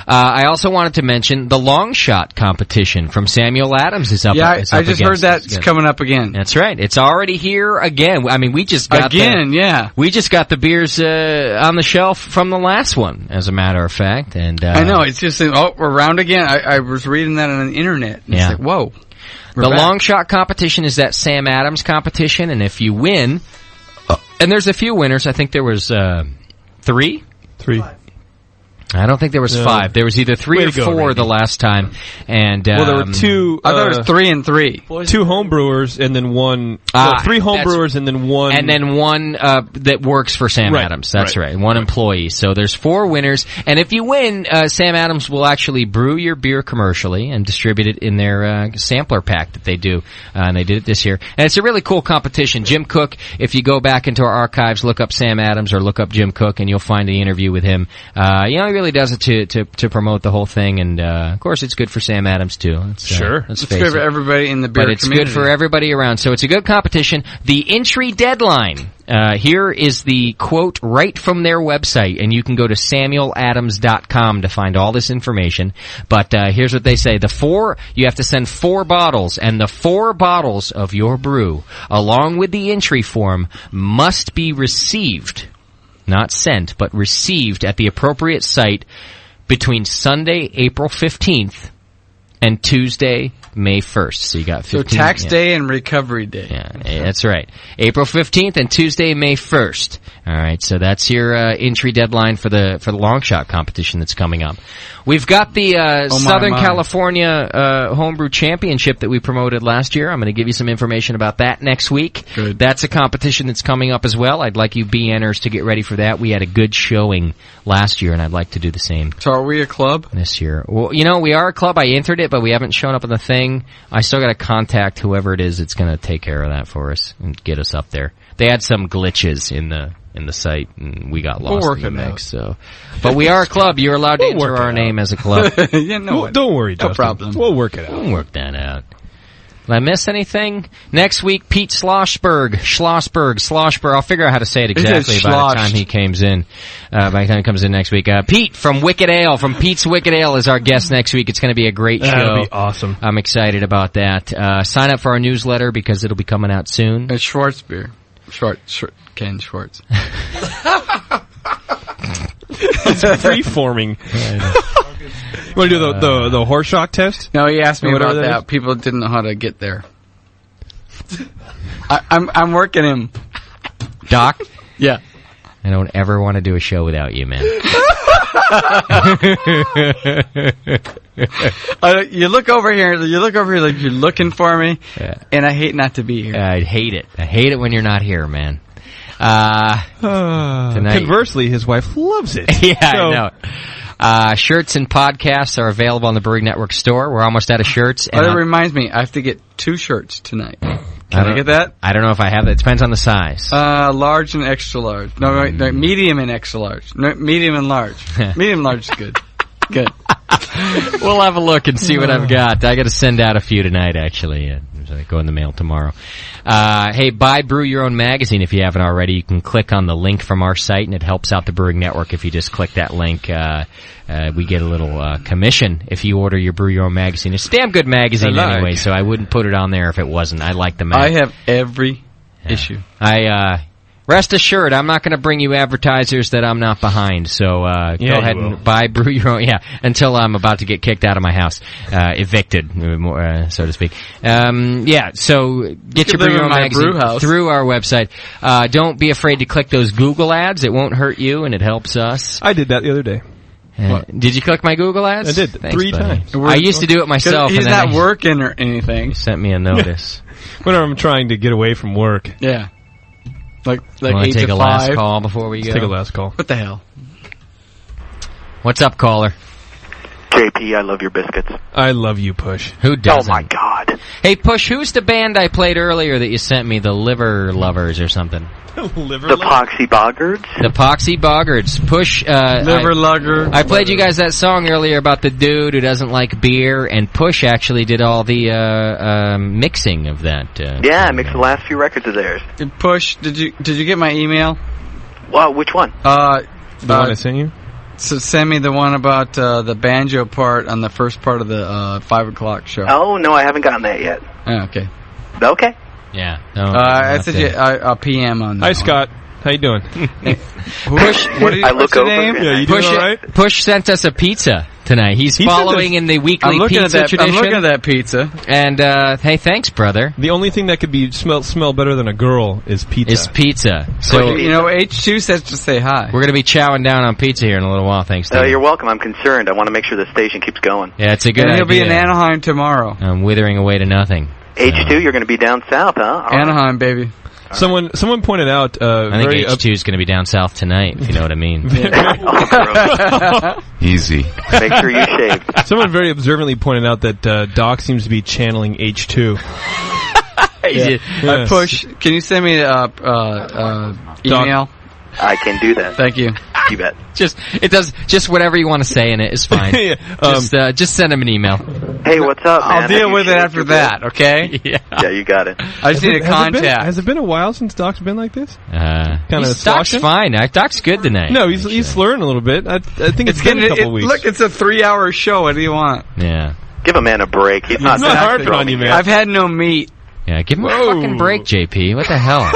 I also wanted to mention the long shot competition from Samuel Adams is up. Yeah, is I up just against heard us that's again. coming up again. That's right. It's already here again. I mean, we just got yeah. We just got the beers on the shelf from the last one, as a matter of fact. And I know, it's just we're around again. I was reading that on the internet. And Yeah. It's like, whoa. The long shot competition is that Sam Adams competition, and if you win, and there's a few winners. I think there was 3. I don't think there was 5. There was either 3 or 4 the last time. And well, there were 2. I thought it was 3 and 3. 2 homebrewers and then 1. 3 homebrewers and then 1. And then 1 that works for Sam Adams. That's right. 1 employee. So there's 4 winners. And if you win, Sam Adams will actually brew your beer commercially and distribute it in their sampler pack that they do. And they did it this year. And it's a really cool competition. Jim Cook, if you go back into our archives, look up Sam Adams or look up Jim Cook, and you'll find the interview with him. He really does it to promote the whole thing, and of course it's good for Sam Adams too. Sure. Let's it's face good for it. everybody in the beer But it's community. good for everybody around, so it's a good competition. The entry deadline, here is the quote right from their website, and you can go to samueladams.com to find all this information. But here's what they say. You have to send 4 bottles, and the 4 bottles of your brew, along with the entry form, must be received. Not sent, but received at the appropriate site between Sunday, April 15th and Tuesday, May 1st. So you got 15. So tax day and recovery day. Yeah, that's right. April 15th and Tuesday, May 1st. All right, so that's your entry deadline for the long shot competition that's coming up. We've got the Southern California Homebrew Championship that we promoted last year. I'm going to give you some information about that next week. Good. That's a competition that's coming up as well. I'd like you BNers to get ready for that. We had a good showing last year, and I'd like to do the same. So are we a club? This year. Well, we are a club. I entered it, but we haven't shown up on the thing. I still got to contact whoever it is that's going to take care of that for us and get us up there. They had some glitches in the site, and we got lost in the mix. So, but we are a club. You're allowed to enter our name as a club. Don't worry, Justin. No problem. We'll work it out. We'll work that out. Did I miss anything? Next week, Pete Schlossberg. I'll figure out how to say it exactly by the time he comes in. By the time he comes in next week. Pete from Wicked Ale, from Pete's Wicked Ale is our guest next week. It's going to be a great show. That'll be awesome. I'm excited about that. Sign up for our newsletter because it'll be coming out soon. It's Schwartz beer. Ken Schwartz. It's free-forming. You want to do the Horseshock test? No, he asked me Or about whatever that. People didn't know how to get there. I'm working him. Doc? Yeah. I don't ever want to do a show without you, man. You look over here like you're looking for me, and I hate not to be here. I hate it. I hate it when you're not here, man. Tonight. Conversely, his wife loves it. Yeah, I know. Shirts and podcasts are available on the Brewing Network store. We're almost out of shirts. And it reminds me, I have to get 2 shirts tonight. Can I get that? I don't know if I have that. It depends on the size. Large and extra large. No, medium and extra large. No, medium and large. Medium and large is good. Good. We'll have a look and see what I've got. I got to send out a few tonight, actually. Go in the mail tomorrow. Hey, buy Brew Your Own magazine if you haven't already. You can click on the link from our site, and it helps out the Brewing Network if you just click that link. We get a little commission if you order your Brew Your Own magazine. It's a damn good magazine anyway, so I wouldn't put it on there if it wasn't. I like the magazine. I have every issue. Rest assured, I'm not going to bring you advertisers that I'm not behind. So go ahead and buy Brew Your Own. Yeah, until I'm about to get kicked out of my house, evicted, so to speak. So get your Brew Your Own magazine through our website. Don't be afraid to click those Google ads. It won't hurt you, and it helps us. I did that the other day. Did you click my Google ads? I did. Thanks, 3 buddy. times. I used to do it myself. He's not working or anything. You sent me a notice. Whenever I'm trying to get away from work. Yeah. Like want 8 to take to a 5. last call before we go? Let's take a last call. What the hell? What's up, caller? JP, I love your biscuits. I love you, Push. Who doesn't? Oh, my God. Hey, Push, who's the band I played earlier that you sent me? The Liver Lovers or something? The Poxy Boggards. The Poxy Boggards. Push. Liver Lugger. I played you guys that song earlier about the dude who doesn't like beer, and Push actually did all the mixing of that. Yeah, I mixed the last few records of theirs. Push, did you get my email? Well, which one? The one I sent you? So send me the one about the banjo part on the first part of the 5 o'clock show. Oh, no, I haven't gotten that yet. Oh, okay. Okay. Yeah. I sent you a PM on that. Hi, Scott. How you doing? Push. I look over. Yeah, you doing all right? Push sent us a pizza tonight. He's following in the weekly pizza tradition. I'm looking at that pizza. And hey, thanks, brother. The only thing that could be smell better than a girl is pizza. So you know, H2 says to say hi. We're gonna be chowing down on pizza here in a little while. Thanks. To You're welcome. I'm concerned. I want to make sure the station keeps going. Yeah, it's a good idea. He'll be in Anaheim tomorrow. I'm withering away to nothing. H2, you're going to be down south, huh? Anaheim, baby. Someone pointed out. I think H2 is going to be down south tonight, if you know what I mean. Easy. Make sure you shave. Someone very observantly pointed out that Doc seems to be channeling H2. Yeah. Push. Can you send me email? I can do that. Thank you. You bet. Just whatever you want to say in it is fine. Just send him an email. Hey, what's up, man? I'll deal with it after that, okay? Yeah, you got it. I just need a contact. Has it been a while since Doc's been like this? Doc's fine. Doc's good tonight. No, he's slurring a little bit. I think it's been a couple weeks. Look, it's a 3-hour show. What do you want? Yeah. Give a man a break. He's not harping on you, man. I've had no meat. Yeah, give him a fucking break, JP. What the hell?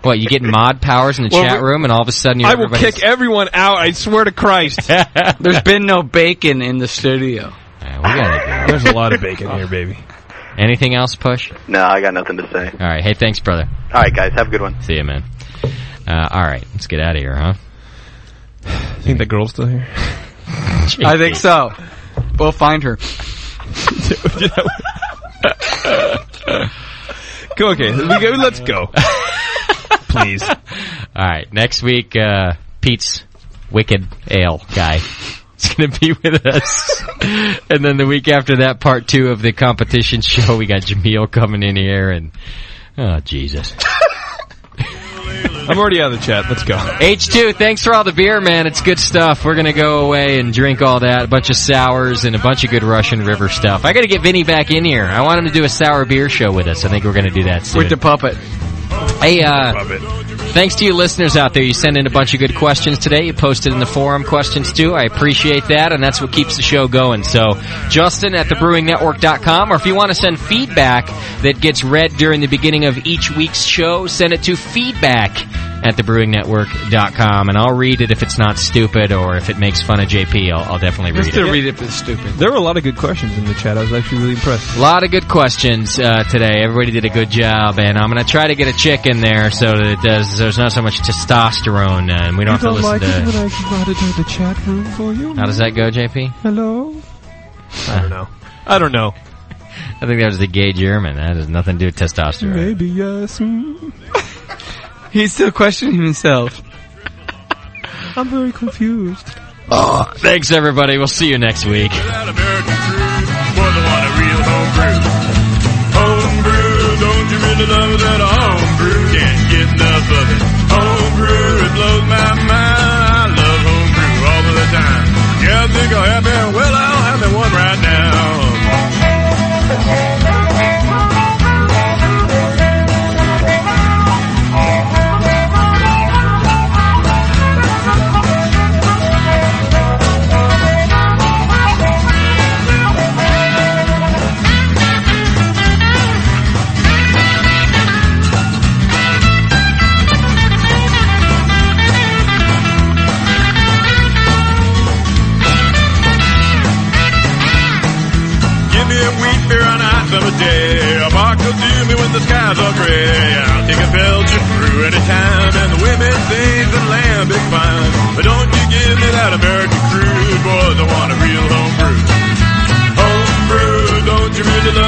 What, you get mod powers in the chat room and all of a sudden I will kick everyone out, I swear to Christ. There's been no bacon in the studio. There's a lot of bacon here, baby. Anything else, Push? No, I got nothing to say. All right. Hey, thanks, brother. All right, guys. Have a good one. See you, man. All right. Let's get out of here, huh? Think the girl's still here? I think so. We'll find her. Okay, let's go. Please. All right, next week, Pete's Wicked Ale guy is going to be with us. And then the week after that, part 2 of the competition show, we got Jameel coming in here, and oh, Jesus. I'm already out of the chat. Let's go. H2, thanks for all the beer, man. It's good stuff. We're going to go away and drink all that. A bunch of sours and a bunch of good Russian River stuff. I got to get Vinny back in here. I want him to do a sour beer show with us. I think we're going to do that soon. With the puppet. Hey, thanks to you listeners out there. You sent in a bunch of good questions today. You posted in the forum questions, too. I appreciate that, and that's what keeps the show going. So, Justin at thebrewingnetwork.com, or if you want to send feedback that gets read during the beginning of each week's show, send it to feedback at thebrewingnetwork.com, and I'll read it if it's not stupid or if it makes fun of JP. I'll definitely read it. Just to read it if it's stupid. There were a lot of good questions in the chat. I was actually really impressed. A lot of good questions today. Everybody did a good job, and I'm going to try to get a chick in there so that there's not so much testosterone, and we don't have to listen to... You don't like it when I brought it to the chat room for you? How does that go, JP? Hello? I don't know. I think that was the gay German. That has nothing to do with testosterone. Maybe, yes. He's still questioning himself. I'm very confused. Oh, thanks, everybody. We'll see you next week. Homebrew, don't you really love that homebrew? Can't get enough of it. Homebrew, it blows my mind. I love homebrew all of the time. Yeah, I think I'll have it. Well, I'll have it one right now. Summer day, a box will do me when the skies are gray. I'll take a Belgian brew anytime, and the women think the lambic fine. But don't you give me that American crude, boys, I want a real homebrew. Homebrew, don't you really love